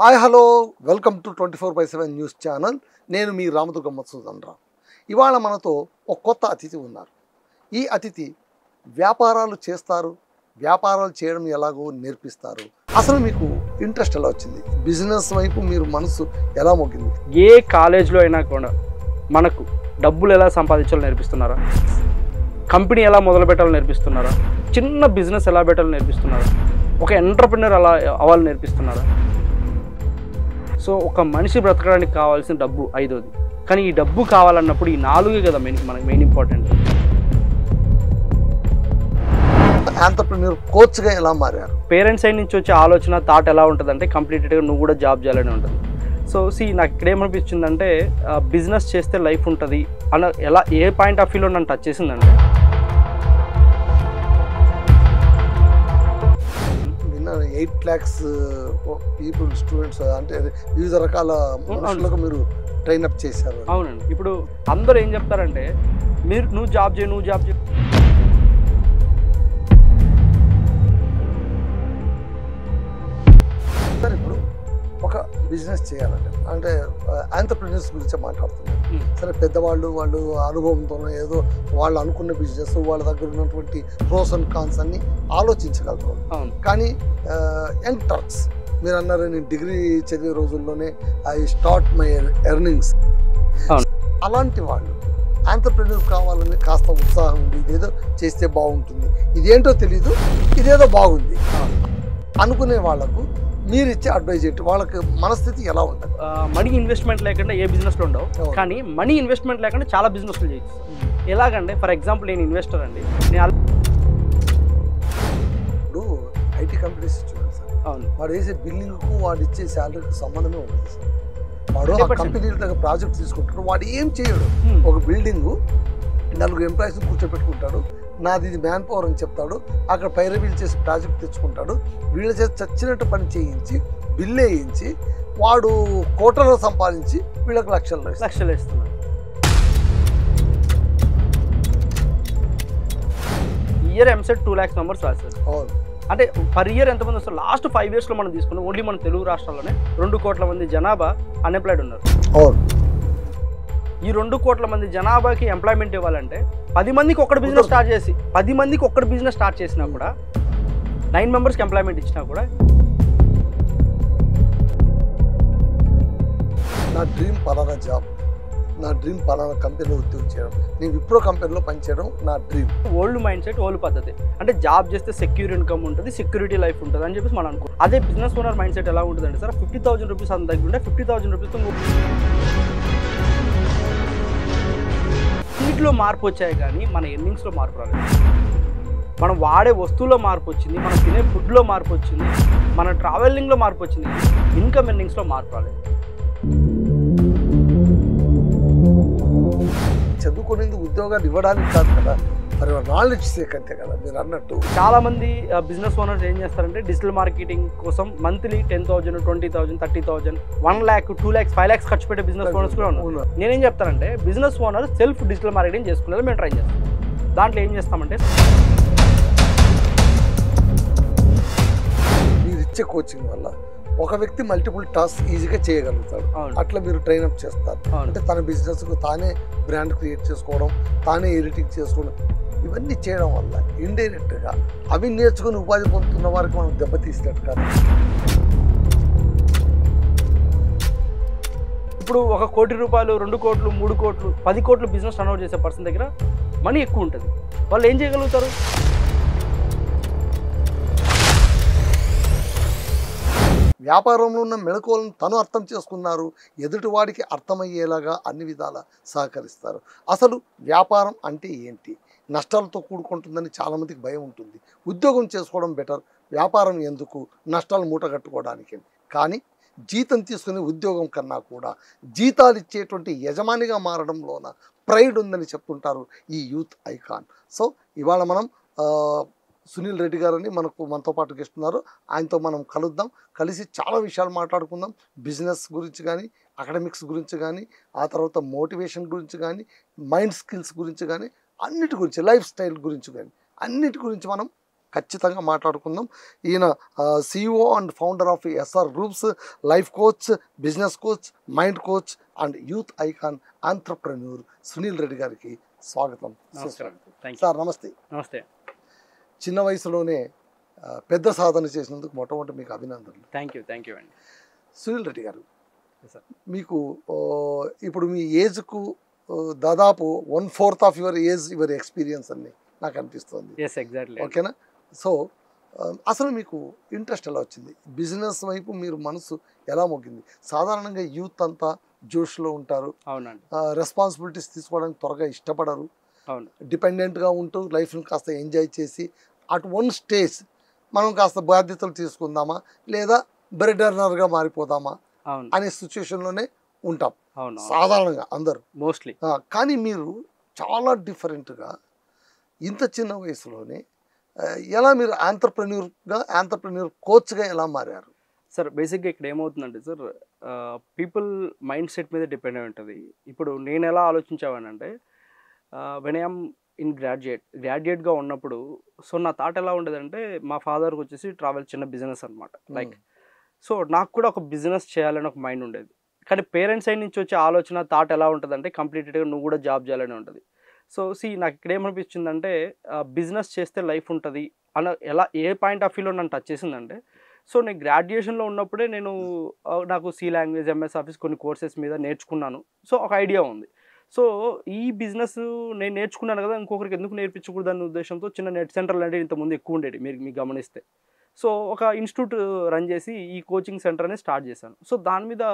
Hi hello welcome to 24/7 news channel. నేను మీ రామదుర్గ మధుసూదన్ రావు. ఇవాళ మనతో ఒక కొత్త అతిథి ఉన్నారు. ఈ అతిథి వ్యాపారాలు చేస్తారు, వ్యాపారాలు చేయడం ఎలాగో నేర్పిస్తారు. అసలు మీకు ఇంట్రెస్ట్ ఎలా వచ్చింది? బిజినెస్ వైపు మీరు మనసు ఎలా మొగ్గింది? ఏ కాలేజ్లో అయినా కూడా మనకు డబ్బులు ఎలా సంపాదించాలో నేర్పిస్తున్నారా, కంపెనీ ఎలా మొదలు పెట్టాలో నేర్పిస్తున్నారా, చిన్న బిజినెస్ ఎలా పెట్టాలో నేర్పిస్తున్నారా, ఒక ఎంటర్ప్రినర్ ఎలా అవ్వాలో నేర్పిస్తున్నారా? సో ఒక మనిషి బ్రతకడానికి కావాల్సిన డబ్బు ఐదోది, కానీ ఈ డబ్బు కావాలన్నప్పుడు ఈ నాలుగే కదా మనకి మెయిన్ ఇంపార్టెంట్. ఎంటర్‌ప్రెన్యూర్ కోచ్గా ఎలా మారారు? పేరెంట్స్ సైడ్ నుంచి వచ్చే ఆలోచన థాట్ ఎలా ఉంటుందంటే కంప్లీటెడ్గా నువ్వు కూడా జాబ్ చేయాలని ఉంటుంది. సో నాకు ఇక్కడ ఏమనిపించిందంటే బిజినెస్ చేస్తే లైఫ్ ఉంటుంది అన్న ఎలా ఏ పాయింట్ ఆఫ్ వ్యూలో నన్ను టచ్ చేసిందంటే 8 lakhs పీపుల్ స్టూడెంట్స్ అంటే వివిధ రకాల మనుషులకు మీరు ట్రైనప్ చేశారు. అవునండి. ఇప్పుడు అందరూ ఏం చెప్తారంటే నువ్వు జాబ్ చేయి. సార్ ఇప్పుడు ఒక బిజినెస్ చేయాలంటే అంటే ఎంటర్‌ప్రెన్యూర్స్ గురించి మాట్లాడుతున్నారు. సరే పెద్దవాళ్ళు వాళ్ళు అనుభవంతో ఏదో వాళ్ళు అనుకున్న బిజినెస్ వాళ్ళ దగ్గర ఉన్నటువంటి ప్రోస్ అండ్ కాన్స్ అన్ని ఆలోచించగలరు. కానీ యంగ్‌టర్స్ మీరు అన్నారు నేను డిగ్రీ చదివే రోజుల్లోనే ఐ స్టార్ట్ మై ఎర్నింగ్స్. అలాంటి వాళ్ళు ఎంటర్‌ప్రెన్యూర్ కావాలని కాస్త ఉత్సాహం ఉంది, ఇదేదో చేస్తే బాగుంటుంది, ఇదేంటో తెలీదు, ఇదేదో బాగుంది అనుకునే వాళ్ళకు మీరు ఇచ్చే అడ్వైజ్ ఏంటి? వాళ్ళకి మనస్థితి ఎలా ఉంటుంది? మనీ ఇన్వెస్ట్మెంట్ లేకుండా ఏ బిజినెస్లో ఉండవు, కానీ మనీ ఇన్వెస్ట్మెంట్ లేకుండా చాలా బిజినెస్లు చేయొచ్చు. ఎలాగంటే ఫర్ ఎగ్జాంపుల్ నేను ఇన్వెస్టర్ అండి. ఇప్పుడు ఐటీ కంపెనీస్ చూడండి సార్, అవును, వాడు వేసే బిల్లింగ్కు వాడు ఇచ్చే శాలరీకి సంబంధమే ఉంటుంది సార్. వాడు ఆ కంపెనీల దగ్గర ప్రాజెక్ట్ తీసుకుంటాడు, వాడు ఏం చేయడు. ఒక బిల్డింగు 4 ఎంప్లాయీస్ కూర్చోబెట్టుకుంటాడు, నాది ఇది మ్యాన్ పవర్ అని చెప్తాడు, అక్కడ పైరవీలు చేసి ప్రాజెక్ట్ తెచ్చుకుంటాడు, వీళ్ళ చేసి చచ్చినట్టు పని చేయించి బిల్లు వేయించి వాడు కోట్లలో సంపాదించి వీళ్ళకి లక్షలు ఇస్తున్నాడు. ఇయర్ ఎంసెట్ 2 lakhs మెంబర్స్ రాశారు. అవును, అంటే పర్ ఇయర్ ఎంతమంది వస్తారు? లాస్ట్ 5 yearsలో మనం తీసుకున్నాం ఓన్లీ మన తెలుగు రాష్ట్రాల్లోనే 2 కోట్ల మంది జనాభా అన్ఎంప్లాయిడ్ ఉన్నారు. అవును, ఈ 2 కోట్ల మంది జనాభాకి ఎంప్లాయ్మెంట్ ఇవ్వాలంటే 10 మందికి ఒక్కటి బిజినెస్ స్టార్ట్ చేసి 10 మందికి ఒక్కటి బిజినెస్ స్టార్ట్ చేసినా కూడా 9 మెంబర్స్కి ఎంప్లాయ్మెంట్ ఇచ్చినా కూడా నా డ్రీమ్ పలానా జాబ్, నా డ్రీమ్ పలానా కంపెనీలో ఉద్యోగం చేయడం, నేను విప్రో కంపెనీలో పనిచేయడం నా dream. Old mind set, old పద్ధతి. అంటే జాబ్ చేస్తే సెక్యూర్ ఇన్కమ్ ఉంటుంది, సెక్యూరిటీ లైఫ్ ఉంటుంది అని చెప్పేసి మనం అనుకో. అదే బిజినెస్ ఓనర్ మైండ్ సెట్ ఎలా ఉంటుందంటే సార్ 50,000 రూపీస్ అంత దగ్గర ఉంటే 50,000 రూపీస్తో సీట్లో మార్పు వచ్చాయి, కానీ మన ఎర్నింగ్స్లో మార్పు రాలేదు. మనం వాడే వస్తువులో మార్పు వచ్చింది, మనం తినే ఫుడ్లో మార్పు వచ్చింది, మన ట్రావెలింగ్లో మార్పు వచ్చింది, ఇన్కమ్ ఎర్నింగ్స్లో మార్పు రాలేదు. చదువుకునేది ఉద్యోగాలు ఇవ్వడానికి కాదు కదా, మరి నాలెడ్జ్ సేకంతే కదా మీరు అన్నట్టు. చాలా మంది బిజినెస్ ఓనర్స్ ఏం చేస్తారంటే డిజిటల్ మార్కెటింగ్ కోసం మంత్లీ 10,000, 20,000, 30,000, 1 lakh, 2 lakhs, 5 lakhs ఖర్చు పెట్టే బిజినెస్ ఓనర్స్ కూడా ఉన్నారు. నేనేం చెప్తానంటే business owner self digital marketing చేసుకునేది మేము ట్రై చేస్తాం. దాంట్లో ఏం చేస్తామంటే మీరు ఇచ్చే కోచింగ్ వల్ల ఒక వ్యక్తి మల్టిపుల్ టాస్క్ ఈజీగా చేయగలుగుతాడు. అట్లా మీరు ట్రైన్అప్ చేస్తారు. అంటే తన బిజినెస్కు తానే బ్రాండ్ క్రియేట్ చేసుకోవడం, తానే ఎడిటింగ్ చేసుకోవడం, ఇవన్నీ చేయడం వల్ల ఇండైరెక్ట్గా అవి నేర్చుకుని ఉపాధి పొందుతున్న వారికి మనం దెబ్బతీసినట్టు కదా. ఇప్పుడు 1 కోటి రూపాయలు, 2 కోట్లు, 3 కోట్లు, 10 కోట్లు బిజినెస్ రన్అట్ చేసే పర్సన్ దగ్గర మనీ ఎక్కువ ఉంటుంది. వాళ్ళు ఏం చేయగలుగుతారు? వ్యాపారంలో ఉన్న మెళకువలను తను అర్థం చేసుకున్నారు, ఎదుటివాడికి అర్థమయ్యేలాగా అన్ని విధాల సహకరిస్తారు. అసలు వ్యాపారం అంటే ఏంటి? నష్టాలతో కూడుకుంటుందని చాలామందికి భయం ఉంటుంది. ఉద్యోగం చేసుకోవడం బెటర్, వ్యాపారం ఎందుకు, నష్టాలు మూటగట్టుకోవడానికి. కానీ జీతం తీసుకునే ఉద్యోగం కన్నా కూడా జీతాలు ఇచ్చేటువంటి యజమానిగా మారడంలోన ప్రైడ్ ఉందని చెప్తుంటారు ఈ యూత్ ఐకాన్. సో ఇవాళ మనం సునీల్ రెడ్డి గారని మనతో పాటు గెస్ట్ ఉన్నారు, ఆయనతో మనం కలుద్దాం, కలిసి చాలా విషయాలు మాట్లాడుకుందాం. బిజినెస్ గురించి కానీ, అకాడమిక్స్ గురించి కానీ, ఆ తర్వాత మోటివేషన్ గురించి కానీ, మైండ్ స్కిల్స్ గురించి కానీ, అన్నిటి గురించి, లైఫ్ స్టైల్ గురించి కానీ, అన్నిటి గురించి మనం ఖచ్చితంగా మాట్లాడుకుందాం. ఈయన CEO and founder of SR groups, life coach, business coach, mind coach and youth icon entrepreneur Sunil Reddy గారికి స్వాగతం. నమస్కారం. సార్ నమస్తే. నమస్తే. చిన్న వయసులోనే పెద్ద సాధన చేసినందుకు మొట్టమొదటి మీకు అభినందనలు. థ్యాంక్ యూ అండి. సునీల్ రెడ్డి గారు, సార్ మీకు ఇప్పుడు మీ ఏజ్కు దాదాపు 1/4 of your age your experience అని నాకు అనిపిస్తుంది. Yes exactly. ఓకేనా? సో అసలు మీకు ఇంట్రెస్ట్ ఎలా వచ్చింది? బిజినెస్ వైపు మీరు మనసు ఎలా మొగ్గింది? సాధారణంగా యూత్ అంతా జోష్లో ఉంటారు, అవునండి, రెస్పాన్సిబిలిటీస్ తీసుకోవడానికి త్వరగా ఇష్టపడరు, అవును, డిపెండెంట్గా ఉంటూ లైఫ్ని కాస్త ఎంజాయ్ చేసి అట్ వన్ స్టేజ్ మనం కాస్త బాధ్యతలు తీసుకుందామా లేదా బ్రెడ్ ఎర్నర్గా మారిపోదామా అవును, అనే సిచ్యువేషన్లోనే ఉంటాం అవును, సాధారణంగా అందరూ. మోస్ట్లీ. కానీ మీరు చాలా డిఫరెంట్గా ఇంత చిన్న వయసులోనే ఎలా మీరు ఆంటర్ప్రెన్యూర్ కోచ్గా ఎలా మారారు? సార్ బేసిక్గా ఇక్కడ ఏమవుతుందంటే సార్, పీపుల్ మైండ్ సెట్ మీద డిపెండ్ అయి ఉంటుంది. ఇప్పుడు నేను ఎలా ఆలోచించావనంటే, వెన్ ఐఎమ్ ఇన్ గ్రాడ్యుయేట్గా ఉన్నప్పుడు, సో నా థాట్ ఎలా ఉండేదంటే, మా ఫాదర్కి వచ్చేసి ట్రావెల్ చిన్న బిజినెస్ అనమాట. లైక్ సో నాకు కూడా ఒక బిజినెస్ చేయాలని ఒక మైండ్ ఉండేది. కానీ పేరెంట్స్ సైడ్ నుంచి వచ్చే ఆలోచన థాట్ ఎలా ఉంటుందంటే, కంప్లీట్గా నువ్వు కూడా జాబ్ చేయాలని ఉంటుంది. సో నాకు ఇక్కడ ఏమనిపించిందంటే, బిజినెస్ చేస్తే లైఫ్ ఉంటుంది అన్న ఏ పాయింట్ ఆఫ్ వ్యూలో నన్ను టచ్ చేసిందంటే, సో నేను గ్రాడ్యుయేషన్లో ఉన్నప్పుడే నాకు సి లాంగ్వేజ్, MS ఆఫీస్ కొన్ని కోర్సెస్ మీద నేర్చుకున్నాను. సో ఒక ఐడియా ఉంది. సో ఈ బిజినెస్ నేను నేర్చుకున్నాను కదా, ఇంకొకరికి ఎందుకు నేర్పించకూడదు అనే ఉద్దేశంతో చిన్న నెట్ సెంటర్లు అంటే ఇంతకుముందు ఎక్కువ ఉండేది మీకు గమనిస్తే. సో ఒక ఇన్స్టిట్యూట్ రన్ చేసి ఈ కోచింగ్ సెంటర్ అనేది స్టార్ట్ చేశాను. సో దాని మీద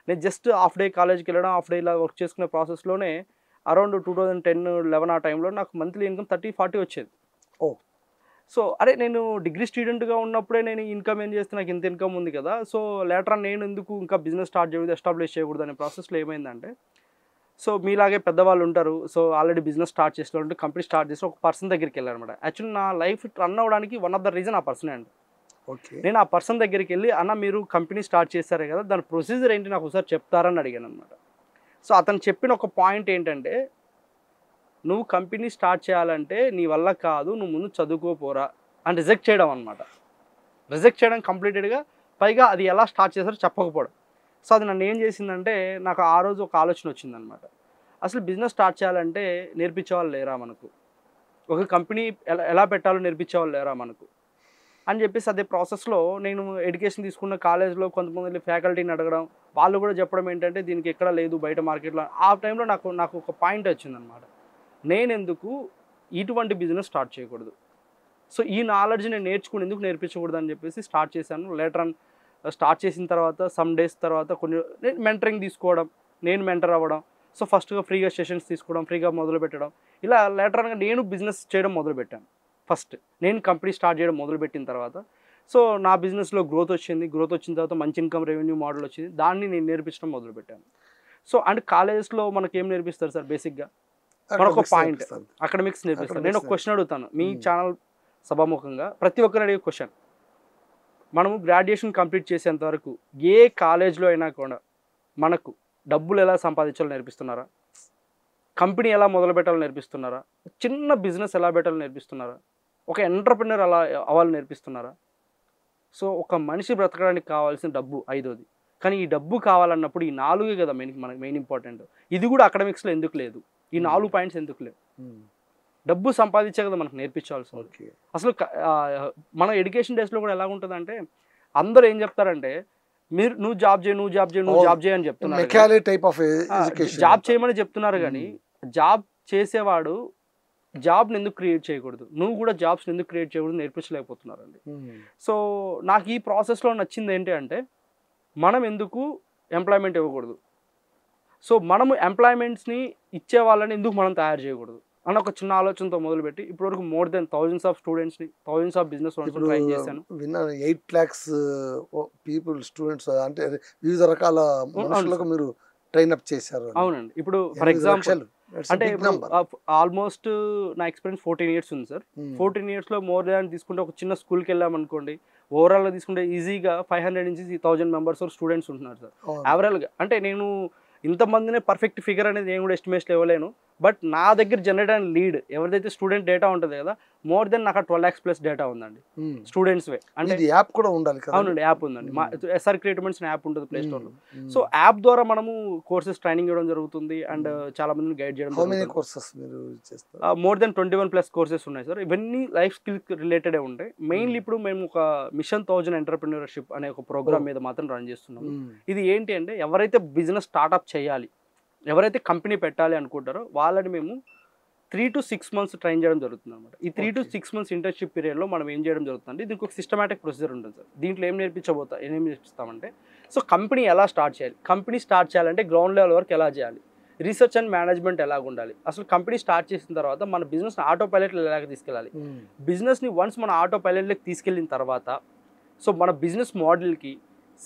నేను జస్ట్ హాఫ్ డే కాలేజ్కి వెళ్ళడం, హాఫ్ డే ఇలా వర్క్ చేసుకునే ప్రాసెస్లోనే అరౌండ్ 2010-11 ఆ టైంలో నాకు మంత్లీ ఇన్కమ్ 30-40 వచ్చేది. ఓ సో అరే నేను డిగ్రీ స్టూడెంట్గా ఉన్నప్పుడే నేను ఇన్కమ్ ఏం చేస్తే నాకు ఇంత ఇన్కమ్ ఉంది కదా, సో లేటర్ నేను ఎందుకు ఇంకా బిజినెస్ స్టార్ట్ చేయకూడదు, ఎస్టాబ్లిష్ చేయకూడదు అనే ప్రాసెస్లో ఏమైందంటే, సో మీలాగే పెద్దవాళ్ళు ఉంటారు, సో ఆల్రెడీ బిజినెస్ స్టార్ట్ చేసిన కంపెనీ స్టార్ట్ చేసి ఒక పర్సన్ దగ్గరికి వెళ్ళారనమాట. యాక్చువల్లీ నా లైఫ్ రన్ అవ్వడానికి వన్ ఆఫ్ ద రీజన్ ఆ పర్సనే అండి. ఓకే. నేను ఆ పర్సన్ దగ్గరికి వెళ్ళి, అన్న మీరు కంపెనీ స్టార్ట్ చేశారే కదా, దాని ప్రొసీజర్ ఏంటి నాకు ఒకసారి చెప్తారని అడిగాను అనమాట. సో అతను చెప్పిన ఒక పాయింట్ ఏంటంటే, నువ్వు కంపెనీ స్టార్ట్ చేయాలంటే నీ వల్ల కాదు, నువ్వు ముందు చదువుకోపోరా అని రిజెక్ట్ చేయడం అనమాట. రిజెక్ట్ చేయడం కంప్లీటెడ్గా, పైగా అది ఎలా స్టార్ట్ చేశారో చెప్పకపోవడం. సో అది నన్ను ఏం చేసిందంటే, నాకు ఆ రోజు ఒక ఆలోచన వచ్చిందనమాట. అసలు బిజినెస్ స్టార్ట్ చేయాలంటే నేర్పించేవాళ్ళు లేరా మనకు, ఒక కంపెనీ ఎలా పెట్టాలో నేర్పించేవాళ్ళు లేరా మనకు అని చెప్పేసి, అదే ప్రాసెస్లో నేను ఎడ్యుకేషన్ తీసుకున్న కాలేజ్లో కొంతమంది ఫ్యాకల్టీని అడగడం, వాళ్ళు కూడా చెప్పడం ఏంటంటే దీనికి ఎక్కడ లేదు బయట మార్కెట్లో. ఆ టైంలో నాకు ఒక పాయింట్ వచ్చిందనమాట, నేను ఎందుకు ఇటువంటి బిజినెస్ స్టార్ట్ చేయకూడదు, సో ఈ నాలెడ్జ్ నేను నేర్చుకుని ఎందుకు నేర్పించకూడదు అని చెప్పేసి స్టార్ట్ చేశాను. లేటర్ ఆన్ స్టార్ట్ చేసిన తర్వాత సమ్ డేస్ తర్వాత నేను మెంటరింగ్ తీసుకోవడం, నేను మెంటర్ అవ్వడం, సో ఫస్ట్గా ఫ్రీగా సెషన్స్ తీసుకోవడం, ఫ్రీగా మొదలు పెట్టడం, ఇలా లేటర్ ఆన్గా నేను బిజినెస్ చేయడం మొదలుపెట్టాను. ఫస్ట్ నేను కంపెనీ స్టార్ట్ చేయడం మొదలుపెట్టిన తర్వాత, సో నా బిజినెస్లో గ్రోత్ వచ్చిన తర్వాత మంచి ఇన్కమ్ రెవెన్యూ మోడల్ వచ్చింది, దాన్ని నేను నేర్పించడం మొదలుపెట్టాను. సో అండ్ కాలేజెస్లో మనకి ఏం నేర్పిస్తారు సార్, బేసిక్గా మనకు ఒక పాయింట్ అకాడమిక్స్ నేర్పిస్తారు. నేను ఒక క్వశ్చన్ అడుగుతాను మీ ఛానల్ సభాముఖంగా, ప్రతి ఒక్కరు అడిగే క్వశ్చన్, మనము గ్రాడ్యుయేషన్ కంప్లీట్ చేసేంత వరకు ఏ కాలేజ్లో అయినా కూడా మనకు డబ్బులు ఎలా సంపాదించాలో నేర్పిస్తున్నారా, కంపెనీ ఎలా మొదలు పెట్టాలో నేర్పిస్తున్నారా, చిన్న బిజినెస్ ఎలా పెట్టాలో నేర్పిస్తున్నారా, ఒక ఎంటర్ప్రెన్యూర్ అలా అవ్వాలని నేర్పిస్తున్నారా? సో ఒక మనిషి బ్రతకడానికి కావాల్సిన డబ్బు 5వది, కానీ ఈ డబ్బు కావాలన్నప్పుడు ఈ 4 కదా మనకి మెయిన్ ఇంపార్టెంట్. ఇది కూడా అకాడమిక్స్లో ఎందుకు లేదు, ఈ 4 పాయింట్స్ ఎందుకు లేవు? డబ్బు సంపాదించే కదా మనకు నేర్పించాల్సి. అసలు మన ఎడ్యుకేషన్ డేస్లో కూడా ఎలా ఉంటుందంటే, అందరూ ఏం చెప్తారంటే, నువ్వు జాబ్ చేయి అని చెప్తున్నారు, జాబ్ చేయమని చెప్తున్నారు. కానీ జాబ్ చేసేవాడు జాబ్ని ఎందుకు క్రియేట్ చేయకూడదు, నువ్వు కూడా జాబ్స్ని ఎందుకు క్రియేట్ చేయకూడదు నేర్పించలేకపోతున్నారండి. సో నాకు ఈ ప్రాసెస్లో నచ్చింది ఏంటి అంటే, మనం ఎందుకు ఎంప్లాయ్మెంట్ ఇవ్వకూడదు, సో మనము ఎంప్లాయ్మెంట్స్ని ఇచ్చే వాళ్ళని ఎందుకు మనం తయారు చేయకూడదు అని ఒక చిన్న ఆలోచనతో మొదలుపెట్టి ఇప్పటివరకు మోర్ దెన్ థౌజండ్స్ ఆఫ్ స్టూడెంట్స్ని, థౌజండ్స్ ఆఫ్ బిజినెస్ ఓనర్స్ని ట్రైన్ చేశాను. విన్నాను 8 lakhs పీపుల్ స్టూడెంట్స్, అంటే వివిధ రకాల మనుషులకు మీరు ట్రైన్ అప్ చేశారు. అవునండి. ఇప్పుడు ఫర్ ఎగ్జాంపుల్ అంటే ఆల్మోస్ట్ నా ఎక్స్పీరియన్స్ 14 years ఉంది సార్. 14 yearsలో మోర్ దాన్ తీసుకుంటే ఒక చిన్న స్కూల్కి వెళ్ళామనుకోండి, ఓవరాల్గా తీసుకుంటే ఈజీగా 500 నుంచి 1000 మెంబర్స్ స్టూడెంట్స్ ఉంటున్నారు సార్ యావరేజ్గా. అంటే నేను ఇంతమందినే పర్ఫెక్ట్ ఫిగర్ అనేది నేను కూడా ఎస్టిమేషన్ ఇవ్వలేను, బట్ నా దగ్గర జనరేట్ అయిన లీడ్ ఎవరిదైతే స్టూడెంట్ డేటా ఉంటుంది కదా, మోర్ దెన్ నాకు 12 lakhs ప్లస్ డేటా ఉందండి స్టూడెంట్స్వే. అంటే ఇది యాప్ కూడా ఉండాలి కదా. అవునండి, యాప్ ఉందండి. మా ఎస్ఆర్ క్రియేటివ్మెంట్స్ యాప్ ఉంటుంది ప్లే స్టోర్లో. సో యాప్ ద్వారా మనము కోర్సెస్ ట్రైనింగ్ ఇవ్వడం జరుగుతుంది అండ్ చాలా మందిని గైడ్ చేయడం హౌ మెనీ జరుగుతుంది. కోర్సెస్ మీరు చేస్తారు? మోర్ దెన్ 21+ కోర్సెస్ ఉన్నాయి సార్. ఇవన్నీ లైఫ్ స్కిల్ రిలేటెడే ఉంటాయి. మెయిన్లీ ఇప్పుడు మేము ఒక మిషన్ 1000 ఎంటర్‌ప్రెన్యూర్‌షిప్ అనే ఒక ప్రోగ్రామ్ మీద మాత్రం రన్ చేస్తున్నాము. ఇది ఏంటి అంటే ఎవరైతే బిజినెస్ స్టార్ట్అప్ చేయాలి, ఎవరైతే కంపెనీ పెట్టాలి అనుకుంటారో వాళ్ళని మేము 3 to 6 months ట్రైన్ చేయడం జరుగుతుంది అనమాట. ఈ 3 to 6 months ఇంటర్న్షిప్ పీరియడ్లో మనం ఏం చేయడం జరుగుతుంది, దీనికి ఒక సిస్టమాటిక్ ప్రొసీజర్ ఉంటుంది సార్. దీంట్లో ఏం నేర్పిస్తామంటే, సో కంపెనీ ఎలా స్టార్ట్ చేయాలి, కంపెనీ స్టార్ట్ చేయాలంటే గ్రౌండ్ లెవెల్ వరకు ఎలా చేయాలి, రీసెర్చ్ అండ్ మేనేజ్మెంట్ ఎలాగ ఉండాలి, అసలు కంపెనీ స్టార్ట్ చేసిన తర్వాత మన బిజినెస్ని ఆటో పైలట్లో ఎలాగ తీసుకెళ్ళాలి, బిజినెస్ని వన్స్ మన ఆటో పైలట్లోకి తీసుకెళ్ళిన తర్వాత సో మన బిజినెస్ మోడల్కి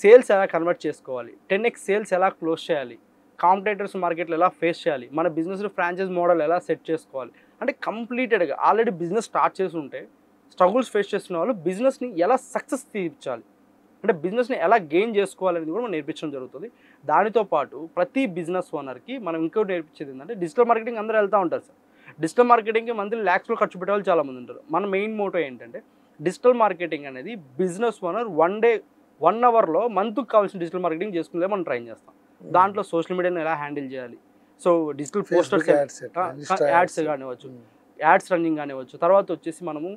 సేల్స్ ఎలా కన్వర్ట్ చేసుకోవాలి, 10x సేల్స్ ఎలా క్లోజ్ చేయాలి, కాంపిటేటర్స్ మార్కెట్లో ఎలా ఫేస్ చేయాలి, మన బిజినెస్ ఫ్రాంచైజ్ మోడల్ ఎలా సెట్ చేసుకోవాలి, అంటే కంప్లీటెడ్గా ఆల్రెడీ బిజినెస్ స్టార్ట్ చేసి ఉంటే స్ట్రగుల్స్ ఫేస్ చేస్తున్న వాళ్ళు బిజినెస్ని ఎలా సక్సెస్ తీర్చాలి, అంటే బిజినెస్ని ఎలా గెయిన్ చేసుకోవాలనేది కూడా మనం నేర్పించడం జరుగుతుంది. దానితో పాటు ప్రతి బిజినెస్ ఓనర్కి మనం ఇంకోటి నేర్పించేది ఏంటంటే, డిజిటల్ మార్కెటింగ్ అందరూ వెళ్తూ ఉంటారు సార్. డిజిటల్ మార్కెటింగ్కి మంత్లీ ల్యాక్స్లో ఖర్చు పెట్టే వాళ్ళు చాలామంది ఉంటారు. మన మెయిన్ మోటో ఏంటంటే, డిజిటల్ మార్కెటింగ్ అనేది బిజినెస్ ఓనర్ 1 hourలో మంత్కి కావాల్సిన డిజిటల్ మార్కెటింగ్ చేసుకునే మనం ట్రైన్ చేస్తాం. దాంట్లో సోషల్ మీడియాని ఎలా హ్యాండిల్ చేయాలి, సో డిజిటల్ పోస్టర్స్ యాడ్స్ కానివ్వచ్చు, యాడ్స్ రన్నింగ్ కానివ్వచ్చు, తర్వాత వచ్చేసి మనము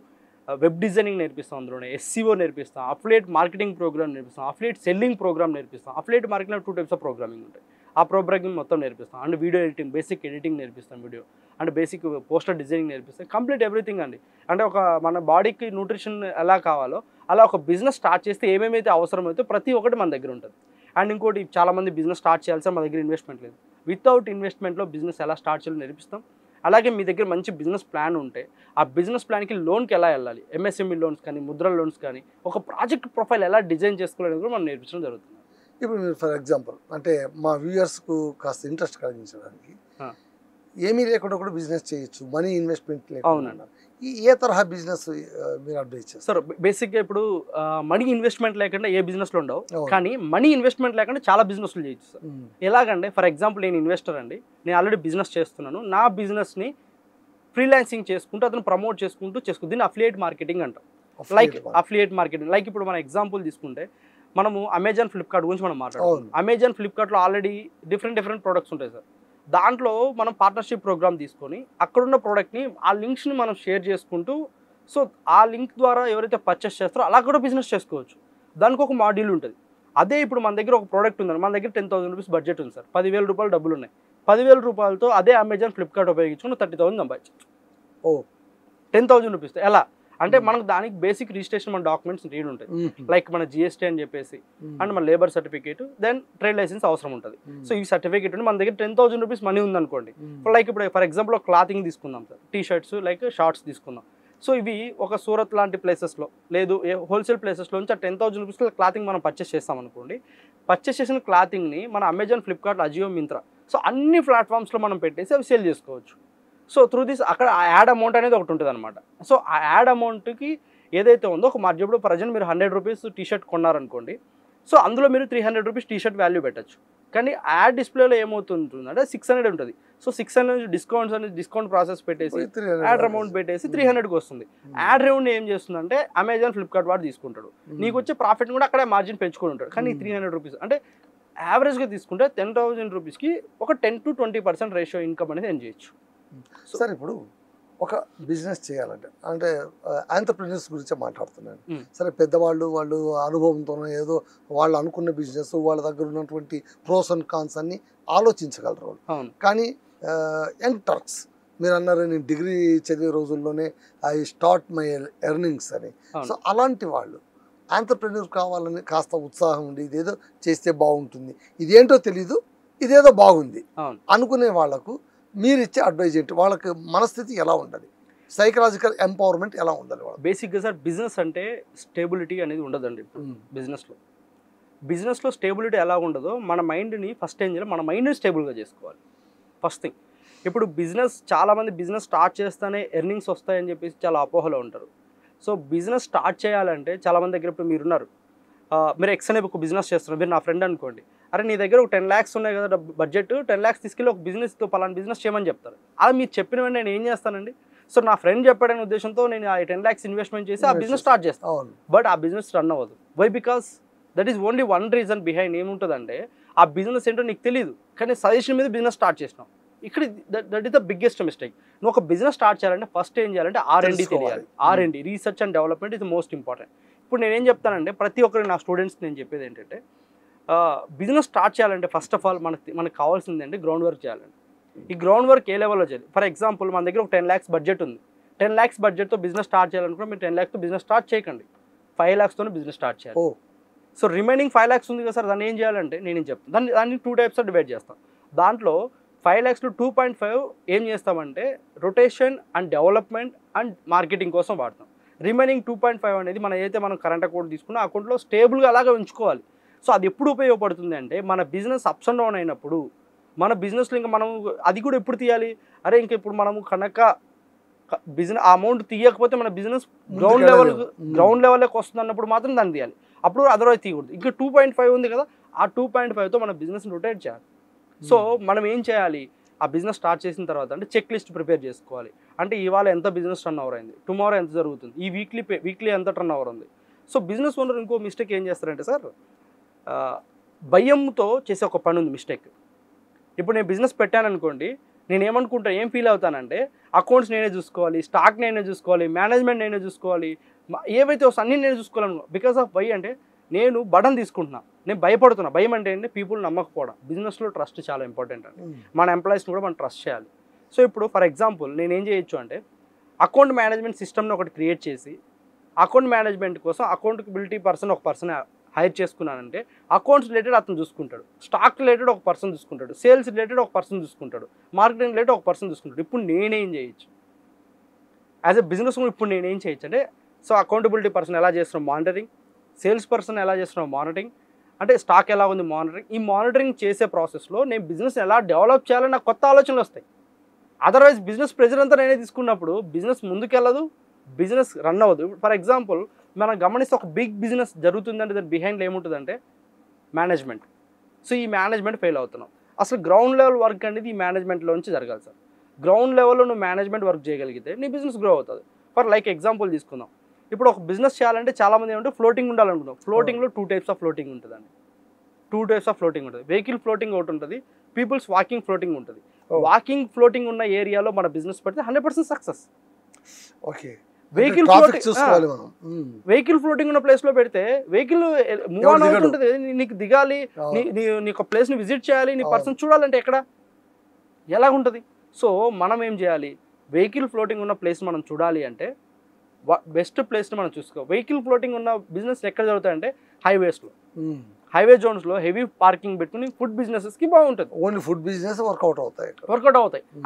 వెబ్ డిజైనింగ్ నేర్పిస్తాం, అందులోనే SEO నేర్పిస్తాం, అఫిలియేట్ మార్కెటింగ్ ప్రోగ్రామ్ నేర్పిస్తాం, అఫిలియేట్ సెల్లింగ్ ప్రోగ్రామ్ నేర్పిస్తాం. అఫిలియేట్ మార్కెటింగ్లో 2 types ఆఫ్ ప్రోగ్రామింగ్ ఉంటాయి. ఆ ప్రోగ్రామింగ్ మొత్తం నేర్పిస్తాం. And video editing, basic editing నేర్పిస్తాం, video and basic poster designing నేర్పిస్తాం. కంప్లీట్ ఎవ్రీథింగ్ అండి. అంటే ఒక మన బాడీకి న్యూట్రిషన్ ఎలా కావాలో అలా ఒక బిజినెస్ స్టార్ట్ చేస్తే ఏమేమైతే అవసరమైతే ప్రతి ఒక్కటి మన దగ్గర ఉంటుంది. అండ్ ఇంకోటి, చాలామంది బిజినెస్ స్టార్ట్ చేయాల్సిన మా దగ్గర ఇన్వెస్ట్మెంట్ లేదు. వితౌట్ ఇన్వెస్ట్మెంట్లో బిజినెస్ ఎలా స్టార్ట్ చేయాలో నేర్పిస్తాం. అలాగే మీ దగ్గర మంచి బిజినెస్ ప్లాన్ ఉంటే ఆ బిజినెస్ ప్లాన్కి లోన్కి ఎలా వెళ్ళాలి, MSME లోన్స్ కానీ, ముద్ర లోన్స్ కానీ, ఒక ప్రాజెక్ట్ ప్రొఫైల్ ఎలా డిజైన్ చేసుకోవాలని కూడా మనం నేర్పించడం జరుగుతుంది. ఇప్పుడు మీరు ఫర్ ఎగ్జాంపుల్ అంటే మా వ్యూయర్స్కు కాస్త ఇంట్రెస్ట్ కలిగించడానికి, ఏమీ లేకుండా కూడా బిజినెస్ చేయొచ్చు, మనీ ఇన్వెస్ట్మెంట్ లేకుండా, ఏ తరహా బిజినెస్ మీరు అడ్వైజ్ చేస్తారు? సార్ బేసిక్గా ఇప్పుడు మనీ ఇన్వెస్ట్మెంట్ లేకుండా ఏ బిజినెస్లో ఉండవు, కానీ మనీ ఇన్వెస్ట్మెంట్ లేకుండా చాలా బిజినెస్లు చేయొచ్చు సార్. ఎలాగంటే ఫర్ ఎగ్జాంపుల్ నేను ఇన్వెస్టర్ అండి, నేను ఆల్రెడీ బిజినెస్ చేస్తున్నాను, నా బిజినెస్ని ఫ్రీలాన్సింగ్ చేసుకుంటూ అతను ప్రమోట్ చేసుకుంటూ దీన్ని అఫిలియేట్ మార్కెటింగ్ అంటాం. లైక్ అఫిలియేట్ మార్కెటింగ్, లైక్ ఇప్పుడు మన ఎగ్జాంపుల్ తీసుకుంటే మనము అమెజాన్, ఫ్లిప్కార్ట్ గురించి మనం మాట్లాడుతాం. అమెజాన్, ఫ్లిప్కార్ట్లో ఆల్రెడీ డిఫరెంట్ ప్రొడక్ట్స్ ఉంటాయి సార్. దాంట్లో మనం పార్ట్నర్షిప్ ప్రోగ్రామ్ తీసుకొని అక్కడున్న ప్రోడక్ట్ని ఆ లింక్స్ని మనం షేర్ చేసుకుంటూ, సో ఆ లింక్ ద్వారా ఎవరైతే పర్చేస్ చేస్తారో అలా కూడా బిజినెస్ చేసుకోవచ్చు. దానికి ఒక మాడ్యూల్ ఉంటుంది. అదే ఇప్పుడు మన దగ్గర ఒక ప్రోడక్ట్ ఉందండి, మన దగ్గర 10,000 రూపీస్ బడ్జెట్ ఉంది సార్, 10,000 రూపాయలు డబ్బులు ఉన్నాయి. 10,000 రూపాయలతో అదే అమెజాన్, ఫ్లిప్కార్ట్ ఉపయోగించుకుని 30,000 సంపాదించవచ్చు. 10,000 రూపీస్తో ఎలా అంటే మనకు దానికి బేసిక్ రిజిస్ట్రేషన్ మన డాక్యుమెంట్స్ నీడ్ ఉంటాయి. లైక్ మన GST అని చెప్పేసి, అండ్ మన labour certificate, then trade licence అవసరం ఉంటుంది. సో ఈ సర్టిఫికేట్ మన దగ్గర 10,000 రూపీస్ మనీ ఉందనుకోండి. లైక్ ఇప్పుడు ఫర్ ఎగ్జాంపుల్ క్లాతింగ్ తీసుకుందాం సార్, T-shirts లైక్ షార్ట్స్ తీసుకుందాం. సో ఇవి ఒక సూరత్ లాంటి ప్లేసెస్లో లేదు హోల్సేల్ ప్లేసెస్లో నుంచి ఆ 10,000 రూపీస్లో క్లాతింగ్ మనం పర్చేస్ చేస్తాం అనుకోండి. పర్చేస్ చేసిన క్లాతింగ్ని మన Amazon, Flipkart, Ajio, Myntra, so అన్ని ప్లాట్ఫామ్స్లో మనం పెట్టేసి అవి సేల్ చేసుకోవచ్చు. సో త్రూ దిస్ అక్కడ యాడ్ అమౌంట్ అనేది ఒకటి ఉంటుంది అనమాట. సో ఆ యాడ్ అమౌంట్కి ఏదైతే ఉందో ఒక మార్జిన్, ఇప్పుడు ప్రజెంట్ మీరు 100 రూపీస్ T-shirt కొన్నారనుకోండి, సో అందులో మీరు 300 రూపీస్ T-shirt వాల్యూ పెట్టచ్చు. కానీ యాడ్ డిస్ప్లేలో ఏమవుతుందంటే 600 ఉంటుంది. సో 600 డిస్కౌంట్ ప్రాసెస్ పెట్టేసి యాడ్ అమౌంట్ పెట్టేసి 300కి వస్తుంది. యాడ్ రెవెన్యూ ఏం చేస్తుందంటే అమెజాన్, ఫ్లిప్కార్ట్ వాడు తీసుకుంటాడు, నీకు వచ్చే ప్రాఫిట్ కూడా అక్కడే మార్జిన్ పెంచుకొని ఉంటాడు. కానీ 300 రూపీస్ అంటే యావరేజ్గా తీసుకుంటే 10,000 రూపీస్కి ఒక 10 to 20% రేషియో ఇన్కమ్ అనేది ఏం చేయొచ్చు. సార్ ఇప్పుడు ఒక బిజినెస్ చేయాలంటే అంటే ఆంటర్‌ప్రెన్యూర్స్ గురించి మాట్లాడుతున్నాను. సరే పెద్దవాళ్ళు వాళ్ళు అనుభవంతోనో ఏదో వాళ్ళు అనుకున్న బిజినెస్ వాళ్ళ దగ్గర ఉన్నటువంటి ప్రోస్ అండ్ కాన్స్ అన్ని ఆలోచించగలరు వాళ్ళు. కానీ యంగ్ టర్క్స్ మీరు అన్నారు నేను డిగ్రీ చదివే రోజుల్లోనే ఐ స్టార్ట్ మై ఎర్నింగ్స్ అని. సో అలాంటి వాళ్ళు ఆంటర్‌ప్రెన్యూర్ కావాలని కాస్త ఉత్సాహం ఉండి ఇదేదో చేస్తే బాగుంటుంది, ఇదేంటో తెలీదు, ఇదేదో బాగుంది అనుకునే వాళ్ళకు మీరు ఇచ్చే అడ్వైజ్ ఏంటి? వాళ్ళకి మనస్థితి ఎలా ఉండాలి, సైకలాజికల్ ఎంపవర్మెంట్ ఎలా ఉండాలి? బేసిక్గా సార్ బిజినెస్ అంటే స్టేబిలిటీ అనేది ఉండదండి. బిజినెస్లో స్టేబిలిటీ ఎలా ఉండదో మన మైండ్ని ఫస్ట్ ఏం చేయాలి, మన మైండ్ని స్టేబుల్గా చేసుకోవాలి ఫస్ట్ థింగ్. ఇప్పుడు చాలామంది బిజినెస్ స్టార్ట్ చేస్తేనే ఎర్నింగ్స్ వస్తాయని చెప్పేసి చాలా అపోహలో ఉంటారు. సో బిజినెస్ స్టార్ట్ చేయాలంటే చాలామంది దగ్గర ఇప్పుడు మీరున్నారు, మీరు ఎక్స్ అనే ఒక బిజినెస్ చేస్తున్నారు, మీరు నా ఫ్రెండ్ అనుకోండి, అరే నీ దగ్గర ఒక 10 lakhs ఉన్నాయి కదా బడ్జెట్, 10 lakhs తీసుకెళ్ళి ఒక బిజినెస్తో పలానా బిజినెస్ చేయమని చెప్తారు. అలా మీరు చెప్పిన వెంటనే నేను ఏం చేస్తానండి, సో నా ఫ్రెండ్ చెప్పాడనే ఉద్దేశంతో నేను ఆ 10 lakhs ఇన్వెస్ట్మెంట్ చేసి ఆ బిజినెస్ స్టార్ట్ చేస్తాను. బట్ ఆ బిజినెస్ రన్ అవ్వదు. Why? Because that is only one reason behind. ఏముంటుందంటే ఆ బిజినెస్ ఏంటో నీకు తెలియదు, కానీ సజెషన్ మీద బిజినెస్ స్టార్ట్ చేసినావు. ఇక్కడ that is the biggest mistake. నువ్వు ఒక బిజినెస్ స్టార్ట్ చేయాలంటే ఫస్ట్ ఏం చేయాలంటే R&D తెలియాలి. R&D, research and development is most important. ఇప్పుడు నేనేం చెప్తానంటే ప్రతి ఒక్కరికి నా స్టూడెంట్స్కి నేను చెప్పేది ఏంటంటే బిజినెస్ స్టార్ట్ చేయాలంటే ఫస్ట్ ఆఫ్ ఆల్ మనకు కావాల్సింది అంటే గ్రౌండ్ వర్క్ చేయాలండి. ఈ గ్రౌండ్ వర్క్ ఏ లెవెల్లో చేయాలి? ఫర్ ఎగ్జాంపుల్ మన దగ్గర ఒక 10 lakhs బడ్జెట్ ఉంది. 10 lakhs బడ్జెట్తో బిజినెస్ స్టార్ట్ చేయాలనుకుంటే మీరు 10 lakhsతో బిజినెస్ స్టార్ట్ చేయకండి, 5 lakhsతో బిజినెస్ స్టార్ట్ చేయాలి. సో రిమైనింగ్ 5 lakhs ఉంది కదా సార్, దాన్ని ఏం చేయాలంటే నేను చెప్తాను. దాన్ని 2 types డివైడ్ చేస్తాం. దాంట్లో 5 lakhsలో 2.5 ఏం చేస్తామంటే rotation and development and marketing కోసం వాడతాం. రిమైనింగ్ 2.5 అనేది మనం కరెంట్ అకౌంట్ తీసుకున్న అకౌంట్లో స్టేబుల్గా అలాగే ఉంచుకోవాలి. సో అది ఎప్పుడు ఉపయోగపడుతుంది అంటే మన బిజినెస్ అప్స్ అండ్ డౌన్ అయినప్పుడు, మన బిజినెస్లో ఇంకా మనం అది కూడా ఎప్పుడు తీయాలి, అరే ఇంక ఇప్పుడు మనము కనుక బిజినెస్ ఆ అమౌంట్ తీయకపోతే మన బిజినెస్ గ్రౌండ్ లెవెల్లోకి వస్తుంది అన్నప్పుడు మాత్రం దాన్ని తీయాలి. అప్పుడు అదర్వైజ్ తీయకూడదు. ఇంకా 2.5 ఉంది కదా, ఆ 2.5తో మన బిజినెస్ని రొటేట్ చేయాలి. సో మనం ఏం చేయాలి, ఆ బిజినెస్ స్టార్ట్ చేసిన తర్వాత అంటే చెక్ లిస్ట్ ప్రిపేర్ చేసుకోవాలి. అంటే ఇవాళ ఎంత బిజినెస్ టర్న్ ఓవర్ అయింది, టుమారో ఎంత జరుగుతుంది, ఈ వీక్లీ ఎంత టర్న్ ఓవర్ ఉంది. సో బిజినెస్ ఓనర్ ఇంకో మిస్టేక్ ఏం చేస్తారంటే సార్, భయంతో చేసే ఒక పని ఉంది మిస్టేక్. ఇప్పుడు నేను బిజినెస్ పెట్టాను అనుకోండి, నేను ఏం ఫీల్ అవుతానంటే అకౌంట్స్ నేనే చూసుకోవాలి, స్టాక్ నేనే చూసుకోవాలి, మేనేజ్మెంట్ నేనే చూసుకోవాలి, ఏవైతే వస్తాయి అన్నీ నేనే చూసుకోవాలను. బికాస్ ఆఫ్ వై అంటే నేను బటన్ తీసుకుంటున్నా, నేను భయపడుతున్నా. భయం అంటే ఏంటి? పీపుల్ నమ్మకపోవడం. బిజినెస్లో ట్రస్ట్ చాలా ఇంపార్టెంట్ అండి. మన ఎంప్లాయీస్ని కూడా మనం ట్రస్ట్ చేయాలి. సో ఇప్పుడు ఫర్ ఎగ్జాంపుల్ నేను ఏం చేయొచ్చు అంటే అకౌంట్ మేనేజ్మెంట్ సిస్టమ్ని ఒకటి క్రియేట్ చేసి అకౌంట్ మేనేజ్మెంట్ కోసం అకౌంటబిలిటీ పర్సన్ ఒక పర్సన్ హైర్ చేసుకున్నానంటే అకౌంట్స్ రిలేటెడ్ అతను చూసుకుంటాడు, స్టాక్ రిలేటెడ్ ఒక పర్సన్ చూసుకుంటాడు, సేల్స్ రిలేటెడ్ ఒక పర్సన్ చూసుకుంటాడు, మార్కెటింగ్ రిలేటెడ్ ఒక పర్సన్ చూసుకుంటాడు. ఇప్పుడు నేనేం చేయొచ్చు యాజ్ ఎ బిజినెస్? ఇప్పుడు నేనేం చేయొచ్చు అంటే, సో అకౌంటబిలిటీ పర్సన్ ఎలా చేస్తున్నాం మానిటరింగ్, సేల్స్ పర్సన్ ఎలా చేస్తున్నాం మానిటరింగ్, అంటే స్టాక్ ఎలా ఉంది మానిటరింగ్. ఈ మానిటరింగ్ చేసే ప్రాసెస్లో నేను బిజినెస్ ఎలా డెవలప్ చేయాలని నాకు కొత్త ఆలోచనలు వస్తాయి. అదర్వైజ్ బిజినెస్ ప్రెజర్ అంతా నేనే తీసుకున్నప్పుడు బిజినెస్ ముందుకెళ్ళదు, బిజినెస్ రన్ అవ్వదు. ఫర్ ఎగ్జాంపుల్ మనం గమనిస్తే ఒక బిగ్ బిజినెస్ జరుగుతుందంటే దాని బిహైండ్లో ఏముంటుందంటే మేనేజ్మెంట్. సో ఈ మేనేజ్మెంట్ ఫెయిల్ అవుతున్నాం. అసలు గ్రౌండ్ లెవెల్ వర్క్ అనేది ఈ మేనేజ్మెంట్లో నుంచి జరగాలి సార్. గ్రౌండ్ లెవెల్లో నువ్వు మేనేజ్మెంట్ వర్క్ చేయగలిగితే నీ బిజినెస్ గ్రో అవుతుంది. ఫర్ లైక్ ఎగ్జాంపుల్ తీసుకుందాం, ఇప్పుడు ఒక బిజినెస్ చేయాలంటే చాలామంది ఏమంటే ఫ్లోటింగ్ ఉండాలనుకుంటాం. ఫ్లోటింగ్లో 2 types ఆఫ్ ఫ్లోటింగ్ ఉంటుందండి. 2 types ఆఫ్ ఫ్లోటింగ్ ఉంటుంది. వెహికల్ ఫ్లోటింగ్ ఒకటి ఉంటుంది, పీపుల్స్ వాకింగ్ ఫ్లోటింగ్ ఉంటుంది. వాకింగ్ ఫ్లోటింగ్ ఉన్న ఏరియాలో మన బిజినెస్ పెడితే 100% సక్సెస్. ఓకే. వెహికల్ ఫ్లోటింగ్ ఉన్న ప్లేస్లో పెడితే వెహికల్ మూవ్ ఆన్ అవుతుంటుంది, నీకు దిగాలి, నీకు ప్లేస్ని విజిట్ చేయాలి, నీ పర్సన్ చూడాలంటే ఎలా ఉంటుంది? సో మనం ఏం చేయాలి, వెహికల్ ఫ్లోటింగ్ ఉన్న ప్లేస్ మనం చూడాలి అంటే బెస్ట్ ప్లేస్ని మనం చూసుకోవాలి. వెహికల్ ఫ్లోటింగ్ ఉన్న బిజినెస్ ఎక్కడ జరుగుతాయంటే హైవేస్లో, హైవే జోన్స్లో హెవీ పార్కింగ్ పెట్టుకుని ఫుడ్ బిజినెస్కి బాగుంటుంది. ఓన్లీ ఫుడ్ బిజినెస్ వర్కౌట్ అవుతాయి.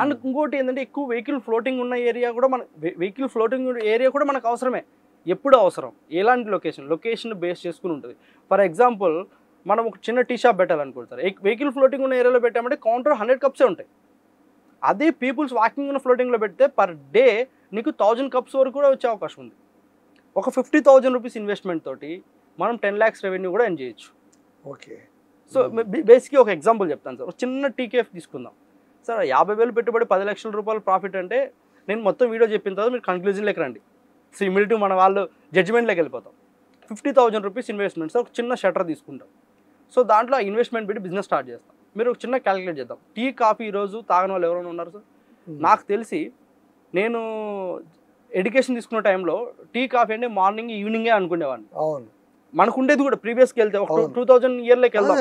అండ్ ఇంకోటి ఏంటంటే ఎక్కువ వెహికల్ ఫ్లోటింగ్ ఉన్న ఏరియా కూడా మనకు అవసరమే. ఎప్పుడు అవసరం, ఎలాంటి లొకేషన్ బేస్ చేసుకుని ఉంటుంది. ఫర్ ఎగ్జాంపుల్ మనం ఒక చిన్న టీ షాప్ పెట్టాలనుకుంటారు, వెహికల్ ఫ్లోటింగ్ ఉన్న ఏరియాలో పెట్టామంటే కౌంటర్ 100 cups ఉంటాయి. అదే పీపుల్స్ వాకింగ్ ఉన్న ఫ్లోటింగ్లో పెడితే పర్ డే నీకు 1000 cups వరకు కూడా వచ్చే అవకాశం ఉంది. ఒక 50,000 rupees ఇన్వెస్ట్మెంట్ తోటి మనం 10 lakhs రెవెన్యూ కూడా ఎర్న్ చేయొచ్చు. ఓకే. సో బేసిక్గా ఒక ఎగ్జాంపుల్ చెప్తాను సార్. ఒక చిన్న టీకేఎఫ్ తీసుకుందాం సార్. 50,000 పెట్టుబడి 10 లక్షల రూపాయలు ప్రాఫిట్ అంటే నేను మొత్తం వీడియో చెప్పిన తర్వాత మీరు కన్క్లూజన్లోకి రండి. సో ఇమీడియట్గా మన వాళ్ళు జడ్జిమెంట్లోకి వెళ్ళిపోతాం. 50,000 rupees ఇన్వెస్ట్మెంట్ సార్. ఒక చిన్న షట్టర్ తీసుకుంటాం. సో దాంట్లో ఆ ఇన్వెస్ట్మెంట్ పెట్టి బిజినెస్ స్టార్ట్ చేస్తాం. మీరు ఒక చిన్న క్యాలిక్యులేట్ చేద్దాం. టీ కాఫీ ఈరోజు తాగని వాళ్ళు ఎవరైనా ఉన్నారు సార్? నాకు తెలిసి నేను ఎడ్యుకేషన్ తీసుకున్న టైంలో టీ కాఫీ అంటే మార్నింగ్ ఈవినింగే అనుకునేవాడిని. అవును, మనకు ఉండేది కూడా ప్రీవియస్కి వెళ్తే ఒక 2000 ఇయర్లోకి వెళ్దాం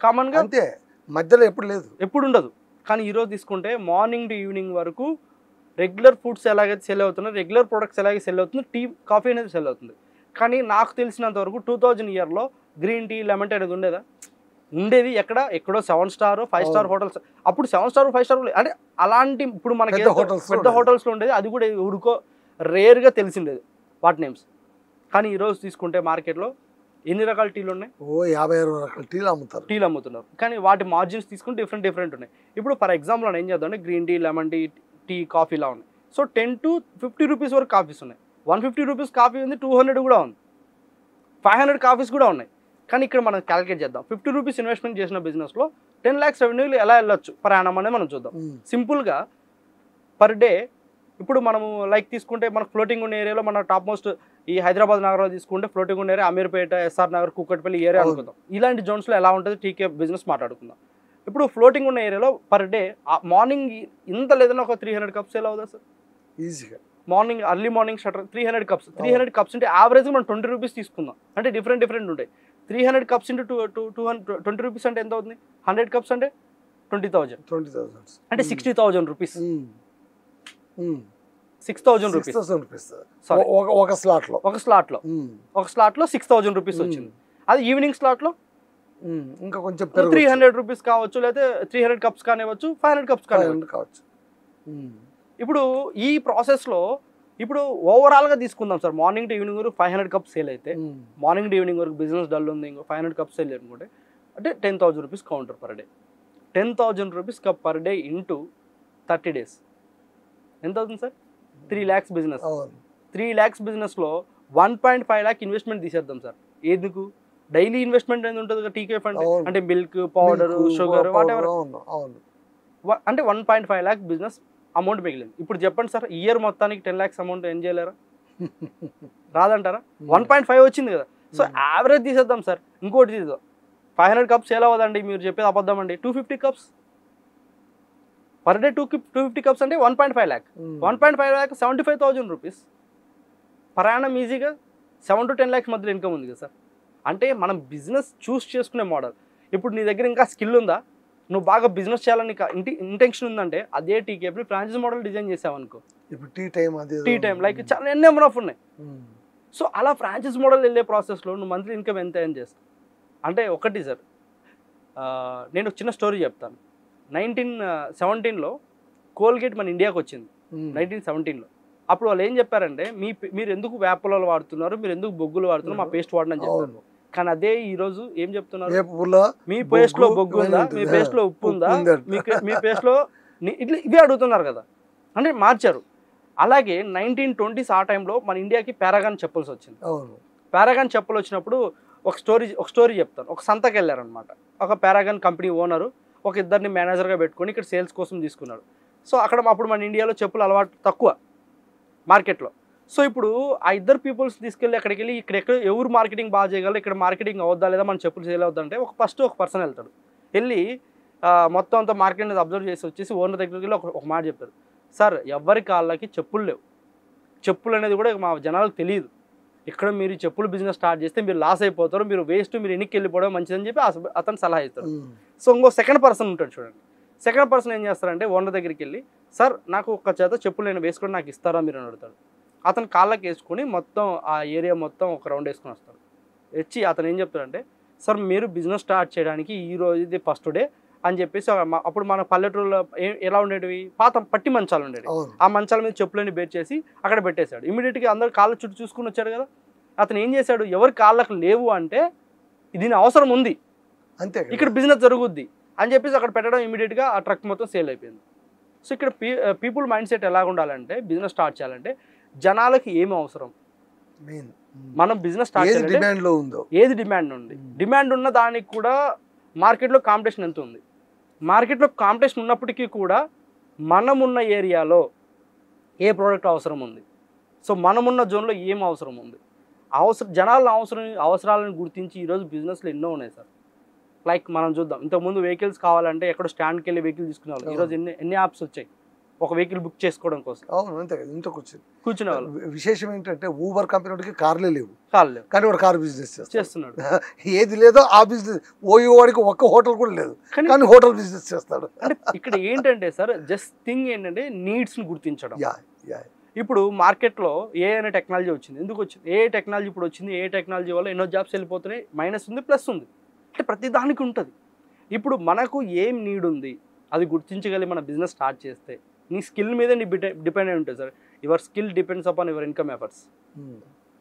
కామన్గా, అంతే, మధ్యలో ఎప్పుడు ఉండదు. కానీ ఈరోజు తీసుకుంటే మార్నింగ్ టు ఈవినింగ్ వరకు రెగ్యులర్ ఫుడ్స్ ఎలాగైతే సెల్ అవుతున్నాయి, రెగ్యులర్ ప్రొడక్ట్స్ ఎలాగైతే సెల్ అవుతుంది, టీ కాఫీ అనేది సెల్ అవుతుంది. కానీ నాకు తెలిసినంత వరకు 2000 ఇయర్లో గ్రీన్ టీ, లెమన్ టీ అనేది ఉండేది ఎక్కడో 7 star 5 star హోటల్స్. అప్పుడు 7 star 5 star అంటే అలాంటి ఇప్పుడు మనకి పెద్ద హోటల్స్లో ఉండేది. అది కూడా ఉడుకో రేర్గా తెలిసిండేది వాటి నేమ్స్. కానీ ఈరోజు తీసుకుంటే మార్కెట్లో ఎన్ని రకాల టీలు ఉన్నాయి? 50 రకాల టీలు అమ్ముతున్నారు. కానీ వాటి మార్జిన్స్ తీసుకుంటే డిఫరెంట్ ఉన్నాయి. ఇప్పుడు ఫర్ ఎగ్జాంపుల్ మనం ఏం చేద్దాం అంటే green tea, lemon tea, tea, coffee ఇలా ఉన్నాయి. సో 10 to 50 rupees వరకు కాఫీస్ ఉన్నాయి. 150 rupees కాఫీ ఉంది, 200 కూడా ఉంది, 500 కాఫీస్ కూడా ఉన్నాయి. కానీ ఇక్కడ మనం క్యాలిక్యులేట్ చేద్దాం. 50 రూపీస్ ఇన్వెస్ట్మెంట్ చేసిన బిజినెస్లో 10 lakhs రెవెన్యూలు ఎలా వెళ్ళొచ్చు పర్ యానం అనేది మనం చూద్దాం. సింపుల్గా పర్ డే ఇప్పుడు మనము లైక్ తీసుకుంటే మనకు ఫ్లోటింగ్ ఉన్న ఏరియాలో మన టాప్ మోస్ట్ ఈ హైదరాబాద్ నగరంలో తీసుకుంటే ఫ్లోటింగ్ ఉన్న area Ameerpet, S R Nagar, Kukatpally area అనుకుందాం. ఇలాంటి జోన్స్లో ఎలా ఉంటుంది టీకే బిజినెస్ మాట్లాడుకుందాం. ఇప్పుడు ఫ్లోటింగ్ ఉన్న ఏరియాలో పర్ డే మార్నింగ్ ఇంత లేదన్నా ఒక 300 కప్స్ ఎలా అవుతుంది సార్ ఈజీగా? Morning early morning shutter 300 cups. 300 cups అంటే యావరేజ్ మనం 20 రూపీస్ తీసుకుందాం. అంటే డిఫరెంట్ ఉంటాయి. 300 కప్స్ ఇంటూ 20 రూపీస్ అంటే ఎంత అవుతుంది? 100 కప్స్ అంటే 20,000 అంటే 60,000 రూపీస్. 6,000 రూపీస్ ఒక స్లాట్లో 6,000 రూపీస్ వచ్చింది. అది ఈవినింగ్ స్లాట్లో ఇంకా కొంచెం 300 రూపీస్ కావచ్చు, లేదా 300 కప్స్ కానివ్వచ్చు, 500 కప్స్ కానివ్వచ్చు. ఇప్పుడు ఈ ప్రాసెస్లో ఇప్పుడు ఓవరాల్గా తీసుకుందాం సార్. మార్నింగ్ టు ఈవినింగ్ వరకు 500 కప్స్ సేల్ అయితే, మార్నింగ్ టు ఈవినింగ్ వరకు బిజినెస్ డల్ ఉంది, ఇంకో 500 కప్స్ సేల్ అనుకుంటే అంటే 10,000 rupees counter per day. 10,000 rupees cup per day into 30 days ఎంత అవుతుంది సార్? 3 lakhs business. 3 lakhs బిజినెస్లో 1.5 lakh ఇన్వెస్ట్మెంట్ తీసేద్దాం సార్. ఎందుకు? డైలీ ఇన్వెస్ట్మెంట్ అనేది ఉంటుంది కదా టీకే ఫండ్, అంటే milk, powder, sugar, what ever. అంటే 1.5 lakh బిజినెస్ అమౌంట్ మిగిలింది. ఇప్పుడు చెప్పండి సార్, ఇయర్ మొత్తానికి 10 lakhs అమౌంట్ ఏం చేయలేరా? రాదంటారా? 1.5 వచ్చింది కదా. సో యావరేజ్ తీసేద్దాం సార్. ఇంకోటి తీద్దాం. 500 కప్స్ ఎలా అవ్వదండి? మీరు చెప్పేది అబద్ధం అండి. 250 కప్స్ పర్ డే. 250 కప్స్ అంటే 1.5 lakh. 1.5 lakh 75,000 rupees per annum. ఈజీగా 7 to 10 lakhs మధ్యలో ఇన్కమ్ ఉంది కదా సార్. అంటే మనం బిజినెస్ చూస్ చేసుకునే మోడల్. ఇప్పుడు నీ దగ్గర ఇంకా స్కిల్ ఉందా, నువ్వు బాగా బిజినెస్ చేయాలని ఇంటెన్షన్ ఉందంటే అదే టీకే ఫ్రాంచైజ్ మోడల్ డిజైన్ చేసావు అనుకో. ఇప్పుడు టీ టైం లైక్ చాలా ఎన్ని నెంబర్ ఆఫ్ ఉన్నాయి. సో అలా ఫ్రాంచైజ్ మోడల్ వెళ్ళే ప్రాసెస్లో నువ్వు మంత్లీ ఇన్కమ్ ఎంత ఏం చేస్తావు అంటే ఒకటి సార్. నేను ఒక చిన్న స్టోరీ చెప్తాను. 1917లో కోల్గేట్ మన ఇండియాకి వచ్చింది. 1917లో అప్పుడు వాళ్ళు ఏం చెప్పారంటే, మీరు ఎందుకు వేపలలో వాడుతున్నారు, మీరు ఎందుకు బొగ్గులు వాడుతున్నారు, మా పేస్ట్ వాడని చెప్పారు. కానీ అదే ఈ రోజు ఏం చెప్తున్నారు? మీ పేస్ట్ లో బొగ్గు ఉందా, మీ పేస్ట్ లో ఉప్పు ఉందా, మీ పేస్ట్ లో ఇట్లా ఇవే అడుగుతున్నారు కదా. అంటే మార్చారు. అలాగే 1920s ఆ టైంలో మన ఇండియాకి పారాగాన్ చెప్పల్స్ వచ్చింది. పారాగాన్ చెప్పులు వచ్చినప్పుడు ఒక స్టోరీ చెప్తాను. ఒక సంతకి వెళ్ళారనమాట. ఒక పారాగాన్ కంపెనీ ఓనరు ఒక ఇద్దరిని మేనేజర్గా పెట్టుకొని ఇక్కడ సేల్స్ కోసం తీసుకున్నాడు. సో అప్పుడు మన ఇండియాలో చెప్పులు అలవాటు తక్కువ మార్కెట్లో. సో ఇప్పుడు ఆ ఇద్దరు పీపుల్స్ తీసుకెళ్ళి అక్కడికి వెళ్ళి ఇక్కడ ఎవరు మార్కెటింగ్ బాగా చేయగలరు, ఇక్కడ మార్కెటింగ్ అవుద్దా లేదా, మన చెప్పులు సేల్ అవుద్దంటే ఒక పర్సన్ వెళ్తాడు. వెళ్ళి మొత్తం అంతా మార్కెట్ అనేది అబ్జర్వ్ చేసి వచ్చేసి ఓనర్ దగ్గరికి వెళ్ళి ఒక మాట చెప్తారు. సార్, ఎవరి కాళ్ళకి చెప్పులు లేవు, చెప్పులు అనేది కూడా మా జనాలకు తెలియదు, ఇక్కడ మీరు చెప్పులు బిజినెస్ స్టార్ట్ చేస్తే మీరు లాస్ అయిపోతారు, మీరు వేస్ట్, మీరు ఎన్నికి వెళ్ళిపోవడం మంచిదని చెప్పి అతను సలహా ఇస్తారు. సో ఇంకో సెకండ్ పర్సన్ ఉంటాడు చూడండి. సెకండ్ పర్సన్ ఏం చేస్తారంటే ఓనర్ దగ్గరికి వెళ్ళి, సార్ నాకు ఒక చేత చెప్పులు నేను వేసుకొని నాకు ఇస్తారా మీరు అని అడుగుతాడు. అతను కాళ్ళకి వేసుకొని మొత్తం ఆ ఏరియా మొత్తం ఒక రౌండ్ వేసుకొని వస్తాడు. వచ్చి అతను ఏం చెప్తాడంటే, సార్ మీరు బిజినెస్ స్టార్ట్ చేయడానికి ఈ రోజు ఇది ఫస్ట్ డే అని చెప్పేసి, అప్పుడు మన పల్లెటూరులో ఎలా ఉండేటివి, పాత పట్టి మంచాలు ఉండేవి. ఆ మంచాల మీద చెప్పులని బేర్ చేసి అక్కడ పెట్టేశాడు. ఇమీడియట్గా అందరు కాళ్ళ చుట్టూ చూసుకుని వచ్చాడు కదా. అతను ఏం చేశాడు, ఎవరి కాళ్ళకు లేవు అంటే దీని అవసరం ఉంది, అంతే, ఇక్కడ బిజినెస్ జరుగుద్ది అని చెప్పేసి అక్కడ పెట్టడం, ఇమీడియట్గా ఆ ట్రక్ మొత్తం సేల్ అయిపోయింది. సో ఇక్కడ పీపుల్ మైండ్ సెట్ ఎలా ఉండాలంటే, బిజినెస్ స్టార్ట్ చేయాలంటే జనాలకి ఏమి అవసరం, మనం బిజినెస్ స్టార్ట్ చేయాలంటే ఏది డిమాండ్ ఉంది, డిమాండ్ ఉన్న దానికి కూడా మార్కెట్లో కాంపిటీషన్ ఎంత ఉంది, మార్కెట్లో కాంపిటీషన్ ఉన్నప్పటికీ కూడా మనమున్న ఏరియాలో ఏ ప్రోడక్ట్ అవసరం ఉంది, సో మనమున్న జోన్లో ఏం అవసరం ఉంది, జనాల అవసరాలను గుర్తించి ఈరోజు బిజినెస్లో ఎన్నో ఉన్నాయి సార్. లైక్ మనం చూద్దాం, ఇంతకుముందు వెహికల్స్ కావాలంటే ఎక్కడో స్టాండ్కి వెళ్ళి వెహికల్ తీసుకునేవాళ్ళు. ఈరోజు ఎన్ని యాప్స్ వచ్చాయి ఒక వెహికల్ బుక్ చేసుకోవడం కోసం. అవును, అంతే కదా, ఇంట్లో కూర్చునే వాళ్ళు. విశేషం ఏంటంటే ఊబర్ కంపెనీకి కార్లే లేవు, కానీ వాడు కార్ బిజినెస్ చేస్తున్నాడు. ఏది లేదో ఆ బిజినెస్, వాడికి ఒక్క హోటల్ కూడా లేదు కానీ హోటల్ బిజినెస్ చేస్తాడు. అంటే ఇక్కడ ఏంటంటే సార్, జస్ట్ థింగ్ ఏంటంటే నీడ్స్ని గుర్తించడం. ఇప్పుడు మార్కెట్లో ఏ అనే టెక్నాలజీ వచ్చింది, ఎందుకు వచ్చింది, ఏ టెక్నాలజీ ఇప్పుడు వచ్చింది, ఏ టెక్నాలజీ వల్ల ఎన్నో జాబ్స్ వెళ్ళిపోతున్నాయి, మైనస్ ఉంది ప్లస్ ఉంది, అంటే ప్రతి దానికి ఉంటుంది. ఇప్పుడు మనకు ఏం నీడ్ ఉంది అది గుర్తించగలి మన బిజినెస్ స్టార్ట్ చేస్తే నీ స్కిల్ మీద నీ డిపెండ్ అయి ఉంటుంది sir. Your skill depends upon your income efforts.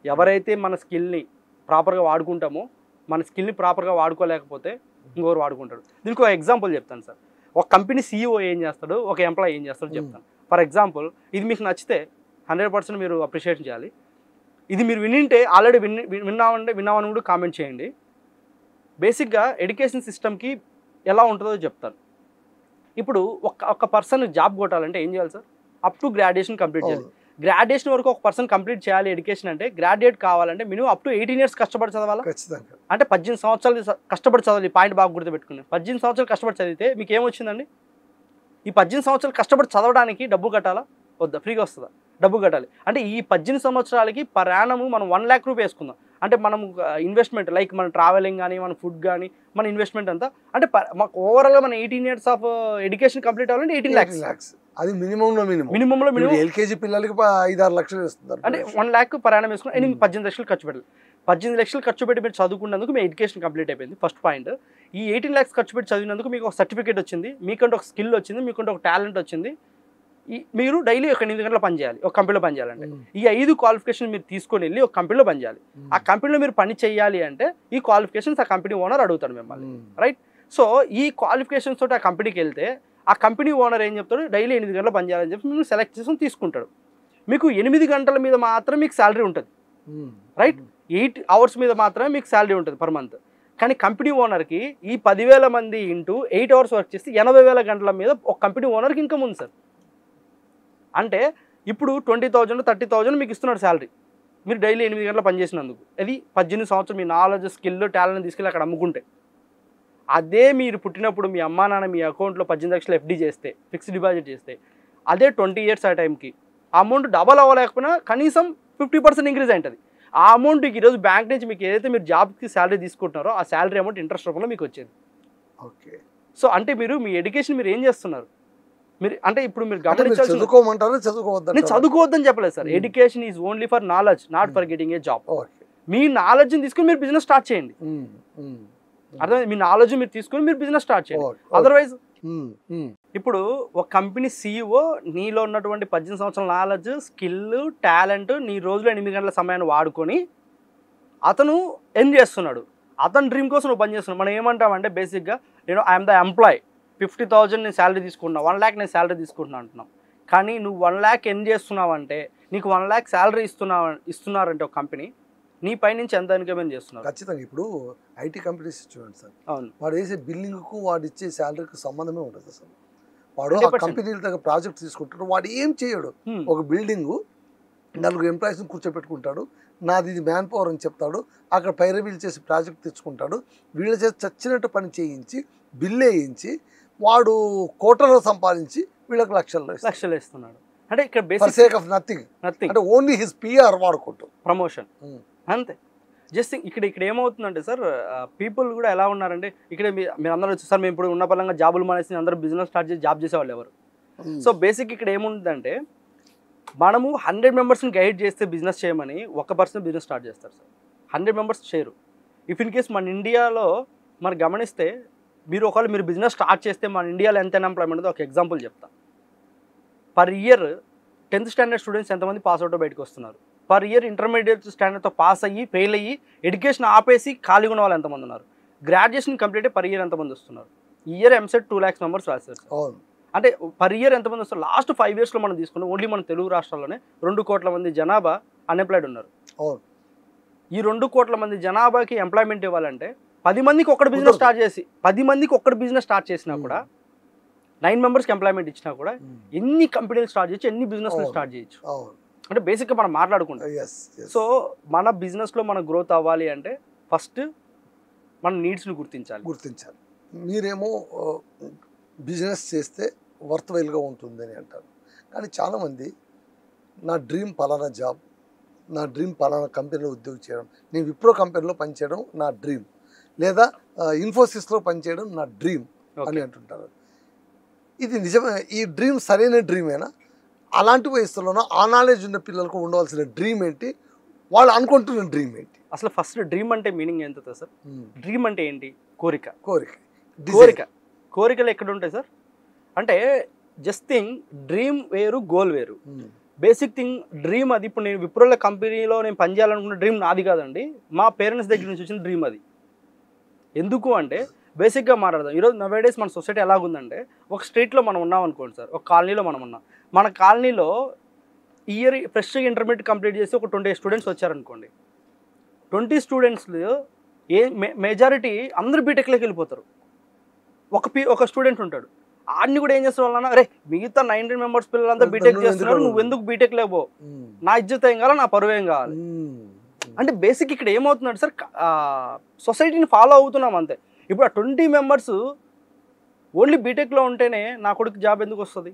ఎవరైతే మన స్కిల్ని ప్రాపర్గా వాడుకుంటామో, మన స్కిల్ని ప్రాపర్గా వాడుకోలేకపోతే ఇంకొకరు వాడుకుంటాడు. దీనికి ఒక ఎగ్జాంపుల్ చెప్తాను సార్. ఒక కంపెనీ CEO ఏం చేస్తాడు, ఒక ఎంప్లాయీ ఏం చేస్తాడో చెప్తాను. ఫర్ ఎగ్జాంపుల్, ఇది మీకు నచ్చితే 100% మీరు అప్రిషియేట్ చేయాలి. ఇది మీరు వినింటే ఆల్రెడీ విన్నామని కూడా కామెంట్ చేయండి. బేసిక్గా ఎడ్యుకేషన్ సిస్టమ్కి ఎలా ఉంటుందో చెప్తాను. ఇప్పుడు ఒక పర్సన్ జాబ్ కొట్టాలంటే ఏం చేయాలి sir? Up to graduation complete చేయాలి. గ్రాడ్యుయేషన్ వరకు ఒక పర్సన్ కంప్లీట్ చేయాలి ఎడ్యుకేషన్ అంటే, గ్రాడ్యుయేట్ కావాలంటే మినిమం అప్ టు 18 years కష్టపడి చదవాలా? ఖచ్చితంగా. అంటే 18 సంవత్సరాలు కష్టపడి చదవాలి. ఈ పాయింట్ బాగా గుర్తుపెట్టుకుని 18 సంవత్సరాలు కష్టపడి చదివితే మీకు ఏమొచ్చిందండి? ఈ 18 సంవత్సరాలు కష్టపడి చదవడానికి డబ్బు కట్టాలా వద్దా? ఫ్రీగా వస్తుందా? డబ్బు కట్టాలి. అంటే ఈ 18 సంవత్సరాలకి పర్ యానము మనం 1 lakh రూపీస్ వేసుకుందాం. అంటే మనం ఇన్వెస్ట్మెంట్ లైక్ మన ట్రావెలింగ్ కానీ, మన ఫుడ్ కానీ, మన ఇన్వెస్ట్మెంట్ అంతా అంటే మాకు ఓవరాల్గా మన 18 years ఆఫ్ ఎడ్యుకేషన్ కంప్లీట్ అవ్వాలంటే 18 lakhs. అది మినిమంలో మినిమంలో ఎల్కేజీ పిల్లలకి 5-6 లక్షలు ఇస్తున్నారు. అంటే 1 lakh పర్ యానం వేసుకుని 18 లక్షలు ఖర్చు పెట్టాలి. 18 లక్షలు ఖర్చు పెట్టి మీరు చదువుకున్నందుకు మీ ఎడ్యుకేషన్ కంప్లీట్ అయిపోయింది. First point. ఈ 18 lakhs ఖర్చు పెట్టి చదివినందుకు మీకు ఒక సర్టిఫికేట్ వచ్చింది, మీకంటే ఒక స్కిల్ వచ్చింది, మీకంటే ఒక టాలెంట్ వచ్చింది. మీరు డైలీ ఒక 8 గంటలు పని చేయాలి ఒక కంపెనీలో పని చేయాలంటే. ఈ 5 క్వాలిఫికేషన్ మీరు తీసుకొని వెళ్ళి ఒక కంపెనీలో పని చేయాలి. ఆ కంపెనీలో మీరు పని చేయాలి అంటే ఈ క్వాలిఫికేషన్స్ ఆ కంపెనీ ఓనర్ అడుగుతాడు మిమ్మల్ని, రైట్? సో ఈ క్వాలిఫికేషన్స్ తోటి ఆ కంపెనీకి వెళ్తే ఆ కంపెనీ ఓనర్ ఏం చెప్తాడు? డైలీ 8 గంటలు పని చేయాలని చెప్పి మీరు సెలెక్ట్ చేసుకొని తీసుకుంటాడు. మీకు 8 గంటల మీద మాత్రం మీకు శాలరీ ఉంటుంది, రైట్? 8 hours మీద మాత్రమే మీకు శాలరీ ఉంటుంది పర్ మంత్. కానీ కంపెనీ ఓనర్కి ఈ 10,000 మంది ఇంటూ 8 hours వర్క్ చేస్తే 80,000 గంటల మీద ఒక కంపెనీ ఓనర్కి ఇన్కమ్ ఉంది సార్. అంటే ఇప్పుడు 20,000 30,000 మీకు ఇస్తున్నాడు శాలరీ, మీరు డైలీ 8 గంటలు పనిచేసినందుకు. అది 18 సంవత్సరం మీ నాలెడ్జ్, స్కిల్, టాలెంట్ తీసుకెళ్ళి అక్కడ అమ్ముకుంటే. అదే మీరు పుట్టినప్పుడు మీ అమ్మా నాన్న మీ అకౌంట్లో 18 లక్షలు ఎఫ్డీ చేస్తే, ఫిక్స్డ్ డిపాజిట్ చేస్తే, అదే 20 years ఆ టైంకి ఆ అమౌంట్ డబల్ అవ్వలేకపోయినా కనీసం 50% ఇంక్రీజ్ అయింటుంది. ఆ అమౌంట్కి ఈరోజు బ్యాంక్ నుంచి మీకు ఏదైతే మీరు జాబ్కి శాలరీ తీసుకుంటున్నారో ఆ శాలరీ అమౌంట్ ఇంట్రెస్ట్ రూపంలో మీకు వచ్చేది. ఓకే. సో అంటే మీరు మీ ఎడ్యుకేషన్ మీరు ఏం చేస్తున్నారు? మీరు అంటే ఇప్పుడు మీరు గమనించాల్సి, చదువుకోమంటారు, చదువుకోవద్దు. నేను చదువుకోవద్దని చెప్పలేదు sir. Education is only for knowledge, not for getting a job. మీ నాలెడ్జ్ని తీసుకుని మీరు బిజినెస్ స్టార్ట్ చేయండి. అర్థమైంది? మీ నాలెడ్జ్ మీరు తీసుకుని మీరు బిజినెస్ స్టార్ట్ చేయండి. అదర్వైజ్ ఇప్పుడు ఒక కంపెనీ CEO నీలో ఉన్నటువంటి 18 సంవత్సరాల నాలెడ్జ్, స్కిల్, టాలెంట్ నీ రోజులో 8 గంటల సమయాన్ని వాడుకొని అతను ఏం చేస్తున్నాడు? అతని డ్రీమ్ కోసం నువ్వు పని చేస్తున్నావు. మనం ఏమంటామంటే బేసిక్గా ఐఎమ్ ద ఎంప్లాయ్, 50,000 నేను శాలరీ తీసుకుంటున్నా, 1 lakh నేను శాలరీ తీసుకుంటున్నా అంటున్నాం. కానీ నువ్వు 1 lakh ఏం చేస్తున్నావు అంటే, నీకు 1 lakh శాలరీ ఇస్తున్నారంటే ఒక కంపెనీ నీ పై నుంచి ఎంత ఇన్కమ్ చేస్తున్నారు? ఖచ్చితంగా. ఇప్పుడు ఐటీ కంపెనీస్ చూడండి సార్, అవును, వాడు వేసే బిల్లింగ్కు వాడు ఇచ్చే శాలరీకి సంబంధమే ఉంటుంది అసలు. వాడు ఆ కంపెనీల దగ్గర ప్రాజెక్ట్ తీసుకుంటాడు, వాడు ఏం చేయడు. ఒక బిల్డింగు 4 ఎంప్లాయీస్ని కూర్చోపెట్టుకుంటాడు, నాది ఇది మ్యాన్ పవర్ అని చెప్తాడు, అక్కడ పైరవీలు చేసి ప్రాజెక్ట్ తెచ్చుకుంటాడు, వీళ్ళ చేసి చచ్చినట్టు పని చేయించి బిల్లు వేయించి వాడు కోట్లలో సంపాదించి వీళ్ళకి లక్షలు ఇస్తున్నాడు. అంటే ఇక్కడ ఫర్ సేక్ ఆఫ్ నథింగ్, అంటే ఓన్లీ హిస్ PR వాడుకుంటూ ప్రమోషన్ అంతే. జస్ట్ ఇక్కడ ఏమవుతుందంటే సార్, పీపుల్ కూడా ఎలా ఉన్నారంటే, ఇక్కడ మీరు అందరూ వచ్చి సార్ మేము ఇప్పుడు ఉన్న పరంగా జాబులు మానేసి అందరూ బిజినెస్ స్టార్ట్ చేసి జాబ్ చేసేవాళ్ళు ఎవరు? సో బేసిక్ ఇక్కడ ఏముంటుందంటే, మనము 100 మెంబర్స్ని గైడ్ చేస్తే బిజినెస్ చేయమని ఒక పర్సన్ బిజినెస్ స్టార్ట్ చేస్తారు సార్. 100 మెంబర్స్ చేయరు. ఇఫ్ ఇన్ కేస్ మన ఇండియాలో మనం గమనిస్తే, మీరు బిజినెస్ స్టార్ట్ చేస్తే మన ఇండియాలో ఎంత అన్ఎంప్లాయ్మెంట్ ఉందో ఒక ఎగ్జాంపుల్ చెప్తా. Per year 10th standard students ఎంతమంది పాస్ అవుట్ బయటకు వస్తున్నారు? పర్ ఇయర్ ఇంటర్మీడియట్ స్టాండర్డ్తో పాస్ అయ్యి ఫెయిల్ అయ్యి ఎడ్యుకేషన్ ఆపేసి ఖాళీగా ఉన్న వాళ్ళు ఎంతమంది ఉన్నారు? గ్రాడ్యుయేషన్ కంప్లీట్ అయ్యి పర్ ఇయర్ ఎంతమంది వస్తున్నారు? ఈ ఇయర్ MSET 2 lakhs మెంబర్స్ రాశారు. అంటే పర్ ఇయర్ ఎంతమంది వస్తారు? లాస్ట్ 5 yearsలో మనం తీసుకున్నాం, ఓన్లీ మన తెలుగు రాష్ట్రాల్లోనే 2 కోట్ల మంది జనాభా అన్ఎంప్లాయిడ్ ఉన్నారు. ఈ 2 కోట్ల మంది జనాభాకి ఎంప్లాయ్మెంట్ ఇవ్వాలంటే 10 మందికి ఒక్కటి బిజినెస్ స్టార్ట్ చేసి 10 మందికి ఒక్కటి బిజినెస్ స్టార్ట్ చేసినా కూడా 9 మెంబర్స్కి ఎంప్లాయ్మెంట్ ఇచ్చినా కూడా ఎన్ని కంపెనీలు స్టార్ట్ చేయొచ్చు, ఎన్ని బిజినెస్లు స్టార్ట్ చేయొచ్చు. అంటే బేసిక్గా మనం మాట్లాడుకుంటాం. సో మన బిజినెస్లో మన గ్రోత్ అవ్వాలి అంటే ఫస్ట్ మన నీడ్స్ని గుర్తించాలి. మీరేమో బిజినెస్ చేస్తే వర్త్వైల్గా ఉంటుంది అని అంటారు, కానీ చాలామంది నా డ్రీమ్ పలానా జాబ్, నా డ్రీమ్ పలానా కంపెనీలో ఉద్యోగం చేయడం, నేను విప్రో కంపెనీలో పనిచేయడం నా డ్రీమ్, లేదా ఇన్ఫోసిస్లో పనిచేయడం నా డ్రీమ్ అని అంటుంటారు. ఇది నిజమే? ఈ డ్రీమ్ సరైన డ్రీమేనా? అలాంటి వయసులోనో ఆ నాలెడ్జ్ ఉన్న పిల్లలకు ఉండవలసిన డ్రీమ్ ఏంటి, వాళ్ళు అనుకుంటున్న డ్రీమ్ ఏంటి? అసలు ఫస్ట్ డ్రీమ్ అంటే మీనింగ్ ఎంత సార్? డ్రీమ్ అంటే ఏంటి? కోరికలు ఎక్కడ ఉంటాయి సార్? అంటే జస్ట్ థింగ్ డ్రీమ్ వేరు, గోల్ వేరు. బేసిక్ థింగ్ డ్రీమ్ అది. ఇప్పుడు నేను విప్రోల కంపెనీలో నేను పనిచేయాలనుకున్న డ్రీమ్ నాది కాదండి, మా పేరెంట్స్ దగ్గర నుంచి వచ్చిన డ్రీమ్ అది. ఎందుకు అంటే బేసిక్గా మాట్లాడదాం. ఈరోజు నవేడేస్ మన సొసైటీ ఎలాగుందంటే, ఒక స్ట్రీట్లో మనం ఉన్నాం అనుకోండి సార్, ఒక కాలనీలో మనం ఉన్నాం. మన కాలనీలో ఇయర్ ఫ్రెష్గా ఇంటర్మీడియట్ కంప్లీట్ చేసి ఒక 20 స్టూడెంట్స్ వచ్చారనుకోండి. 20 స్టూడెంట్స్లో మెజారిటీ అందరూ బీటెక్లోకి వెళ్ళిపోతారు. ఒక స్టూడెంట్ ఉంటాడు, ఆడిని కూడా ఏం చేస్తారు వాళ్ళ, అరే మిగతా 19 మెంబర్స్ పిల్లలంతా బీటెక్ చేస్తున్నారు, నువ్వు ఎందుకు బీటెక్ లేవో, నా ఇజ్జత్ ఏం కావాలి, నా పరువు ఏం కావాలి. అంటే బేసిక్ ఇక్కడ ఏమవుతున్నాడు సార్, సొసైటీని ఫాలో అవుతున్నాం అంతే. ఇప్పుడు ఆ 20 మెంబర్స్ ఓన్లీ బీటెక్లో ఉంటేనే నా కొడుకు జాబ్ ఎందుకు వస్తుంది?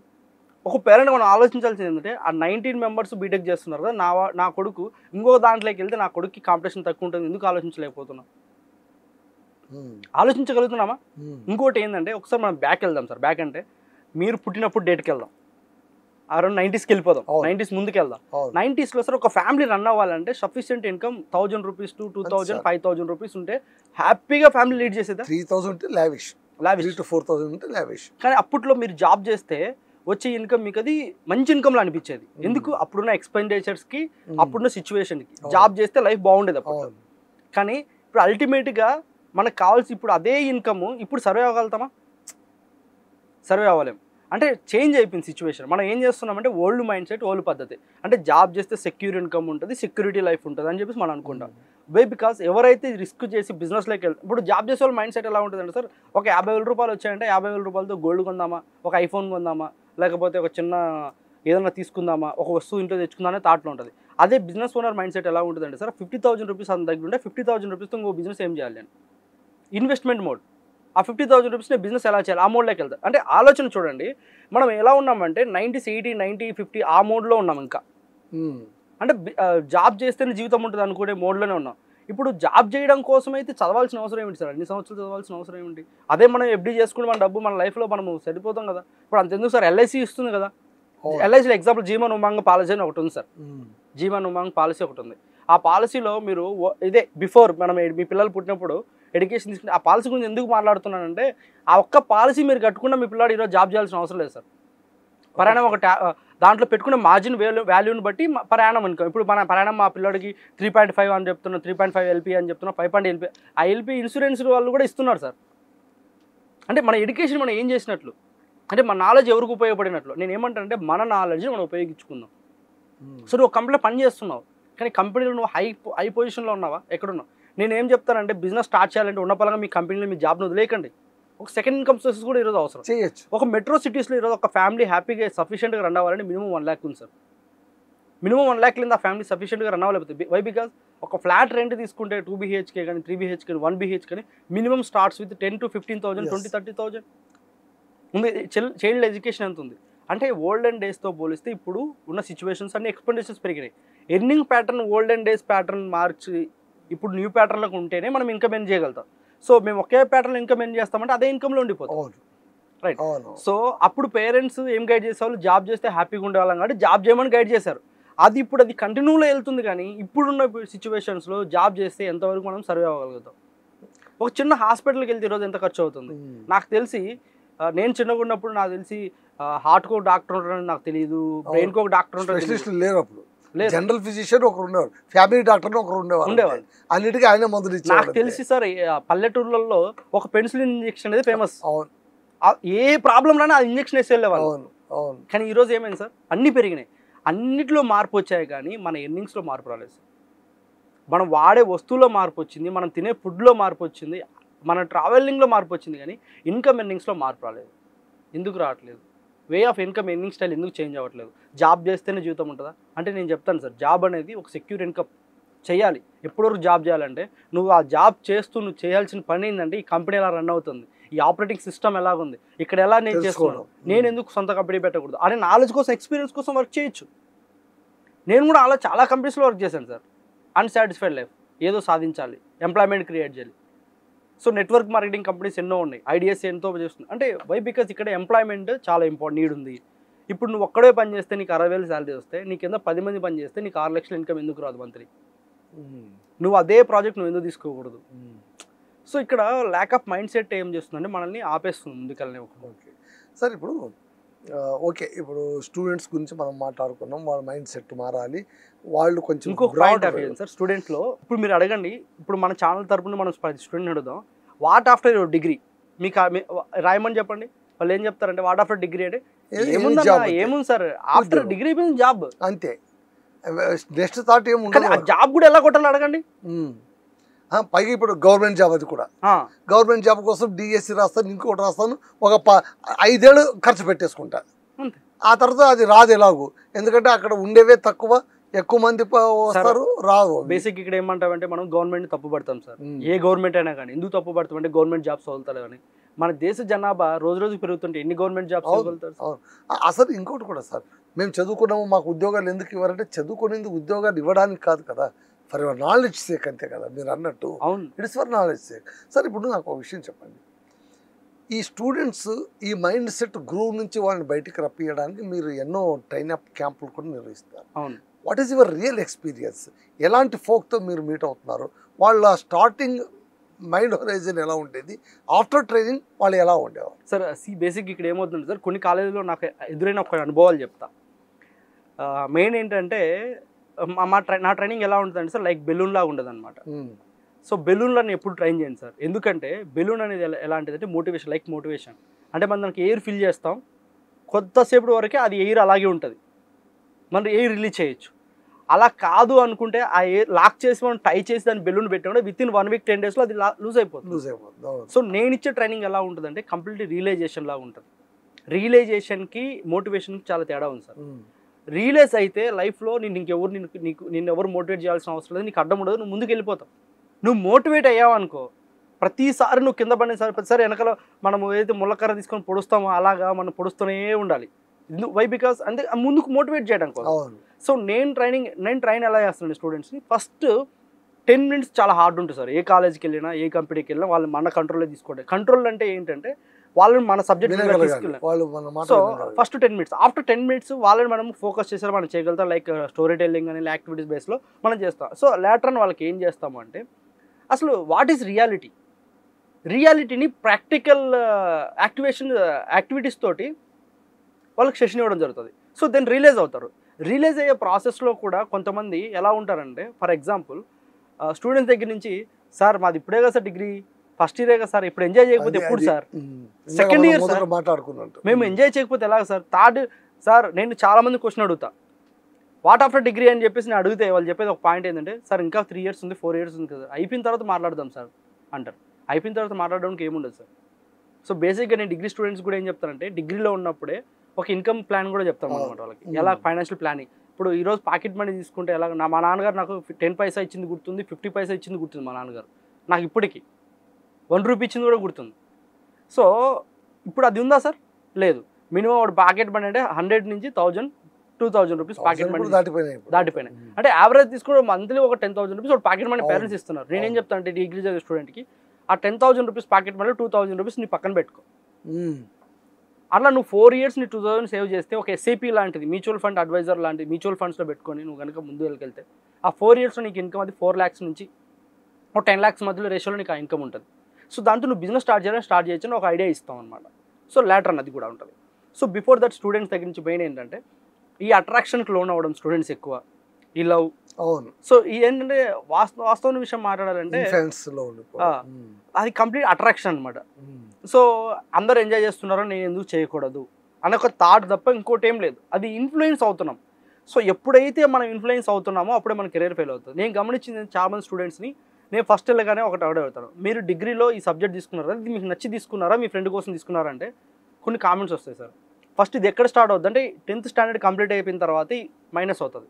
ఒక పేరెంట్ మనం ఆలోచించాల్సింది ఏంటంటే, ఆ 19 మెంబర్స్ బీటెక్ చేస్తున్నారు కదా, నా కొడుకు ఇంకో దాంట్లోకి వెళ్తే నా కొడుకుకి కాంపిటీషన్ తక్కువ ఉంటుంది, ఎందుకు ఆలోచించలేకపోతున్నాం? ఆలోచించగలుగుతున్నామా? ఇంకోటి ఏంటంటే, ఒకసారి మనం బ్యాక్ వెళ్దాం సార్. బ్యాక్ అంటే మీరు పుట్టినప్పుడు డేట్కి వెళ్దాం, అరౌండ్ 90స్కి వెళ్ళిపోదాం, 90s ముందుకు వెళ్దాం. 90sలో సార్ ఒక ఫ్యామిలీ రన్ అవ్వాలంటే sufficient income 1000 rupees to 2000, 5000 rupees ఉంటే హ్యాపీగా ఫ్యామిలీ లీడ్ చేసేదా? 3000 లావిష్, 3 to 4000 లావిష్. కానీ అప్పట్లో మీరు జాబ్ చేస్తే వచ్చే ఇన్కమ్ మీకు అది మంచి ఇన్కమ్లో అనిపించేది. ఎందుకు? అప్పుడున్న ఎక్స్పెండిచర్స్కి, అప్పుడున్న సిచ్యువేషన్కి జాబ్ చేస్తే లైఫ్ బాగుండేది అప్పుడు. కానీ ఇప్పుడు అల్టిమేట్గా మనకు కావాల్సి ఇప్పుడు అదే ఇన్కమ్ ఇప్పుడు సర్వే అవ్వగలుగుతామా? సర్వే అవ్వలేం. అంటే చేంజ్ అయిపోయింది సిచ్యువేషన్. మనం ఏం చేస్తున్నామంటే ఓల్డ్ మైండ్ సెట్, ఓల్డ్ పద్ధతి. అంటే జాబ్ చేస్తే సెక్యూర్ ఇన్కమ్ ఉంటుంది, సెక్యూరిటీ లైఫ్ ఉంటుంది అని చెప్పేసి మనం అనుకుంటాం. బికాస్ ఎవరైతే రిస్క్ చేసి బిజినెస్లోకి వెళ్తారు, ఇప్పుడు జాబ్ చేసే వాళ్ళ మైండ్ సెట్ ఎలా ఉంటుందంటే సార్, ఒక 50,000 రూపాయలు వచ్చాయంటే 50,000 రూపాయలతో గోల్డ్ కొందామా, ఒక ఐఫోన్ కొందామా, లేకపోతే ఒక చిన్న ఏదైనా తీసుకుందామా, ఒక వస్తువు ఇంట్లో తెచ్చుకుందామనే థాట్లో ఉంటుంది. అదే బిజినెస్ ఓనర్ మైండ్ సెట్ ఎలా ఉంటుందంటే సార్, 50,000 రూపీస్ అంత దగ్గర ఉంటే 50,000 రూపీస్తో ఇంకో బిజినెస్ ఏం చేయాలి అని ఇన్వెస్ట్మెంట్ మోడ్. ఆ 50,000 రూపీస్ని బిజినెస్ ఎలా చేయాలి ఆ మోడ్లోకి వెళ్తారు. అంటే ఆలోచన చూడండి, మనం ఎలా ఉన్నామంటే 90s, 80, 90, 50 ఆ మోడ్లో ఉన్నాం ఇంకా. అంటే జాబ్ చేస్తేనే జీవితం ఉంటుంది అనుకునే మోడ్లోనే ఉన్నాం. ఇప్పుడు జాబ్ చేయడం కోసం అయితే చదవాల్సిన అవసరం ఏమిటి సార్? అన్ని సంవత్సరాలు చదవాల్సిన అవసరం ఏమిటి? అదే మనం ఎఫ్డీ చేసుకుంటే మన డబ్బు మన లైఫ్లో మనం సరిపోతాం కదా. ఇప్పుడు అంతెందుకు సార్, ఎల్ఐసి ఇస్తుంది కదా. ఎల్ఐసిలో ఎగ్జాంపుల్ జీవన్ ఉమాంగ్ పాలసీ అని ఒకటి ఉంది సార్. జీవన్ ఉమాంగ్ పాలసీ ఒకటి ఉంది. ఆ పాలసీలో మీరు ఇదే బిఫోర్ మనం మీ పిల్లలు పుట్టినప్పుడు ఎడ్యుకేషన్ తీసుకుంటే, ఆ పాలసీ గురించి ఎందుకు మాట్లాడుతున్నానంటే, ఆ ఒక్క పాలసీ మీరు కట్టుకున్న మీ పిల్లాడు ఈరోజు జాబ్ చేయాల్సిన అవసరం లేదు సార్. ప్రయాణం ఒక దాంట్లో పెట్టుకున్న మార్జిన్ వాల్యూని బట్టి ప్రయాణం ఇన్కమ్. ఇప్పుడు మన ప్రయాణం మా పిల్లడికి 3.5 అని చెప్తున్నాం, 3.5 ఎల్పీ అని చెప్తున్నాం, 5 ఎల్పీ. ఆ ఎల్పీ ఇన్సూరెన్స్ వాళ్ళు కూడా ఇస్తున్నారు సార్. అంటే మన ఎడ్యుకేషన్ మనం ఏం చేసినట్లు, అంటే మన నాలెడ్జ్ ఎవరికి ఉపయోగపడినట్లు. నేను ఏమంటానంటే, మన నాలెడ్జ్ని మనం ఉపయోగించుకుందాం. సో నువ్వు కంపెనీలో పని చేస్తున్నావు, కానీ కంపెనీలో నువ్వు హై పొజిషన్లో ఉన్నావా? ఎక్కడున్నావు? నేను ఏం చెప్తానంటే, బిజినెస్ స్టార్ట్ చేయాలంటే ఉన్న పరంగా మీ కంపెనీలో మీ జాబ్ను వదిలేయకండి. ఒక సెకండ్ ఇన్కమ్ సోర్సెస్ కూడా ఈరోజు అవసరం చేయొచ్చు. ఒక మెట్రో సిటీస్లో ఈరోజు ఒక ఫ్యామిలీ హ్యాపీగా సఫిషియెంట్గా రన్ అవ్వాలంటే మినిమం 1 lakh ఉంది సార్. మినిమం 1 lakh కింద ఆ ఫ్యామిలీ సఫిషియెంట్గా రన్ అవ్వలేకపోతే. వై? బికాస్ ఒక ఫ్లాట్ రెంట్ తీసుకుంటే 2 BHK కానీ 3 BHK కానీ 1 BHK కానీ మినిమం స్టార్ట్స్ విత్ 10 to 15,000, 20, 30,000 ఉంది. చైల్డ్ ఎడ్యుకేషన్ ఎంత ఉంది అంటే, ఓల్డెన్ డేస్తో పోలిస్తే ఇప్పుడు ఉన్న సిచ్యువేషన్స్ అన్ని ఎక్స్పెండిచర్స్ పెరిగినాయి. Earning pattern olden days pattern మార్చి ఇప్పుడు న్యూ ప్యాటర్న్లకు ఉంటేనే మనం ఇన్కమ్ ఎర్న్ చేయగలుగుతాం. సో మేము ఒకే ప్యాటర్న్ ఇన్కమ్ ఎర్న్ చేస్తామంటే అదే ఇన్కమ్లో ఉండిపోతాం, రైట్? సో అప్పుడు పేరెంట్స్ ఏం గైడ్ చేసేవాళ్ళు, జాబ్ చేస్తే హ్యాపీగా ఉండేవాళ్ళం కాబట్టి జాబ్ చేయమని గైడ్ చేశారు. అది ఇప్పుడు అది కంటిన్యూలో వెళ్తుంది. కానీ ఇప్పుడున్న సిచ్యువేషన్స్లో జాబ్ చేస్తే ఎంతవరకు మనం సర్వే అవ్వగలుగుతాం? ఒక చిన్న హాస్పిటల్కి వెళ్తే ఈరోజు ఎంత ఖర్చు అవుతుంది నాకు తెలిసి. నేను చిన్నగా ఉన్నప్పుడు నాకు తెలిసి హార్ట్కి ఒక డాక్టర్ ఉంటారని నాకు తెలియదు, బ్రెయిన్కి ఒక డాక్టర్ ఉంటారు లేరు అప్పుడు. జనరల్ ఫిజిషియన్ ఒకరు ఉండేవారు, ఫ్యామిలీ డాక్టర్ ఒకరు ఉండేవారు. అన్నిటికీ ఆయన మందులు ఇచ్చారు. నాకు తెలిసి సార్ పల్లెటూర్లలో ఒక పెన్సిలిన్ ఇంజెక్షన్ అనేది ఫేమస్. ఏ ప్రాబ్లం రాని ఆ ఇంజెక్షన్ వేసి వెళ్ళేవాళ్ళు. కానీ ఈరోజు ఏమైంది సార్, అన్నీ పెరిగినాయి, అన్నిట్లో మార్పు వచ్చాయి, కానీ మన ఎర్నింగ్స్లో మార్పు రాలేదు సార్. మనం వాడే వస్తువులో మార్పు వచ్చింది, మనం తినే ఫుడ్లో మార్పు వచ్చింది, మన ట్రావెలింగ్లో మార్పు వచ్చింది, కానీ ఇన్కమ్ ఎర్నింగ్స్లో మార్పు రాలేదు. ఎందుకు రావట్లేదు? Way of income earning style ఎందుకు చేంజ్ అవ్వట్లేదు? జాబ్ చేస్తేనే జీవితం ఉంటుందా అంటే, నేను చెప్తాను సార్, జాబ్ అనేది ఒక సెక్యూర్ ఇన్కమ్ చేయాలి. ఎప్పటివరకు జాబ్ చేయాలంటే, నువ్వు ఆ జాబ్ చేస్తూ నువ్వు చేయాల్సిన పని ఏంటంటే, ఈ కంపెనీ ఎలా రన్ అవుతుంది, ఈ ఆపరేటింగ్ సిస్టమ్ ఎలాగుంది, ఇక్కడ ఎలా నేను చేసుకోవడం, నేను ఎందుకు సొంత కంపెనీ పెట్టకూడదు అనే నాలెడ్జ్ కోసం, ఎక్స్పీరియన్స్ కోసం వర్క్ చేయొచ్చు. నేను కూడా అలా చాలా కంపెనీస్లో వర్క్ చేశాను సార్. అన్సాటిస్ఫైడ్ లైఫ్, ఏదో సాధించాలి, ఎంప్లాయ్మెంట్ క్రియేట్ చేయాలి. సో నెట్వర్క్ మార్కెటింగ్ కంపెనీస్ ఎన్నో ఉన్నాయి, ఐడియాస్ ఎంతో చేస్తుంది. అంటే వై? బికాస్ ఇక్కడ ఎంప్లాయ్మెంట్ చాలా ఇంపార్టెంట్, నీడ్ ఉంది. ఇప్పుడు నువ్వు ఒక్కడే పని చేస్తే నీకు 60,000 శాలరీ వస్తే, నీ కింద 10 మంది పని చేస్తే నీకు 6 లక్షల ఇన్కమ్ ఎందుకు రాదు మంత్లీ? నువ్వు అదే ప్రాజెక్ట్ నువ్వు ఎందుకు తీసుకోకూడదు? సో ఇక్కడ ల్యాక్ ఆఫ్ మైండ్ సెట్ ఏం చేస్తుందంటే మనల్ని ఆపేస్తుంది ముందుకెళ్ళనే. ఓకే సార్, ఇప్పుడు ఓకే, ఇప్పుడు స్టూడెంట్స్ గురించి మనం మాట్లాడుకున్నాం, వాళ్ళ మైండ్ సెట్ మారాలి, వాళ్ళు కొంచెం. ఇంకొక పాయింట్ ఆఫ్ వ్యూ సార్, స్టూడెంట్స్లో ఇప్పుడు మీరు అడగండి, ఇప్పుడు మన ఛానల్ తరపున మనం స్టూడెంట్ అడుగుదాం, వాట్ ఆఫ్టర్ యువర్ డిగ్రీ మీకు రాయమని చెప్పండి. వాళ్ళు ఏం చెప్తారంటే, వాట్ ఆఫ్టర్ డిగ్రీ అంటే ఏముంది సార్, ఆఫ్టర్ డిగ్రీ అయిపోయింది జాబ్ అంతే, నెక్స్ట్ థాట్ ఏముంది. జాబ్ కూడా ఎలా కొట్టాలి అడగండి. పైగా ఇప్పుడు గవర్నమెంట్ జాబ్ అది కూడా. ఆ, గవర్నమెంట్ జాబ్ కోసం డిఎస్సి రాస్తాను, ఇంకోటి రాస్తాను, ఒక 5 ఏళ్ళు ఖర్చు పెట్టేసుకుంటా. అంతే. ఆ తర్వాత అది రాదు ఎలాగూ, ఎందుకంటే అక్కడ ఉండేవే తక్కువ, ఎక్కువ మంది వస్తారు, రాదు. బేసిక్ ఇక్కడ ఏమంటామంటే మనం గవర్నమెంట్ తప్పు పడతాం సార్. ఉమ్. ఏ గవర్నమెంట్ అయినా కానీ ఎందుకు తప్పు పడతాం అంటే గవర్నమెంట్ జాబ్స్ వదులుతారు కానీ మన దేశ జనాభా రోజు రోజు పెరుగుతుంటే ఎన్ని గవర్నమెంట్ జాబ్స్ వదులుతారు? అవును. అసలు ఇంకోటి కూడా సార్, మేము చదువుకున్నాము, మాకు ఉద్యోగాలు ఎందుకు ఇవ్వరంటే చదువుకునేందుకు ఉద్యోగాలు ఇవ్వడానికి కాదు కదా, ఫర్ యువర్ నాలెడ్జ్ సేక్ అంతే కదా మీరు అన్నట్టు. అవును. It's for knowledge sake. Sir ఇప్పుడు నాకు ఒక విషయం చెప్పండి, ఈ స్టూడెంట్స్ ఈ మైండ్ సెట్ గ్రూవ్ నుంచి వాళ్ళని బయటికి రప్పియడానికి మీరు ఎన్నో ట్రైన్ అప్ క్యాంపులు కూడా నిర్వహిస్తారు. అవును. What is your real experience? ఎలాంటి ఫోక్తో మీరు మీట్ అవుతున్నారు? వాళ్ళ స్టార్టింగ్ మైండ్ హొరైజన్ ఎలా ఉండేది, ఆఫ్టర్ ట్రైనింగ్ వాళ్ళు ఎలా ఉండేవారు? సార్ బేసిక్ ఇక్కడ ఏమవుతుంది సార్, కొన్ని కాలేజీలో నాకు ఎదురైన ఒక అనుభవాలు చెప్తా. మెయిన్ ఏంటంటే నా ట్రైనింగ్ ఎలా ఉంటుందంటే సార్, లైక్ బెలూన్ లాగా ఉండదు అనమాట. సో బెలూన్లను ఎప్పుడు ట్రైన్ చేయండి సార్, ఎందుకంటే బెలూన్ అనేది ఎలాంటిదంటే మోటివేషన్, లైక్ మోటివేషన్ అంటే మనకి ఎయిర్ ఫిల్ చేస్తాం, కొద్దిసేపటి వరకే అది ఎయిర్ అలాగే ఉంటుంది, మనం ఎయిర్ రిలీజ్ చేయొచ్చు. అలా కాదు అనుకుంటే ఆ ఎయిర్ లాక్ చేసి మనం టై చేసి దాన్ని బెలూన్ పెట్టామంటే విత్ ఇన్ 1 వీక్ 10 డేస్లో అది లూజ్ అయిపోతుంది. సో నేను ఇచ్చే ట్రైనింగ్ ఎలా ఉంటుందంటే కంప్లీట్లీ రియలైజేషన్ లాగా ఉంటుంది. రియలైజేషన్కి మోటివేషన్కి చాలా తేడా ఉంది సార్. రియలైజ్ అయితే లైఫ్లో నిన్ను ఎవరు మోటివేట్ చేయాల్సిన అవసరం లేదు, నీకు అడ్డం ఉండదు, నువ్వు ముందుకు వెళ్ళిపోతావు. నువ్వు మోటివేట్ అయ్యావనుకో, ప్రతిసారి నువ్వు కింద పడినసారి ప్రతిసారి వెనకాల మనం ఏదైతే ముళ్ళకర్ర తీసుకొని పొడుస్తామో అలాగా మనం పొడుస్తూనే ఉండాలి. వై బికాస్ అంటే ముందుకు మోటివేట్ చేయడం కోసం. సో నేను ట్రైన్ ఎలా చేస్తున్నాను స్టూడెంట్స్ని, ఫస్ట్ 10 minutes చాలా హార్డ్ ఉంటుంది సార్. ఏ కాలేజ్కి వెళ్ళినా ఏ కంపెనీకి వెళ్ళినా వాళ్ళు మన కంట్రోల్లో తీసుకోండి. కంట్రోల్ అంటే ఏంటంటే వాళ్ళని మన సబ్జెక్ట్ తీసుకెళ్ళాలి. So first 10 minutes, after 10 minutes వాళ్ళని మనం ఫోకస్ చేసారు మనం చేయగలుగుతాం, లైక్ స్టోరీ టెల్లింగ్ అని యాక్టివిటీస్ బేస్లో మనం చేస్తాం. సో లేటర్ అని వాళ్ళకి ఏం చేస్తాము అంటే అసలు వాట్ ఈస్ రియాలిటీని ప్రాక్టికల్ యాక్టివిటీస్ తోటి వాళ్ళకి సెషన్ ఇవ్వడం జరుగుతుంది. సో దెన్ రియలైజ్ అవుతారు. రియలైజ్ అయ్యే ప్రాసెస్లో కూడా కొంతమంది ఎలా ఉంటారంటే, ఫర్ ఎగ్జాంపుల్ స్టూడెంట్స్ దగ్గర నుంచి, సార్ మాది ఇప్పుడే కదా సార్ డిగ్రీ ఫస్ట్ ఇయరే కదా సార్, ఇప్పుడు ఎంజాయ్ చేయకపోతే ఎప్పుడు సార్, సెకండ్ ఇయర్ సార్ మాట్లాడుకున్నట్టు మేము ఎంజాయ్ చేయకపోతే ఎలాగ సార్, థర్డ్ సార్. నేను చాలామంది క్వశ్చన్ అడుగుతా, వాట్ ఆఫ్టర్ డిగ్రీ అని చెప్పేసి నేను అడిగితే వాళ్ళు చెప్పేది ఒక పాయింట్ ఏంటంటే, సార్ ఇంకా 3 years ఉంది 4 years ఉంది కదా, అయిపోయిన తర్వాత మాట్లాడదాం సార్ అంటారు. అయిపోయిన తర్వాత మాట్లాడడానికి ఏముండదు సార్. సో బేసిక్గా నేను డిగ్రీ స్టూడెంట్స్ కూడా ఏం చెప్తానంటే, డిగ్రీలో ఉన్నప్పుడే ఒక ఇన్కమ్ ప్లాన్ కూడా చెప్తాం అనమాట వాళ్ళకి, ఎలా ఫైనాన్షియల్ ప్లానింగ్. ఇప్పుడు ఈరోజు పాకెట్ మనీ తీసుకుంటే ఎలా, మా నాన్నగారు నాకు 10 పైసా ఇచ్చింది గుర్తుంది, 50 పైసా ఇచ్చింది గుర్తుంది మా నాన్నగారు, నాకు ఇప్పటికీ 1 రూపీ ఇచ్చింది కూడా గుర్తుంది. సో ఇప్పుడు అది ఉందా సార్? లేదు. మినిమం వాడు పాకెట్ మనీ అంటే 100 నుంచి 1000 2000 రూపీస్ పాకెట్ మనీ దాటిపోయినాయి. అంటే యావరేజ్ తీసుకుంటే మంత్లీ ఒక 10,000 రూపీస్ వాడు పాకెట్ మనీ పేరెంట్స్ ఇస్తున్నారు. నేనేం చెప్తాను అంటే డిగ్రీ చదివే స్టూడెంట్కి, ఆ 10,000 రూపీస్ పాకెట్ మనీ 2,000 రూపీస్ నీ పక్కన పెట్టుకో. అట్లా నువ్వు 4 years నీ 2,000 సేవ్ చేస్తే ఒక ఎస్ఐపి లాంటిది, మ్యూచువల్ ఫండ్ అడ్వైజర్ లాంటి మ్యూచువల్ ఫండ్స్లో పెట్టుకొని నువ్వు కనుక ముందు వెళ్తే ఆ 4 yearsలో నీకు ఇన్కమ్ అది 4 lakhs నుంచి ఒక 10 lakhs మధ్యలో రేషియోలో నీకు ఆ ఇన్కమ్ ఉంటుంది. సో దాంతో నువ్వు బిజినెస్ స్టార్ట్ చేయొచ్చు అని ఒక ఐడియా ఇస్తాం అనమాట. సో లేటర్ అన్నది కూడా ఉంటుంది. సో బిఫోర్ దట్ స్టూడెంట్స్ దగ్గర నుంచి మెయిన్ ఏంటంటే ఈ అట్రాక్షన్కి లోన్ అవ్వడం స్టూడెంట్స్ ఎక్కువ, ఈ లవ్. అవును. సో ఈ ఏంటంటే వాస్తవ విషయం మాట్లాడాలంటే అది కంప్లీట్ అట్రాక్షన్ అనమాట. సో అందరు ఎంజాయ్ చేస్తున్నారో నేను ఎందుకు చేయకూడదు అనే ఒక థాట్ తప్ప ఇంకోటి ఏం లేదు. అది ఇన్ఫ్లుయెన్స్ అవుతున్నాం. సో ఎప్పుడైతే మనం ఇన్ఫ్లుయెన్స్ అవుతున్నామో అప్పుడే మన కెరీర్ ఫెయిల్ అవుతుంది. నేను గమనించింది చాలా మంది స్టూడెంట్స్ని, నేను ఫస్ట్ వెళ్ళగానే ఒకటి అడుగుతాను, మీరు డిగ్రీలో ఈ సబ్జెక్ట్ తీసుకున్నారా, ఇది మీకు నచ్చి తీసుకున్నారా, మీ ఫ్రెండ్ కోసం తీసుకున్నారా అంటే కొన్ని కామెంట్స్ వస్తాయి సార్. ఫస్ట్ ఇది ఎక్కడ స్టార్ట్ అవుతుంది అంటే 10th standard కంప్లీట్ అయిపోయిన తర్వాత మైనస్ అవుతుంది.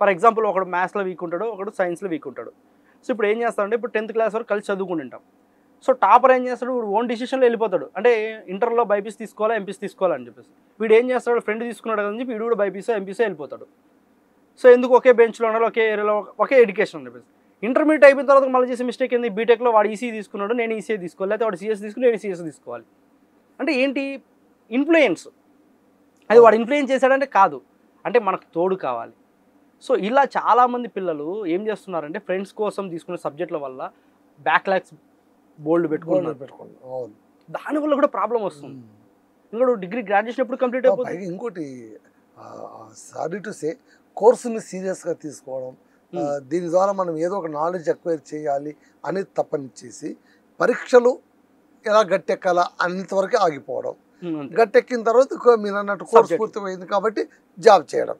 ఫర్ ఎగ్జాంపుల్ ఒకడు మ్యాథ్స్లో వీక్ ఉంటాడు, ఒకడు సైన్స్లో వీక్ ఉంటాడు. సో ఇప్పుడు ఏం చేస్తాడంటే ఇప్పుడు 10th class వరకు కలిసి చదువుకుంటుంటాం. సో టాపర్ ఏం చేస్తాడు, వీడు ఓన్ డిసిషన్లో వెళ్ళిపోతాడు. అంటే ఇంటర్లో బైపీసీ తీసుకోవాలా ఎంపీసీ తీసుకోవాలని చెప్పేసి, వీడు ఏం చేస్తాడు, ఫ్రెండ్ తీసుకున్నాడు అని చెప్పి వీడు కూడా బైపీసీ ఎంపీసీ వెళ్ళిపోతాడు. సో ఎందుకు ఒకే బెంచ్లో ఉండాలి, ఒకే ఏరియాలో ఒకే ఎడ్యుకేషన్ అని చెప్పేసి. ఇంటర్మీడియట్ అయిపోయిన తర్వాత మళ్ళీ చేసే మిస్టేక్ ఏంది, బీటెక్లో వాడు ఈసీ తీసుకున్నాడు, నేను ఈసీ తీసుకోవాలి, లేకపోతే వాడు సిఎస్ తీసుకుని నేను సిఎస్ తీసుకోవాలి. అంటే ఏంటి ఇన్ఫ్లుయెన్స్, అది వాడు ఇన్ఫ్లుయెన్స్ చేశాడంటే కాదు, అంటే మనకు తోడు కావాలి. సో ఇలా చాలామంది పిల్లలు ఏం చేస్తున్నారంటే ఫ్రెండ్స్ కోసం తీసుకునే సబ్జెక్టుల వల్ల బ్యాక్లాగ్స్ బోల్డ్ పెట్టుకున్నారు. దానివల్ల కూడా ప్రాబ్లం వస్తుంది. ఇంకోటి డిగ్రీ గ్రాడ్యుయేషన్ ఎప్పుడు కంప్లీట్ అయిపోతుంది. ఇంకోటి సారీ టు సే, కోర్సుని సీరియస్గా తీసుకోవడం, దీని ద్వారా మనం ఏదో ఒక నాలెడ్జ్ అక్వైర్ చేయాలి అనేది తప్పనిచ్చేసి పరీక్షలు ఎలా గట్టెక్కాలా అంతవరకే ఆగిపోవడం, గట్టెక్కిన తర్వాత మీరు అన్నట్టు కోర్సు పూర్తిపోయింది కాబట్టి జాబ్ చేయడం,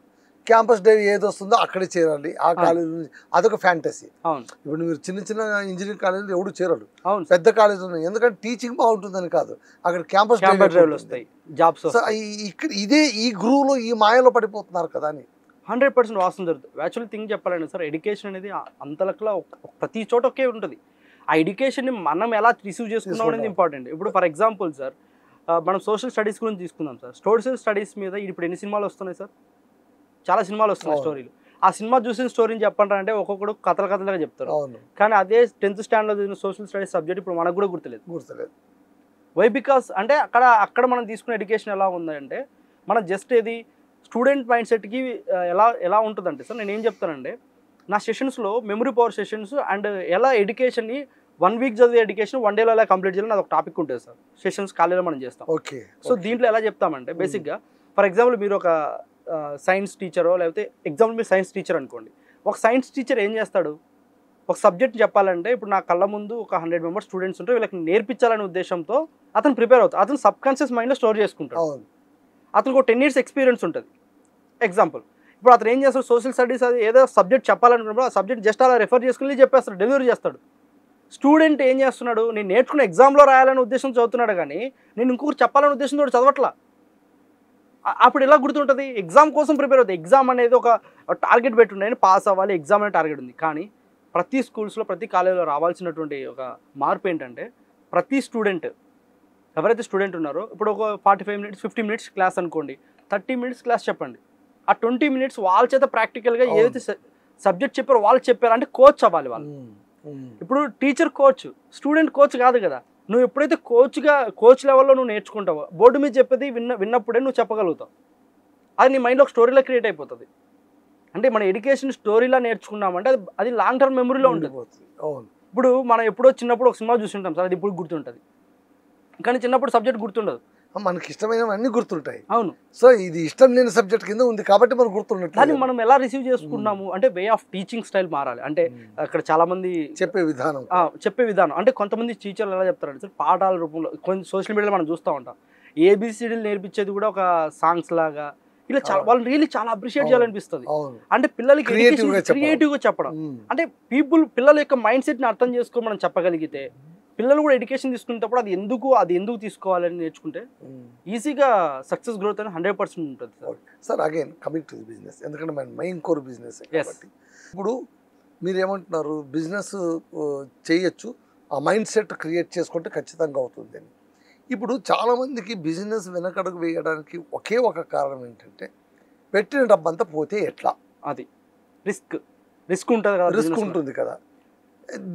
క్యాంపస్ డే ఏది వస్తుందో అక్కడే చేరాలి ఆ కాలేజ్ నుంచి, అదొక ఫ్యాంటసీ. అవును ఇప్పుడు మీరు చిన్న చిన్న ఇంజనీరింగ్ కాలేజీలో ఎవడు చేరడు, అవును పెద్ద కాలేజ్ ఉన్నాయి, ఎందుకంటే టీచింగ్ బాగుంటుందని కాదు, అక్కడ క్యాంపస్ క్యాంపస్ డ్రైవ్లు వస్తాయి, జాబ్స్ సో ఇక్కడ ఇదే ఈ గ్రూవ్లో ఈ మాయలో పడిపోతున్నారు కదా అని. 100% వాస్తవం జరుగుతుంది. యాక్చువల్లీ థింగ్ చెప్పాలండి సార్, ఎడ్యుకేషన్ అనేది అంతలకలా ప్రతి చోట ఒకే ఉంటుంది. ఆ ఎడ్యుకేషన్ని మనం ఎలా రిసీవ్ చేసుకున్నాం అనేది ఇంపార్టెంట్. ఇప్పుడు ఫర్ ఎగ్జాంపుల్ సార్, మనం సోషల్ స్టడీస్ గురించి తీసుకుందాం సార్. సోషల్ స్టడీస్ మీద ఇప్పుడు ఎన్ని సినిమాలు వస్తున్నాయి సార్? చాలా సినిమాలు వస్తున్నాయి స్టోరీలు. ఆ సినిమా చూసిన స్టోరీని చెప్పండి అంటే ఒక్కొక్కడు కథలుగా చెప్తారు. కానీ అదే 10th స్టాండర్డ్లో చదివిన సోషల్ స్టడీస్ సబ్జెక్ట్ ఇప్పుడు మనకు కూడా గుర్తులేదు. వై బికాస్ అంటే అక్కడ మనం తీసుకునే ఎడ్యుకేషన్ ఎలా ఉందంటే, మనం జస్ట్ ఏది స్టూడెంట్ మైండ్ సెట్కి ఎలా ఉంటుందంటే సార్, నేను ఏం చెప్తానంటే నా సెషన్స్లో మెమరీ పవర్ సెషన్స్ అండ్ ఎలా ఎడ్యుకేషన్ని 1 వీక్ చదివే ఎడ్యుకేషన్ 1 డేలో ఎలా కంప్లీట్ చేయాలని అది ఒక టాపిక్ ఉంటుంది సార్. సెషన్స్ కాలేజీలో మనం చేస్తాం. ఓకే. సో దీంట్లో ఎలా చెప్తామంటే బేసిక్గా ఫర్ ఎగ్జాంపుల్ మీరు ఒక సైన్స్ టీచరో లేకపోతే ఎగ్జాంపుల్ మీరు సైన్స్ టీచర్ అనుకోండి. ఒక సైన్స్ టీచర్ ఏం చేస్తాడు, ఒక సబ్జెక్ట్ చెప్పాలంటే ఇప్పుడు నా కళ్ళ ముందు ఒక 100 మెంబర్స్ స్టూడెంట్స్ ఉంటే వీళ్ళకి నేర్పించాలనే ఉద్దేశంతో అతను ప్రిపేర్ అవుతాడు. అతను సబ్కాన్షియస్ మైండ్లో స్టోర్ చేసుకుంటాడు. అతనికి ఒక 10 years ఎక్స్పీరియన్స్ ఉంటుంది. ఎగ్జాంపుల్ ఇప్పుడు అతను ఏం చేస్తాడు, సోషల్ స్టడీస్ అది ఏదో సబ్జెక్ట్ చెప్పాలనుకున్నప్పుడు ఆ సబ్జెక్ట్ జస్ట్ అలా రెఫర్ చేసుకుని చెప్పేస్తాడు, డెలివరీ చేస్తాడు. స్టూడెంట్ ఏం చేస్తున్నాడు, నేను నేర్చుకున్న ఎగ్జామ్లో రాయాలనే ఉద్దేశం చదువుతున్నాడు, కానీ నేను ఇంకొకరు చెప్పాలనే ఉద్దేశంతో చదవట్లా. అప్పుడు ఎలా గుర్తుంటుంది, ఎగ్జామ్ కోసం ప్రిపేర్ అవుతుంది. ఎగ్జామ్ అనేది ఒక టార్గెట్ పెట్టుండే, పాస్ అవ్వాలి ఎగ్జామ్ అనే టార్గెట్ ఉంది. కానీ ప్రతి స్కూల్స్లో ప్రతి కాలేజీలో రావాల్సినటువంటి ఒక మార్పు ఏంటంటే, ప్రతి స్టూడెంట్ ఎవరైతే స్టూడెంట్ ఉన్నారో ఇప్పుడు ఒక 45 minutes 50 minutes క్లాస్ అనుకోండి, 30 minutes క్లాస్ చెప్పండి. ఆ 20 minutes వాళ్ళ చేత ప్రాక్టికల్గా ఏదైతే సబ్జెక్ట్ చెప్పారో వాళ్ళు చెప్పారు అంటే కోచ్ అవ్వాలి వాళ్ళు. ఇప్పుడు టీచర్ కోచ్, స్టూడెంట్ కోచ్ కాదు కదా. నువ్వు ఎప్పుడైతే కోచ్ లెవెల్లో నువ్వు నేర్చుకుంటావో బోర్డు మీద చెప్పేది విన్నప్పుడే నువ్వు చెప్పగలుగుతావు. అది నీ మైండ్లో ఒక స్టోరీలో క్రియేట్ అయిపోతుంది. అంటే మన ఎడ్యుకేషన్ స్టోరీలా నేర్చుకున్నామంటే అది లాంగ్ టర్మ్ మెమరీలో ఉంటుంది. ఇప్పుడు మనం ఎప్పుడో చిన్నప్పుడు ఒక సినిమా చూస్తుంటాం సార్, అది ఇప్పుడు గుర్తుంటుంది, కానీ చిన్నప్పుడు సబ్జెక్ట్ గుర్తుండదు. మనకి ఇష్టమైనవన్నీ గుర్తుంటాయి. అవును. సో ఇది ఇష్టం లేని సబ్జెక్ట్ కింద ఉంది కాబట్టి మనకు గుర్తుండట్లేదు. దాన్ని మనం ఎలా రిసీవ్ చేసుకున్నాము అంటే వే ఆఫ్ టీచింగ్ స్టైల్ మారాలి. అంటే అక్కడ చాలా మంది చెప్పే విధానం అంటే కొంతమంది టీచర్లు ఎలా చెప్తారంటే సార్, పాఠాల రూపంలో కొంచెం సోషల్ మీడియాలో మనం చూస్తూ ఉంటాం, ఏబిసిడీలు నేర్పించేది కూడా ఒక సాంగ్స్ లాగా ఇలా చాలా వాళ్ళు రియల్లీ చాలా అప్రిషియేట్ చేయాలనిపిస్తుంది. అంటే పిల్లలకి క్రియేటివ్గా చెప్పడం, అంటే పిల్లల యొక్క మైండ్ సెట్ని అర్థం చేసుకొని మనం చెప్పగలిగితే పిల్లలు కూడా ఎడ్యుకేషన్ తీసుకునేటప్పుడు అది ఎందుకు తీసుకోవాలని నేర్చుకుంటే ఈజీగా సక్సెస్ గ్రోత్ అని 100% ఉంటుంది sir. Again coming to the business, ఎందుకంటే మన మెయిన్ కోర్ బిజినెస్ కాబట్టి ఇప్పుడు మీరు ఏమంటున్నారు, బిజినెస్ చేయొచ్చు, ఆ మైండ్ సెట్ క్రియేట్ చేసుకుంటే ఖచ్చితంగా అవుతుంది అని. ఇప్పుడు చాలామందికి బిజినెస్ వెనకడుగు వేయడానికి ఒకే ఒక కారణం ఏంటంటే, పెట్టిన డబ్బంతా పోతే ఎట్లా, అది రిస్క్ ఉంటుంది కదా.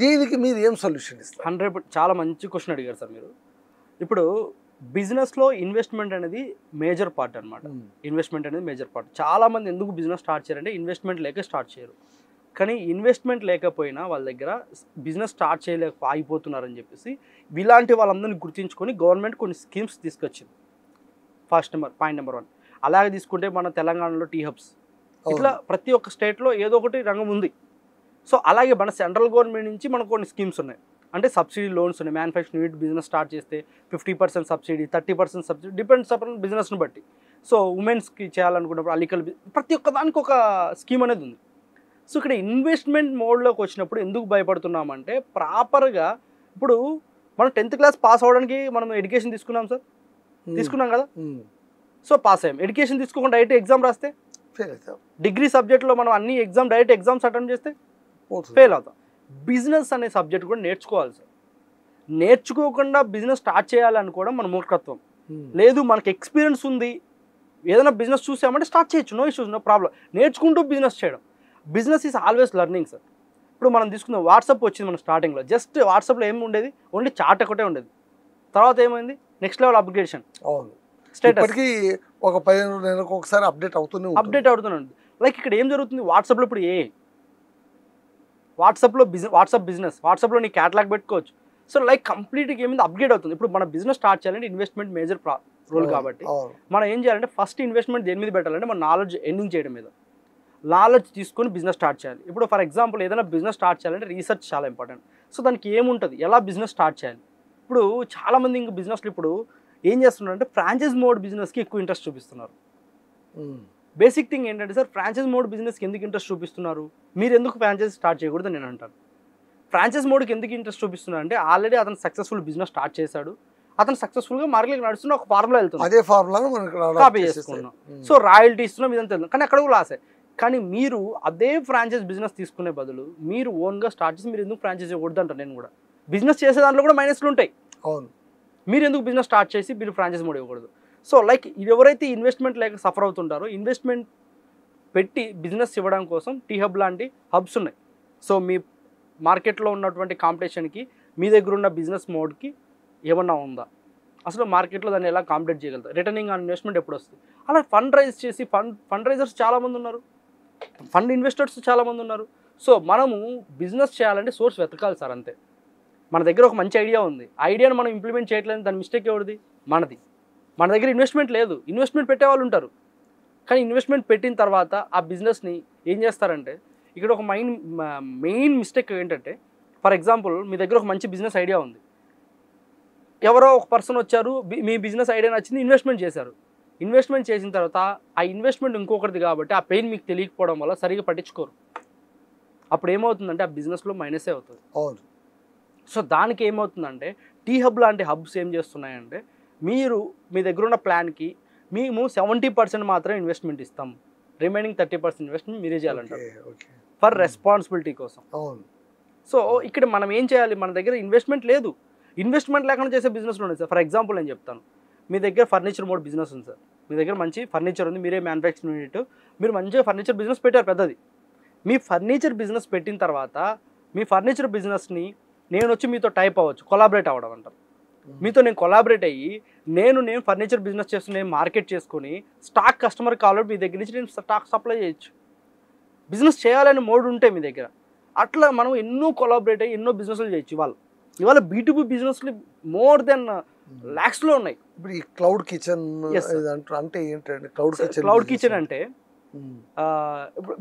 దీనికి మీరు ఏం సొల్యూషన్ ఇస్తారు? 100%. చాలా మంచి క్వశ్చన్ అడిగారు సార్ మీరు. ఇప్పుడు బిజినెస్లో ఇన్వెస్ట్మెంట్ అనేది మేజర్ పార్ట్ అనమాట. ఇన్వెస్ట్మెంట్ అనేది మేజర్ పార్ట్. చాలామంది ఎందుకు బిజినెస్ స్టార్ట్ చేయాలంటే ఇన్వెస్ట్మెంట్ లేక స్టార్ట్ చేయరు. కానీ ఇన్వెస్ట్మెంట్ లేకపోయినా వాళ్ళ దగ్గర బిజినెస్ స్టార్ట్ చేయలేక ఆగిపోతున్నారని చెప్పేసి ఇలాంటి వాళ్ళందరినీ గుర్తించుకొని గవర్నమెంట్ కొన్ని స్కీమ్స్ తీసుకొచ్చింది. Point number 1. అలాగే తీసుకుంటే మన తెలంగాణలో టీ హబ్స్, ఇట్లా ప్రతి ఒక్క స్టేట్లో ఏదో ఒకటి రంగం ఉంది. సో అలాగే మన సెంట్రల్ గవర్నమెంట్ నుంచి మనకు కొన్ని స్కీమ్స్ ఉన్నాయి. అంటే సబ్సిడీ లోన్స్ ఉన్నాయి. మ్యానుఫ్యాక్చరింగ్ యూనిట్ బిజినెస్ స్టార్ట్ చేస్తే 50% సబ్సిడీ, 30% సబ్సిడీ, డిపెండ్స్ అపాన్ బిజినెస్ని బట్టి. సో ఉమెన్స్కి చేయాలనుకున్నప్పుడు అల్లికల్ ప్రతి ఒక్క దానికి ఒక స్కీమ్ అనేది ఉంది. సో ఇక్కడ ఇన్వెస్ట్మెంట్ మోడ్లోకి వచ్చినప్పుడు ఎందుకు భయపడుతున్నామంటే, ప్రాపర్గా ఇప్పుడు మనం 10th క్లాస్ పాస్ అవ్వడానికి మనం ఎడ్యుకేషన్ తీసుకున్నాం కదా. సో పాస్ అయ్యాం. ఎడ్యుకేషన్ తీసుకోకుండా డైరెక్ట్ ఎగ్జామ్ రాస్తే డిగ్రీ సబ్జెక్ట్లో మనం అన్ని డైరెక్ట్ ఎగ్జామ్స్ అటెంప్ట్ చేస్తే ఫెయిల్ అవుతాం. బిజినెస్ అనే సబ్జెక్ట్ కూడా నేర్చుకోవాలి సార్. నేర్చుకోకుండా బిజినెస్ స్టార్ట్ చేయాలనుకోవడం మన మూర్ఖత్వం. లేదు మనకి ఎక్స్పీరియన్స్ ఉంది, ఏదైనా బిజినెస్ చూసామంటే స్టార్ట్ చేయొచ్చు, నో ఇష్యూస్, నో ప్రాబ్లం. నేర్చుకుంటూ బిజినెస్ చేయడం. Business is always learning sir. ఇప్పుడు మనం తీసుకుందాం, వాట్సాప్ వచ్చింది మన స్టార్టింగ్లో. జస్ట్ వాట్సాప్లో ఏమి ఉండేది, ఓన్లీ చాట్ ఒకటే ఉండేది. తర్వాత ఏమైంది, నెక్స్ట్ లెవెల్ అప్గ్రేడేషన్, స్టేటస్ ఒక 15 నెలలకు ఒకసారి అప్డేట్ అవుతున్నాడు. లైక్ ఇక్కడ ఏం జరుగుతుంది, వాట్సాప్లో ఇప్పుడు వాట్సాప్ బిజినెస్, వాట్సాప్లో నీ క్యాటలాగ్ పెట్టుకోవచ్చు. సో లైక్ కంప్లీట్గా ఏమైంది, అప్గ్రేడ్ అవుతుంది. ఇప్పుడు మన బిజినెస్ స్టార్ట్ చేయాలంటే ఇన్వెస్ట్మెంట్ మేజర్ రోల్ కాబట్టి మనం ఏం చేయాలంటే ఫస్ట్ ఇన్వెస్ట్మెంట్ దేని మీద పెట్టాలంటే మన నాలెడ్జ్ ఎర్నింగ్ చేయడం మీద. నాలెడ్జ్ తీసుకొని బిజినెస్ స్టార్ట్ చేయాలి. ఇప్పుడు ఫర్ ఎగ్జాంపుల్ ఏదైనా బిజినెస్ స్టార్ట్ చేయాలంటే రీసెర్చ్ చాలా ఇంపార్టెంట్. సో దానికి ఏముంటుంది, ఎలా బిజినెస్ స్టార్ట్ చేయాలి. ఇప్పుడు చాలామంది ఇంకా బిజినెస్లో ఇప్పుడు ఏం చేస్తున్నారంటే ఫ్రాంచైజ్ మోడ్ బిజినెస్కి ఎక్కువ ఇంట్రెస్ట్ చూపిస్తున్నారు. బేసిక్ థింగ్ ఏంటంటే సార్, ఫ్రాంచైజ్ మోడ్ బిజినెస్కి ఎందుకు ఇంట్రెస్ట్ చూపిస్తున్నారు? మీరు ఎందుకు ఫ్రాంచైజ్ స్టార్ట్ చేయకూడదు నేను అంటాను. ఫ్రాంచైజ్ మోడ్కి ఎందుకు ఇంట్రెస్ట్ చూపిస్తున్నారు అంటే, ఆల్రెడీ అతను సక్సెస్ఫుల్ బిజినెస్ స్టార్ట్ చేశాడు, అతను సక్సెస్ఫుల్గా మార్కెట్కి నడుస్తున్న ఒక ఫార్ములా వెళ్తుంది, అదే ఫార్ములాను మనకి కాపీ చేసుకున్నాం. సో రాయల్టీ ఇస్తున్నాం, ఇదంతా తెలుసు, కానీ అక్కడ కూడా లాసే. కానీ మీరు అదే ఫ్రాంచైజ్ బిజినెస్ తీసుకునే బదులు మీరు ఓన్గా స్టార్ట్ చేసి మీరు ఎందుకు ఫ్రాంచైజ్ ఇవ్వకూడదు అంటాను నేను కూడా. బిజినెస్ చేసే దాంట్లో కూడా మైనస్లు ఉంటాయి. అవును, మీరు ఎందుకు బిజినెస్ స్టార్ట్ చేసి మీరు ఫ్రాంచైజ్ మోడ్ ఇవ్వకూడదు? సో లైక్ ఎవరైతే ఇన్వెస్ట్మెంట్ లేక సఫర్ అవుతుంటారో, ఇన్వెస్ట్మెంట్ పెట్టి బిజినెస్ ఇవ్వడం కోసం టీ హబ్ లాంటి హబ్స్ ఉన్నాయి. సో మీ మార్కెట్లో ఉన్నటువంటి కాంపిటీషన్కి మీ దగ్గర ఉన్న బిజినెస్ మోడ్కి ఏమన్నా ఉందా, అసలు మార్కెట్లో దాన్ని ఎలా కాంపిటేట్ చేయగలుగుతారు, రిటర్నింగ్ ఆన్ ఇన్వెస్ట్మెంట్ ఎప్పుడు వస్తుంది? అలా ఫండ్ రైజ్ చేసి ఫండ్ రైజర్స్ చాలామంది ఉన్నారు, ఫండ్ ఇన్వెస్టర్స్ చాలామంది ఉన్నారు. సో మనము బిజినెస్ చేయాలంటే సోర్స్ వెతకాలి సార్, అంతే. మన దగ్గర ఒక మంచి ఐడియా ఉంది, ఐడియాను మనం ఇంప్లిమెంట్ చేయట్లేదు, దాని మిస్టేక్ ఎవరిది? మనది. మన దగ్గర ఇన్వెస్ట్మెంట్ లేదు, ఇన్వెస్ట్మెంట్ పెట్టే వాళ్ళు ఉంటారు, కానీ ఇన్వెస్ట్మెంట్ పెట్టిన తర్వాత ఆ బిజినెస్ని ఏం చేస్తారంటే, ఇక్కడ ఒక మెయిన్ మిస్టేక్ ఏంటంటే, ఫర్ ఎగ్జాంపుల్ మీ దగ్గర ఒక మంచి బిజినెస్ ఐడియా ఉంది, ఎవరో ఒక పర్సన్ వచ్చారు, మీ బిజినెస్ ఐడియా నచ్చింది, ఇన్వెస్ట్మెంట్ చేశారు. ఇన్వెస్ట్మెంట్ చేసిన తర్వాత ఆ ఇన్వెస్ట్మెంట్ ఇంకొకటిది కాబట్టి ఆ పెయిన్ మీకు తెలియకపోవడం వల్ల సరిగా పట్టించుకోరు. అప్పుడు ఏమవుతుందంటే ఆ బిజినెస్లో మైనసే అవుతుంది. అవును. సో దానికి ఏమవుతుందంటే, టీ హబ్ లాంటి హబ్స్ ఏం చేస్తున్నాయంటే, మీరు మీ దగ్గర ఉన్న ప్లాన్కి మేము 70% మాత్రమే ఇన్వెస్ట్మెంట్ ఇస్తాం, రిమైనింగ్ 30% ఇన్వెస్ట్మెంట్ మీరే చేయాలంటారు ఫర్ రెస్పాన్సిబిలిటీ కోసం. అవును. సో ఇక్కడ మనం ఏం చేయాలి? మన దగ్గర ఇన్వెస్ట్మెంట్ లేదు, ఇన్వెస్ట్మెంట్ లేకుండా చేసే బిజినెస్లో ఉన్నాయి సార్. ఫర్ ఎగ్జాంపుల్ నేను చెప్తాను, మీ దగ్గర ఫర్నిచర్ మోడ్ బిజినెస్ ఉంది సార్, మీ దగ్గర మంచి ఫర్నిచర్ ఉంది, మీరే మ్యానుఫ్యాక్చరింగ్ యూనిట్, మీరు మంచిగా ఫర్నిచర్ బిజినెస్ పెట్టారు పెద్దది. మీ ఫర్నిచర్ బిజినెస్ పెట్టిన తర్వాత మీ ఫర్నిచర్ బిజినెస్ని నేను వచ్చి మీతో టైప్ అవ్వచ్చు, కొలాబరేట్ అవ్వడం అంటారు. మీతో నేను కొలాబరేట్ అయ్యి నేను ఫర్నిచర్ బిజినెస్ చేస్తూ నేను మార్కెట్ చేసుకుని స్టాక్ కస్టమర్ కావాలి మీ దగ్గర నుంచి నేను స్టాక్ సప్లై చేయొచ్చు. బిజినెస్ చేయాలని మోడ్ ఉంటే మీ దగ్గర, అట్లా మనం ఎన్నో కొలాబరేట్ అయ్యి ఎన్నో బిజినెస్లు చేయొచ్చు. ఇవాళ B2B బిజినెస్లు మోర్ దెన్ లాక్స్లో ఉన్నాయి. ఇప్పుడు ఈ క్లౌడ్ కిచెన్ అంటే ఏంటంటే, క్లౌడ్ కిచెన్ అంటే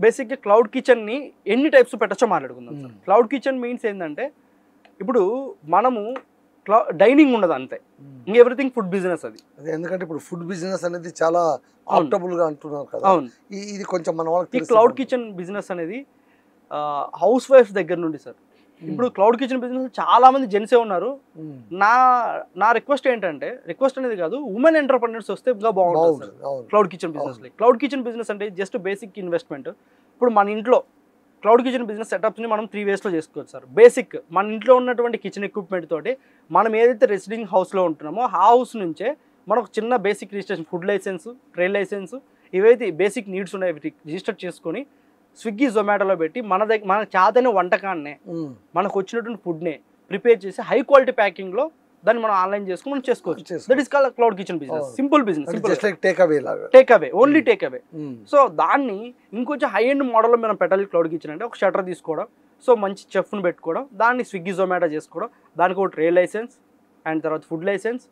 బేసిక్గా క్లౌడ్ కిచెన్ని ఎన్ని టైప్స్ పెట్టచ్చో మాట్లాడుకుందాం సార్. క్లౌడ్ కిచెన్ మీన్స్ ఏంటంటే, ఇప్పుడు మనము డైనింగ్ ఉండదు అంతే, ఇంకా ఎవ్రీథింగ్ ఫుడ్ బిజినెస్ అది. ఎందుకంటే ఇప్పుడు ఫుడ్ బిజినెస్ అనేది చాలా ఆప్టబుల్ గా అంటున్నారు కదా. అవును, ఇది కొంచెం మన వాళ్ళకి. ఈ క్లౌడ్ కిచెన్ బిజినెస్ అనేది హౌస్ వైఫ్ దగ్గర నుండి సార్. ఇప్పుడు క్లౌడ్ కిచెన్ బిజినెస్ చాలా మంది జెంట్సే ఉన్నారు. నా రిక్వెస్ట్ ఏంటంటే, రిక్వెస్ట్ అనేది కాదు, ఉమెన్ ఎంటర్‌ప్రెన్యూర్స్ వస్తే ఇంకా బాగుంటుంది cloud kitchen business. Cloud kitchen business అంటే జస్ట్ బేసిక్ ఇన్వెస్ట్మెంట్. ఇప్పుడు మన ఇంట్లో క్లౌడ్ కిచెన్ బిజినెస్ సెటప్స్ని మనం 3 వేస్లో చేసుకోవచ్చు సార్. బేసిక్ మన ఇంట్లో ఉన్నటువంటి కిచెన్ ఎక్విప్మెంట్ తోటి మనం ఏదైతే రెసిడెంట్ హౌస్లో ఉంటున్నామో ఆ హౌస్ నుంచే మనకు చిన్న basic registration, food licence, trade licence, ఇవైతే బేసిక్ నీడ్స్ ఉన్నాయి రిజిస్టర్ చేసుకొని స్విగ్గీ జొమాటోలో పెట్టి మన చేతనే వంటకాన్నే మనకు వచ్చినటువంటి ఫుడ్నే ప్రిపేర్ చేసి హై క్వాలిటీ ప్యాకింగ్లో దాన్ని మనం ఆన్లైన్ చేసుకుని మనం చేసుకోవచ్చు. That is called cloud kitchen business. Simple business, take away, only take away. So దాన్ని ఇంకొంచెం హై ఎండ్ మోడల్లో మనం పెట్టాలి. క్లౌడ్ కిచెన్ అంటే ఒక షటర్ తీసుకోవడం, సో మంచి చెఫ్ను పెట్టుకోవడం, దాన్ని స్విగ్గీ జొమాటో చేసుకోవడం, దానికి ఒక ట్రేడ్ లైసెన్స్ అండ్ తర్వాత food licence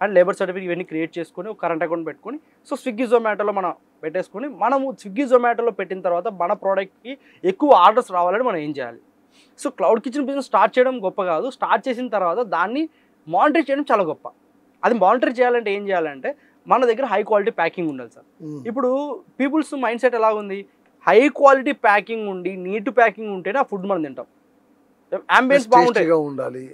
and labour certificate ఇవన్నీ క్రియేట్ చేసుకొని ఒక కరెంట్ అకౌంట్ పెట్టుకొని, సో స్విగ్గీ జొమాటోలో మనం పెట్టేసుకొని, మనము స్విగ్గీ జొమాటోలో పెట్టిన తర్వాత మన ప్రోడక్ట్కి ఎక్కువ ఆర్డర్స్ రావాలని మనం ఏం చేయాలి? So cloud kitchen business start చేయడం గొప్ప కాదు, స్టార్ట్ చేసిన తర్వాత దాన్ని మానిటర్ చేయడం చాలా గొప్ప. అది మానిటర్ చేయాలంటే ఏం చేయాలంటే మన దగ్గర హై క్వాలిటీ ప్యాకింగ్ ఉండాలి సార్. ఇప్పుడు పీపుల్స్ మైండ్ సెట్ ఎలా ఉంది? హై క్వాలిటీ ప్యాకింగ్ ఉండి నీట్ ప్యాకింగ్ ఉంటేనే ఆ ఫుడ్ మనం తింటాం. అంబియన్స్ బాగుంటాయి,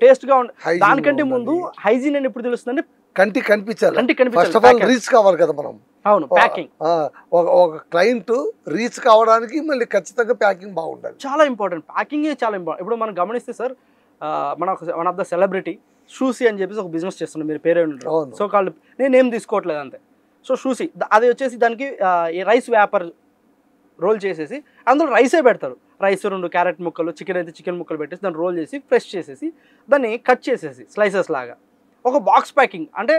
టేస్ట్గా ఉండాలి. దానికంటే ముందు హైజీన్ అని ఎప్పుడు తెలుస్తుందంటే కంటికి కనిపించాలి. ఫస్ట్ ఆఫ్ ఆల్ రీచ్ కావాలి కదా మనం. అవును, ప్యాకింగ్. ఒక క్లయింట్ రీచ్ కావడానికి మళ్ళీ ఖచ్చితంగా ప్యాకింగ్ బాగుండాలి. చాలా ఇంపార్టెంట్, ప్యాకింగ్ చాలా ఇంపార్టెంట్. ఇప్పుడు మనం గమనిస్తే సార్, మన వన్ ఆఫ్ ద సెలబ్రిటీ షూసీ అని చెప్పేసి ఒక బిజినెస్ చేస్తున్నాం, మీరు పేరే ఉంటారు. సో కాళ్ళు నేనేం తీసుకోవట్లేదు అంతే. సో షూసీ అది వచ్చేసి దానికి రైస్ వ్యాపర్ రోల్ చేసేసి అందులో రైసే పెడతారు. రైస్ 2 క్యారెట్ ముక్కలు, చికెన్ అయితే చికెన్ ముక్కలు పెట్టేసి దాన్ని రోల్ చేసి ఫ్రెష్ చేసేసి దాన్ని కట్ చేసేసి స్లైసెస్ లాగా ఒక బాక్స్ ప్యాకింగ్ అంటే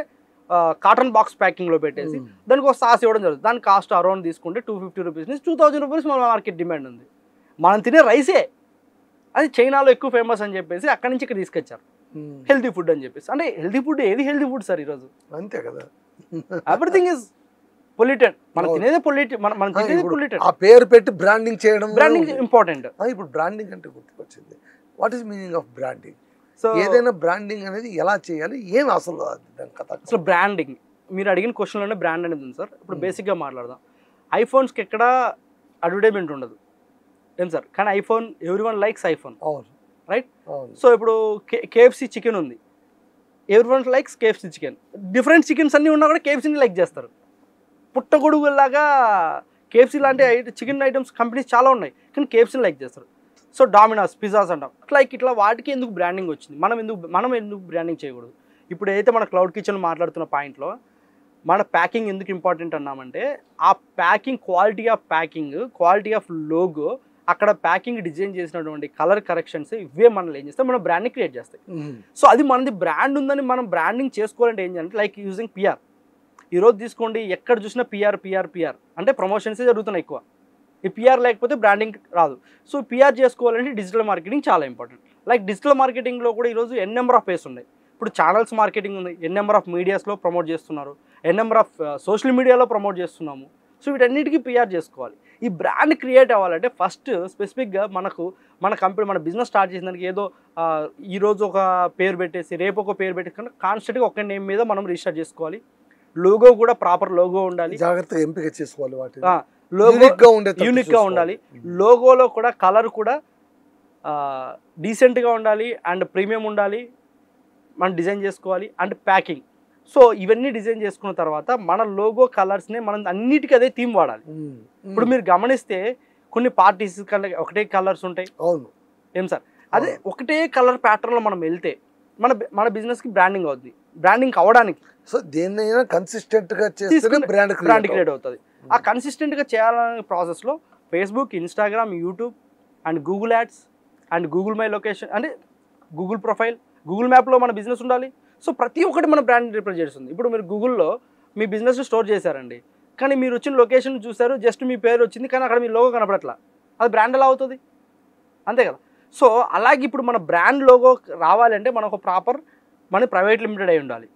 కాటన్ బాక్స్ ప్యాకింగ్లో పెట్టేసి దానికి ఒక సాస్ ఇవ్వడం జరుగుతుంది. దాని కాస్ట్ అరౌండ్ తీసుకుంటే 250 రూపీస్ నుంచి 2000 రూపీస్ మన మార్కెట్ డిమాండ్ ఉంది. మనం తినే రైసే అది చైనాలో ఎక్కువ ఫేమస్ అని చెప్పేసి అక్కడి నుంచి ఇక్కడ తీసుకొచ్చారు హెల్తీ ఫుడ్ అని చెప్పేసి. అంటే హెల్తీ ఫుడ్ ఏది హెల్తీ ఫుడ్ సార్ ఈరోజు? అంతే కదా, ఎవ్రీథింగ్ ఇస్ పొల్యూటెడ్. మనం తినేదే పొల్యూటెడ్, మనం తినేది పొల్యూటెడ్. ఆ పేరు పెట్టి బ్రాండింగ్ చేయడం, బ్రాండింగ్ ఇంపార్టెంట్. ఇప్పుడు బ్రాండింగ్ అంటే గుర్తుకొచ్చింది, what is meaning of branding? So ఏదైనా బ్రాండింగ్ అనేది ఎలా చేయాలి, ఏం అసలు దాని కథ? అసలు బ్రాండింగ్ మీరు అడిగిన క్వశ్చన్లోనే బ్రాండ్ అనేది ఉంది సార్. ఇప్పుడు బేసిక్గా మాట్లాడదాం. ఐఫోన్స్కి ఎక్కడ అడ్వర్టైజ్మెంట్ ఉండదు ఏం సార్, కానీ ఐఫోన్ ఎవ్రీవన్ లైక్స్ ఐఫోన్, అవును రైట్? అవును. సో ఇప్పుడు కేఎఫ్సి చికెన్ ఉంది, everyone likes KFC chicken. Different chickens అన్నీ ఉన్నా కూడా కేఎఫ్సీని లైక్ చేస్తారు. పుట్టగొడుగులాగా కేఎఫ్సీ లాంటి చికెన్ ఐటమ్స్ కంపెనీస్ చాలా ఉన్నాయి, కానీ కేఎఫ్సీని లైక్ చేస్తారు. సో డామినాస్, పిజ్జాస్ అంటాం. ఇట్లా వాటికి ఎందుకు బ్రాండింగ్ వచ్చింది, మనం ఎందుకు బ్రాండింగ్ చేయకూడదు? ఇప్పుడు ఏదైతే మన క్లౌడ్ కిచెన్ మాట్లాడుతున్న పాయింట్లో మన ప్యాకింగ్ ఎందుకు ఇంపార్టెంట్ అన్నామంటే, ఆ packing, quality of packing, quality of logo, అక్కడ ప్యాకింగ్ డిజైన్ చేసినటువంటి కలర్ కరెక్షన్స్, ఇవే మనల్ని ఏం చేస్తాయి, మన బ్రాండ్ని క్రియేట్ చేస్తాయి. సో అది మనది బ్రాండ్ ఉందని మనం బ్రాండింగ్ చేసుకోవాలంటే ఏం చేయాలంటే, లైక్ యూజింగ్ పిఆర్. ఈరోజు తీసుకోండి, ఎక్కడ చూసినా పిఆర్ అంటే ప్రమోషన్సే జరుగుతున్నాయి ఎక్కువ. ఈ పిఆర్ లేకపోతే బ్రాండింగ్ రాదు. సో పిఆర్ చేసుకోవాలంటే డిజిటల్ మార్కెటింగ్ చాలా ఇంపార్టెంట్. లైక్ డిజిటల్ మార్కెటింగ్లో కూడా ఈరోజు ఎన్ నెంబర్ ఆఫ్ వేస్ ఉన్నాయి. ఇప్పుడు ఛానల్స్ మార్కెటింగ్ ఉంది, ఎన్ నెంబర్ ఆఫ్ మీడియాస్లో ప్రమోట్ చేస్తున్నారు, ఎన్ నెంబర్ ఆఫ్ సోషల్ మీడియాలో ప్రమోట్ చేస్తున్నాము. సో వీటన్నిటికీ పిఆర్ చేసుకోవాలి. ఈ బ్రాండ్ క్రియేట్ అవ్వాలంటే ఫస్ట్ స్పెసిఫిక్గా మన కంపెనీ, మన బిజినెస్ స్టార్ట్ చేసిన దానికి ఏదో ఈరోజు ఒక పేరు పెట్టేసి రేపు ఒక పేరు పెట్టేసి కాన్స్టెంట్గా ఒక నేమ్ మీద మనం రిజిస్టర్ చేసుకోవాలి. లోగో కూడా ప్రాపర్ లోగో ఉండాలి, జాగ్రత్తగా ఎంపిక చేసుకోవాలి, వాటి యూనిక్గా ఉండాలి. లోగోలో కూడా కలర్ కూడా డీసెంట్గా ఉండాలి అండ్ ప్రీమియం ఉండాలి, మనం డిజైన్ చేసుకోవాలి. And packing. సో ఇవన్నీ డిజైన్ చేసుకున్న తర్వాత మన లోగో కలర్స్నే మనం అన్నిటికీ అదే థీమ్ వాడాలి. ఇప్పుడు మీరు గమనిస్తే కొన్ని పార్టీస్ ఒకటే కలర్స్ ఉంటాయి, అవును ఏం సార్, అదే ఒకటే కలర్ ప్యాటర్న్లో మనం వెళ్తే మన బిజినెస్కి బ్రాండింగ్ అవుతుంది. బ్రాండింగ్ అవ్వడానికి సో దేన్నైనా కన్సిస్టెంట్గా చేస్తే బ్రాండ్ క్రియేట్ అవుతుంది. ఆ కన్సిస్టెంట్గా చేయాలనే ప్రాసెస్లో Facebook, Instagram, YouTube and Google ads and Google my location అంటే గూగుల్ ప్రొఫైల్, గూగుల్ మ్యాప్లో మన బిజినెస్ ఉండాలి. సో ప్రతి ఒక్కటి మన బ్రాండ్ రిప్రజెంట్ చేస్తుంది. ఇప్పుడు మీరు గూగుల్లో మీ బిజినెస్ స్టోర్ చేశారండి, కానీ మీరు వచ్చిన లొకేషన్ చూసారు, జస్ట్ మీ పేరు వచ్చింది, కానీ అక్కడ మీ లోగో కనపడట్లా, అది బ్రాండ్ ఎలా అవుతుంది? అంతే కదా. సో అలాగే ఇప్పుడు మన బ్రాండ్ లోగో రావాలంటే మనం ఒక ప్రాపర్ మన ప్రైవేట్ లిమిటెడ్ అయి ఉండాలి.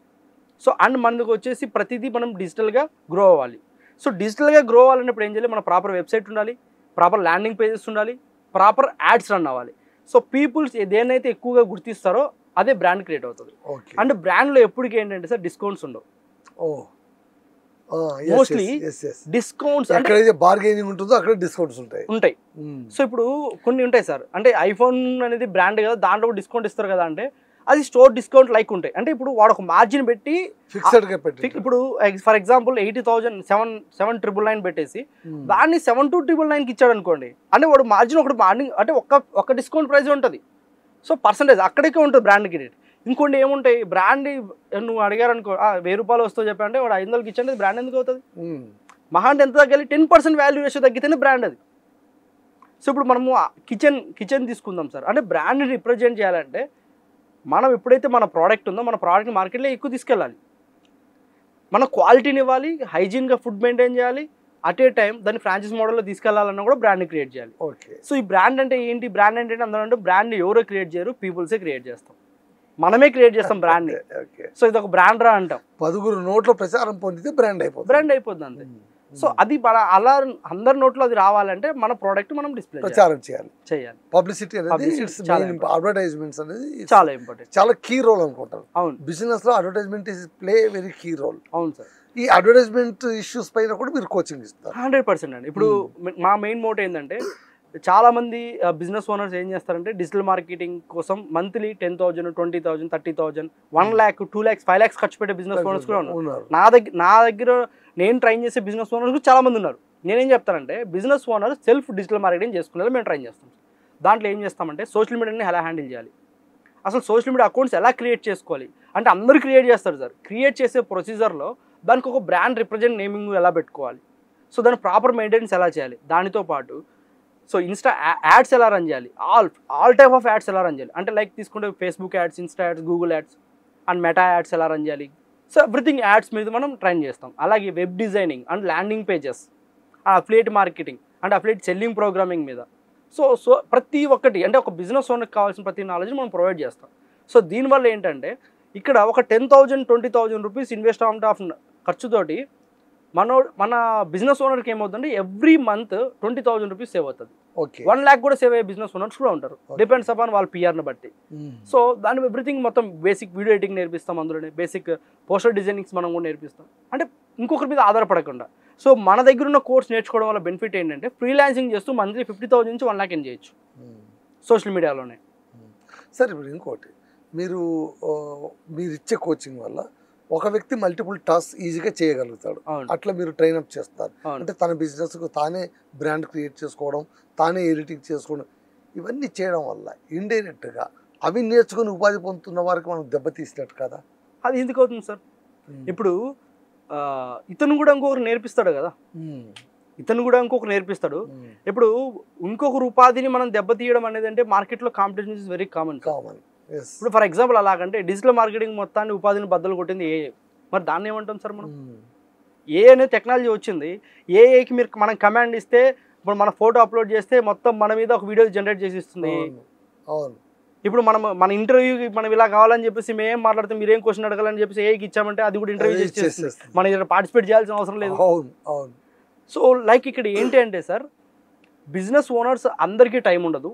సో అండ్ మనకు వచ్చేసి ప్రతిదీ మనం డిజిటల్గా గ్రో అవ్వాలి. సో డిజిటల్గా గ్రో అవ్వాలన్నప్పుడు ఏం చేయాలి, మన ప్రాపర్ వెబ్సైట్ ఉండాలి, ప్రాపర్ ల్యాండింగ్ పేజెస్ ఉండాలి, ప్రాపర్ యాడ్స్ రన్ అవ్వాలి. సో పీపుల్స్ దేన్నైతే ఎక్కువగా గుర్తిస్తారో అదే బ్రాండ్ క్రియేట్ అవుతుంది. అండ్ బ్రాండ్లో ఎప్పటికీ ఏంటంటే సార్ డిస్కౌంట్స్ ఉండవు. మోస్ట్లీ డిస్కౌంట్స్ ఎక్కడైతే బార్గెనింగ్ ఉంటుందో అక్కడ డిస్కౌంట్స్ ఉంటాయి. సో ఇప్పుడు కొన్ని ఉంటాయి సార్, అంటే ఐఫోన్ అనేది బ్రాండ్ కదా, దాంట్లో డిస్కౌంట్ ఇస్తారు కదా, అంటే అది స్టోర్ డిస్కౌంట్ లైక్ ఉంటాయి. అంటే ఇప్పుడు వాడు ఒక మార్జిన్ పెట్టి ఫిక్స్డ్గా పెట్టి, ఇప్పుడు ఫర్ ఎగ్జాంపుల్ 80,000 7,999 పెట్టేసి దాన్ని 7,299కి ఇచ్చాడు అనుకోండి, అంటే వాడు మార్జిన్ ఒకటి మార్నింగ్ అంటే ఒక డిస్కౌంట్ ప్రైస్ ఉంటుంది. సో పర్సంటేజ్ అక్కడికే ఉంటుంది బ్రాండ్ క్రెడిట్. ఇంకోటి ఏముంటాయి, బ్రాండ్ నువ్వు అడిగారనుకో 1,000 రూపాయలు వస్తావు చెప్పంటే వాడు 500కి ఇచ్చండి, బ్రాండ్ ఎందుకు అవుతుంది? మహా అంటే ఎంత తగ్గాలి, 10% వాల్యూ రేషియో తగ్గితేనే బ్రాండ్ అది. సో ఇప్పుడు మనము కిచెన్ తీసుకుందాం సార్, అంటే బ్రాండ్ని రిప్రజెంట్ చేయాలంటే మనం ఎప్పుడైతే మన ప్రోడక్ట్ ఉందో మన ప్రోడక్ట్ని మార్కెట్లో ఎక్కువ తీసుకెళ్ళాలి, మన క్వాలిటీని ఇవ్వాలి, హైజీన్గా ఫుడ్ మెయింటైన్ చేయాలి, అట్ ఏ టైం దాన్ని ఫ్రాంచైజ్ మోడల్లో తీసుకెళ్లాలన్నా కూడా బ్రాండ్ని క్రియేట్ చేయాలి. సో ఈ బ్రాండ్ అంటే ఏంటి, బ్రాండ్ అంటే అందరూ బ్రాండ్ని ఎవరో క్రియేట్ చేయరు, పీపుల్సే క్రియేట్ చేస్తాం, మనమే క్రియేట్ చేస్తాం బ్రాండ్ని. సో ఇది ఒక బ్రాండ్ రా అంటాం, 10 నోట్లో ప్రచారం పొందితే బ్రాండ్ అయిపోతుంది అంతే. సో అది అలా అందరి నోట్లో అది రావాలంటే మన ప్రోడక్ట్ మనం డిస్ప్లే ప్రచారం చేయాలి. పబ్లిసిటీ అడ్వర్టైజ్మెంట్స్ అనేది చాలా ఇంపార్టెంట్, చాలా కీ రోల్ అనుకుంటారు. అవును, బిజినెస్ లో advertisement play very key role. అవును సార్. ఈ అడ్వర్టైజ్మెంట్ ఇష్యూస్ పైన కూడా మీరు కోచింగ్ ఇస్తారు? 100% అండి. ఇప్పుడు మా మెయిన్ మోటో ఏంటంటే, చాలా మంది బిజినెస్ ఓనర్స్ ఏం చేస్తారంటే డిజిటల్ మార్కెటింగ్ కోసం మంత్లీ 10,000, 20,000, 30,000, 1 lakh, 2 lakhs, 5 lakhs ఖర్చు పెట్టే బిజినెస్ ఓనర్స్ కూడా ఉన్నారు. నా దగ్గర నేను ట్రైన్ చేసే బిజినెస్ ఓనర్స్ చాలా మంది ఉన్నారు. నేనేం చెప్తానంటే, business owner self digital marketing చేసుకునేలా మేము ట్రైన్ చేస్తాం. దాంట్లో ఏం చేస్తామంటే సోషల్ మీడియాని ఎలా హ్యాండిల్ చేయాలి, అసలు సోషల్ మీడియా అకౌంట్స్ ఎలా క్రియేట్ చేసుకోవాలి, అంటే అందరూ క్రియేట్ చేస్తారు సార్. క్రియేట్ చేసే ప్రొసీజర్లో దానికి ఒక బ్రాండ్ రిప్రజెంట్ నేమింగ్ ఎలా పెట్టుకోవాలి, సో దాని ప్రాపర్ మెయింటెనెన్స్ ఎలా చేయాలి, దానితో పాటు సో ఇన్స్టా యాడ్స్ ఎలా రన్ చేయాలి, ఆల్ టైప్ ఆఫ్ యాడ్స్ ఎలా రన్ చేయాలి, అంటే లైక్ తీసుకుంటే Facebook ads, Insta ads, Google ads and meta ads ఎలా రన్ చేయాలి. సో ఎవ్రీథింగ్ యాడ్స్ మీద మనం ట్రైన్ చేస్తాం. అలాగే web designing and landing pages, affiliate marketing and affiliate selling programming మీద. సో ప్రతి ఒక్కటి అంటే ఒక బిజినెస్ ఓనర్కి కావాల్సిన ప్రతి నాలెడ్జ్ మనం ప్రొవైడ్ చేస్తాం. సో దీనివల్ల ఏంటంటే ఇక్కడ ఒక 10,000, 20,000 రూపీస్ ఇన్వెస్ట్మెంట్ ఆఫ్ ఖర్చుతోటి మన బిజినెస్ ఓనర్కి ఏమవుతుందంటే ఎవ్రీ మంత్ 20,000 రూపీస్ సేవ్ అవుతుంది. 1 lakh కూడా సేవ్ అయ్యే బిజినెస్ ఓనర్స్ కూడా ఉంటారు, డిపెండ్స్ అపాన్ వాళ్ళ పిఆర్ని బట్టి. సో దాని ఎవ్రీథింగ్ మొత్తం బేసిక్ వీడియో ఎడిటింగ్ నేర్పిస్తాం, అందులోనే బేసిక్ పోస్టర్ డిజైనింగ్స్ మనం కూడా నేర్పిస్తాం. అంటే ఇంకొకరి మీద ఆధారపడకుండా. సో మన దగ్గర ఉన్న కోర్స్ నేర్చుకోవడం వల్ల బెనిఫిట్ ఏంటంటే ఫ్రీలాన్సింగ్ చేస్తూ మంత్లీ 50,000 నుంచి 1 lakh ఎర్న్ చేయొచ్చు సోషల్ మీడియాలోనే. సరే ఇప్పుడు ఇంకోటి, మీరు మీరు ఇచ్చే కోచింగ్ వల్ల ఒక వ్యక్తి మల్టిపుల్ టాస్క్ ఈజీగా చేయగలుగుతాడు. అవును. అట్లా మీరు ట్రైన్అప్ చేస్తారు. అవును. అంటే తన బిజినెస్కు తానే బ్రాండ్ క్రియేట్ చేసుకోవడం, తానే ఎడిటింగ్ చేసుకోవడం, ఇవన్నీ చేయడం వల్ల ఇండైరెక్ట్గా అవి నేర్చుకుని ఉపాధి పొందుతున్న వారికి మనం దెబ్బతీసినట్టు కదా. అది ఎందుకు అవుతుంది సార్? ఇప్పుడు ఇతను కూడా ఇంకొకరు నేర్పిస్తాడు కదా, ఇతను కూడా ఇంకొకరు నేర్పిస్తాడు. ఇప్పుడు ఇంకొకరు ఉపాధిని మనం దెబ్బతీయడం అనేది అంటే మార్కెట్లో కాంపిటీషన్ ఇస్ వెరీ కామన్. ఇప్పుడు ఫర్ ఎగ్జాంపుల్ అలాగంటే డిజిటల్ మార్కెటింగ్ మొత్తాన్ని ఉపాధిని బద్దలు కొట్టింది ఏఐ. మరి దాన్ని ఏమంటాం సార్ మనం? ఏ అనే టెక్నాలజీ వచ్చింది. ఏఐకి మీరు మనం కమాండ్ ఇస్తే ఇప్పుడు మన ఫోటో అప్లోడ్ చేస్తే మొత్తం మన మీద ఒక వీడియో జనరేట్ చేసి ఇస్తుంది. అవును. ఇప్పుడు మన ఇంటర్వ్యూకి మనం ఇలా కావాలని చెప్పేసి మేము ఏం మాట్లాడితే మీరు ఏం క్వశ్చన్ అడగాలని చెప్పేసి ఏఐకి ఇచ్చామంటే అది కూడా ఇంటర్వ్యూ చేసేస్తుంది. మనం ఇక్కడ పార్టిసిపేట్ చేయాల్సిన అవసరం లేదు. సో లైక్ ఇక్కడ ఏంటి అంటే సార్, బిజినెస్ ఓనర్స్ అందరికీ టైం ఉండదు,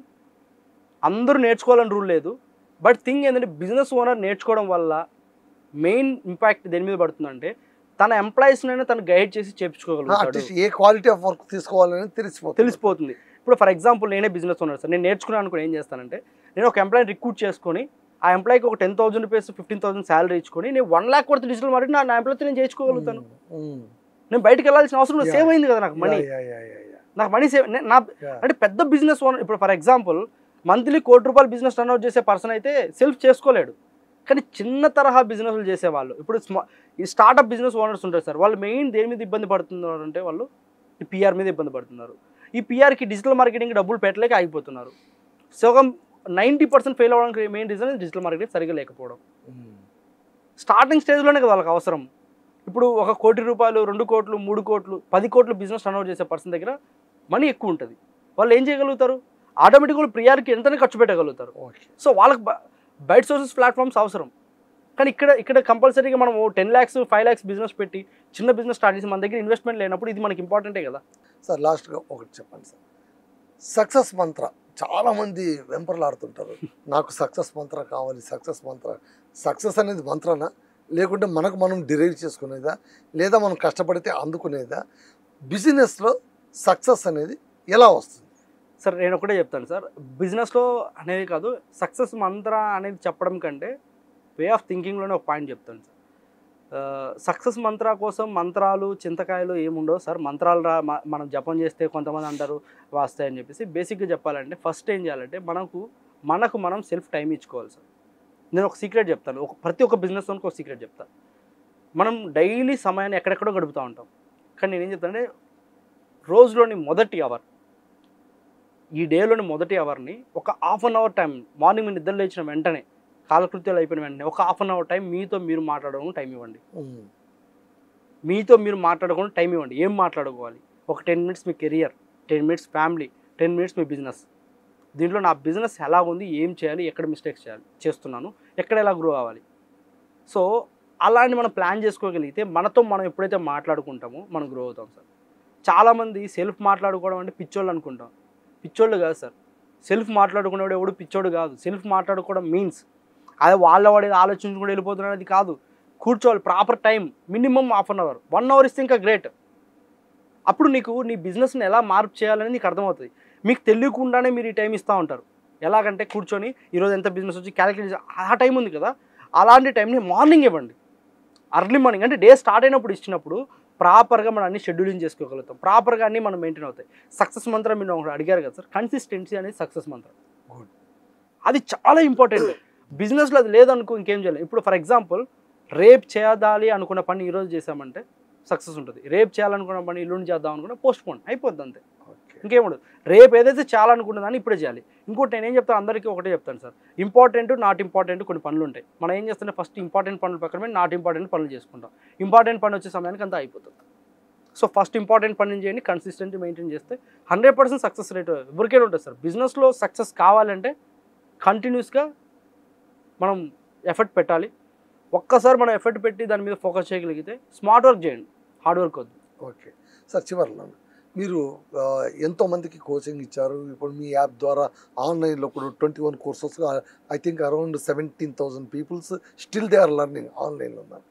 అందరూ నేర్చుకోవాలని రూల్ లేదు. బట్ థింగ్ ఏంటంటే బిజినెస్ ఓనర్ నేర్చుకోవడం వల్ల మెయిన్ ఇంపాక్ట్ దేని మీద పడుతుందంటే తన ఎంప్లాయీస్నైనా తను గైడ్ చేసి చేయించుకోగలుగుతాడు. ఏ క్వాలిటీ ఆఫ్ వర్క్ తీసుకోవాలని తెలిసిపోతుంది. ఇప్పుడు ఫర్ ఎగ్జాంపుల్ నేనే బిజినెస్ ఓనర్ సార్, నేను నేర్చుకున్నాను కూడా ఏం చేస్తానంటే నేను ఒక ఎంప్లాయీని రిక్రూట్ చేసుకొని ఆ ఎంప్లాయీకి ఒక 10,000 రూపీస్ 15,000 శాలరీ ఇచ్చుకొని నేను 1 lakh వర్త్ డిజిటల్ మార్కెట్ నా ఎంప్లాయ్తో నేను చేయించుకోగలుగుతాను. నేను బయటకు వెళ్ళాల్సిన అవసరం సేవ్ అయింది కదా, నాకు మనీ సేవ్. అంటే పెద్ద బిజినెస్ ఓనర్ ఇప్పుడు ఫర్ ఎగ్జాంపుల్ మంత్లీ ₹1 కోటి బిజినెస్ రన్ అవుట్ చేసే పర్సన్ అయితే సెల్ఫ్ చేసుకోలేడు. కానీ చిన్న తరహా బిజినెస్లు చేసేవాళ్ళు, ఇప్పుడు ఈ స్టార్ట్అప్ బిజినెస్ ఓనర్స్ ఉంటారు సార్, వాళ్ళు మెయిన్ దేని మీద ఇబ్బంది పడుతున్నారు అంటే వాళ్ళు ఈ పిఆర్ మీద ఇబ్బంది పడుతున్నారు. ఈ పిఆర్కి డిజిటల్ మార్కెటింగ్ డబ్బులు పెట్టలేక ఆగిపోతున్నారు. సగం 90% ఫెయిల్ అవ్వడానికి మెయిన్ రీజన్ డిజిటల్ మార్కెటింగ్ సరిగ్గా లేకపోవడం. స్టార్టింగ్ స్టేజ్లోనే కదా వాళ్ళకి అవసరం. ఇప్పుడు ₹1 కోటి, 2 కోట్లు, 3 కోట్లు, 10 కోట్లు బిజినెస్ రన్ అవుట్ చేసే పర్సన్ దగ్గర మనీ ఎక్కువ ఉంటుంది. వాళ్ళు ఏం చేయగలుగుతారు? ఆటోమేటిక్గా పిఆర్కి ఎంతనే ఖర్చు పెట్టగలుగుతారు. సో వాళ్ళకి బయట సోర్సెస్ ప్లాట్ఫామ్స్ అవసరం. కానీ ఇక్కడ కంపల్సరీగా మనం 10 lakhs 5 lakhs బిజినెస్ పెట్టి చిన్న బిజినెస్ స్టార్ట్ చేసి మన దగ్గర ఇన్వెస్ట్మెంట్ లేనప్పుడు ఇది మనకి ఇంపార్టెంటే కదా సార్. లాస్ట్గా ఒకటి చెప్పండి సార్, సక్సెస్ మంత్ర చాలామంది వెంపర్లాడుతుంటారు, నాకు సక్సెస్ మంత్ర కావాలి, సక్సెస్ మంత్ర. సక్సెస్ అనేది మంత్రనా, లేకుంటే మనకు మనం డిరైవ్ చేసుకునేదా, లేదా మనం కష్టపడితే అందుకునేదా? బిజినెస్లో సక్సెస్ అనేది ఎలా వస్తుంది సార్? నేను ఒకటే చెప్తాను సార్, బిజినెస్లో అనేది కాదు, సక్సెస్ మంత్ర అనేది చెప్పడం కంటే వే ఆఫ్ థింకింగ్లోనే ఒక పాయింట్ చెప్తాను సార్. సక్సెస్ మంత్ర కోసం మంత్రాలు చింతకాయలు ఏముండవు సార్. మంత్రాలు మనం జపం చేస్తే కొంతమంది అంటారు వస్తాయని చెప్పేసి. బేసిక్గా చెప్పాలంటే ఫస్ట్ ఏం చేయాలంటే మనకు మనం సెల్ఫ్ టైం ఇచ్చుకోవాలి సార్. నేను ఒక సీక్రెట్ చెప్తాను, ప్రతి ఒక్క బిజినెస్ ఓనర్కి ఒక సీక్రెట్ చెప్తాను. మనం డైలీ సమయాన్ని ఎక్కడెక్కడో గడుపుతూ ఉంటాం. కానీ నేనేం చెప్తానంటే రోజులోని మొదటి అవర్, ఈ డేలోని మొదటి అవర్ని ఒక ½ an hour టైం, మార్నింగ్ మీరు నిద్ర లేచిన వెంటనే కాలకృత్యాలు అయిపోయిన వెంటనే ఒక ½ an hour టైం మీతో మీరు మాట్లాడడం టైం ఇవ్వండి. మీతో మీరు మాట్లాడుకోవడం టైం ఇవ్వండి. ఏం మాట్లాడుకోవాలి? ఒక 10 minutes మీ కెరియర్, 10 minutes ఫ్యామిలీ, 10 minutes మీ బిజినెస్. దీంట్లో నా బిజినెస్ ఎలా ఉంది, ఏం చేయాలి, ఎక్కడ మిస్టేక్స్ చేస్తున్నాను, ఎక్కడ ఎలా గ్రో అవ్వాలి. సో అలాంటి మనం ప్లాన్ చేసుకోగలిగితే మనతో మనం ఎప్పుడైతే మాట్లాడుకుంటామో మనం గ్రో అవుతాం సార్. చాలామంది సెల్ఫ్ మాట్లాడుకోవడం అంటే పిచ్చోళ్ళు అనుకుంటాం. పిచ్చోళ్ళు కాదు సార్. సెల్ఫ్ మాట్లాడుకునేవాడు ఎవడు పిచ్చోడు కాదు. సెల్ఫ్ మాట్లాడుకోవడం మీన్స్ అదే వాడేది ఆలోచించుకుంటూ వెళ్ళిపోతున్నాడు అది కాదు. కూర్చోవాలి, proper time, minimum ½ an hour, 1 hour ఇస్తే ఇంకా గ్రేట్. అప్పుడు నీ బిజినెస్ని ఎలా మార్పు చేయాలని నీకు అర్థమవుతుంది. మీకు తెలియకుండానే మీరు ఈ టైం ఇస్తూ ఉంటారు. ఎలాగంటే కూర్చొని ఈరోజు ఎంత బిజినెస్ వచ్చి క్యాలిక్యులేట్, ఆ టైం ఉంది కదా, అలాంటి టైంని మార్నింగ్ ఇవ్వండి. అర్లీ మార్నింగ్ అంటే డే స్టార్ట్ అయినప్పుడు ఇచ్చినప్పుడు ప్రాపర్గా మనం అన్ని షెడ్యూలింగ్ చేసుకోగలుగుతాం. ప్రాపర్గా అన్నీ మనం మెయింటైన్ అవుతాయి. సక్సెస్ మంత్రం మీరు ఒకటి అడిగారు కదా సార్, కన్సిస్టెన్సీ అనేది సక్సెస్ మంత్రం. గుడ్, అది చాలా ఇంపార్టెంట్. బిజినెస్లో అది లేదనుకో ఇంకేం చేయాలి. ఇప్పుడు ఫర్ ఎగ్జాంపుల్ రేపు చేయాలి అనుకున్న పని ఈరోజు చేసామంటే సక్సెస్ ఉంటుంది. రేపు చేయాలనుకున్న పని ఇల్లుండి చేద్దాం అనుకున్న పోస్ట్ పోన్ అయిపోద్ది అంతే, ఇంకేముండదు. రేపు ఏదైతే చేయాలనుకుంటుందని ఇప్పుడే చేయాలి. ఇంకోటి నేనేం చెప్తాను, అందరికీ ఒకటే చెప్తాను సార్, ఇంపార్టెంట్ నాట్ ఇంపార్టెంట్ కొన్ని పనులు ఉంటాయి. మనం ఏం చేస్తుంటే ఫస్ట్ ఇంపార్టెంట్ పనులు పక్కన నాట్ ఇంపార్టెంట్ పనులు చేసుకుంటాం. ఇంపార్టెంట్ పని వచ్చే సమయానికి అంతా అయిపోతుంది. సో ఫస్ట్ ఇంపార్టెంట్ పని చేయండి, కన్సిస్టెంట్ మెయింటైన్ చేస్తే 100% సక్సెస్ రేట్ ఎవరికైనా ఉంటుంది సార్. బిజినెస్లో సక్సెస్ కావాలంటే కంటిన్యూస్గా మనం ఎఫర్ట్ పెట్టాలి. ఒక్కసారి మనం ఎఫర్ట్ పెట్టి దాని మీద ఫోకస్ చేయగలిగితే స్మార్ట్ వర్క్ చేయండి, హార్డ్ వర్క్ వద్దు. ఓకే సార్, చివరిలో మీరు ఎంతోమందికి కోచింగ్ ఇచ్చారు. ఇప్పుడు మీ యాప్ ద్వారా ఆన్లైన్లో కూడా 21 courses, I think around 17,000 peoples still they are learning ఆన్లైన్లో ఉన్నారు.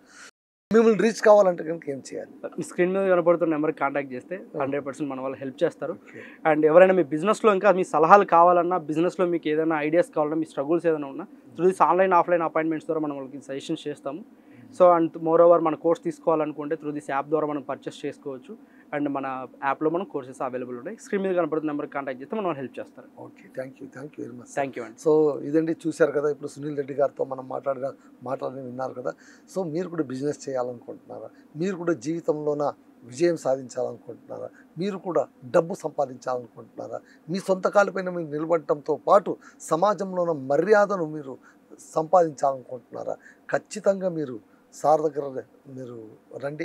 మిమ్మల్ని రీచ్ కావాలంటే కనుక ఏం చేయాలి? మీ స్క్రీన్ మీద కనపడుతున్న నెంబర్కి కాంటాక్ట్ చేస్తే 100% మన వాళ్ళు హెల్ప్ చేస్తారు. ఓకే. అండ్ ఎవరైనా మీ బిజినెస్లో ఇంకా మీ సలహాలు కావాలన్నా, బిజినెస్లో మీకు ఏదైనా ఐడియాస్ కావాలన్నా, మీ స్ట్రగుల్స్ ఏదైనా ఉన్నా through this online offline appointments ద్వారా మనం వాళ్ళకి సజెషన్స్ చేస్తాము. సో అండ్ మోర్ ఓవర్ మన కోర్స్ తీసుకోవాలనుకుంటే త్రూ దిస్ యాప్ ద్వారా మనం పర్చేస్ చేసుకోవచ్చు. అండ్ మన యాప్లో మనం కోర్సెస్ అవైలబుల్ ఉంటాయి. స్క్రీన్ మీద కనపడుతున్న నెంబర్కి కాంటాక్ట్ చేస్తే మనం హెల్ప్ చేస్తారు. Okay, thank you very much. Thank you అండి. సో ఇదండి, చూశారు కదా, ఇప్పుడు సునీల్ రెడ్డి గారితో మనం మాట్లాడిన విన్నారు కదా. సో మీరు కూడా బిజినెస్ చేయాలనుకుంటున్నారా? మీరు కూడా జీవితంలోన విజయం సాధించాలనుకుంటున్నారా? మీరు కూడా డబ్బు సంపాదించాలనుకుంటున్నారా? మీ సొంత కాళ్ళపైన మీరు నిలబడటంతో పాటు సమాజంలోన మర్యాదను మీరు సంపాదించాలనుకుంటున్నారా? ఖచ్చితంగా మీరు సార్ దగ్గర మీరు రండి,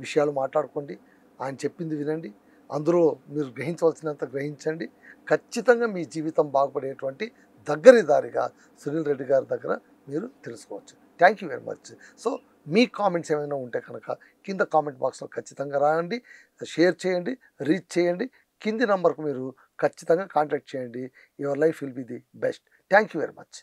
విషయాలు మాట్లాడుకోండి, ఆయన చెప్పింది వినండి, అందులో మీరు గ్రహించవలసినంత గ్రహించండి. ఖచ్చితంగా మీ జీవితం బాగుపడేటువంటి దగ్గరి దారిగా సునీల్ రెడ్డి గారి దగ్గర మీరు తెలుసుకోవచ్చు. Thank you very much. So me comments ఏమైనా ఉంటే కనుక కింద కామెంట్ బాక్స్లో ఖచ్చితంగా రాయండి, షేర్ చేయండి, రీచ్ చేయండి. కింది నంబర్కు మీరు ఖచ్చితంగా కాంటాక్ట్ చేయండి. Your life will be the best. Thank you very much.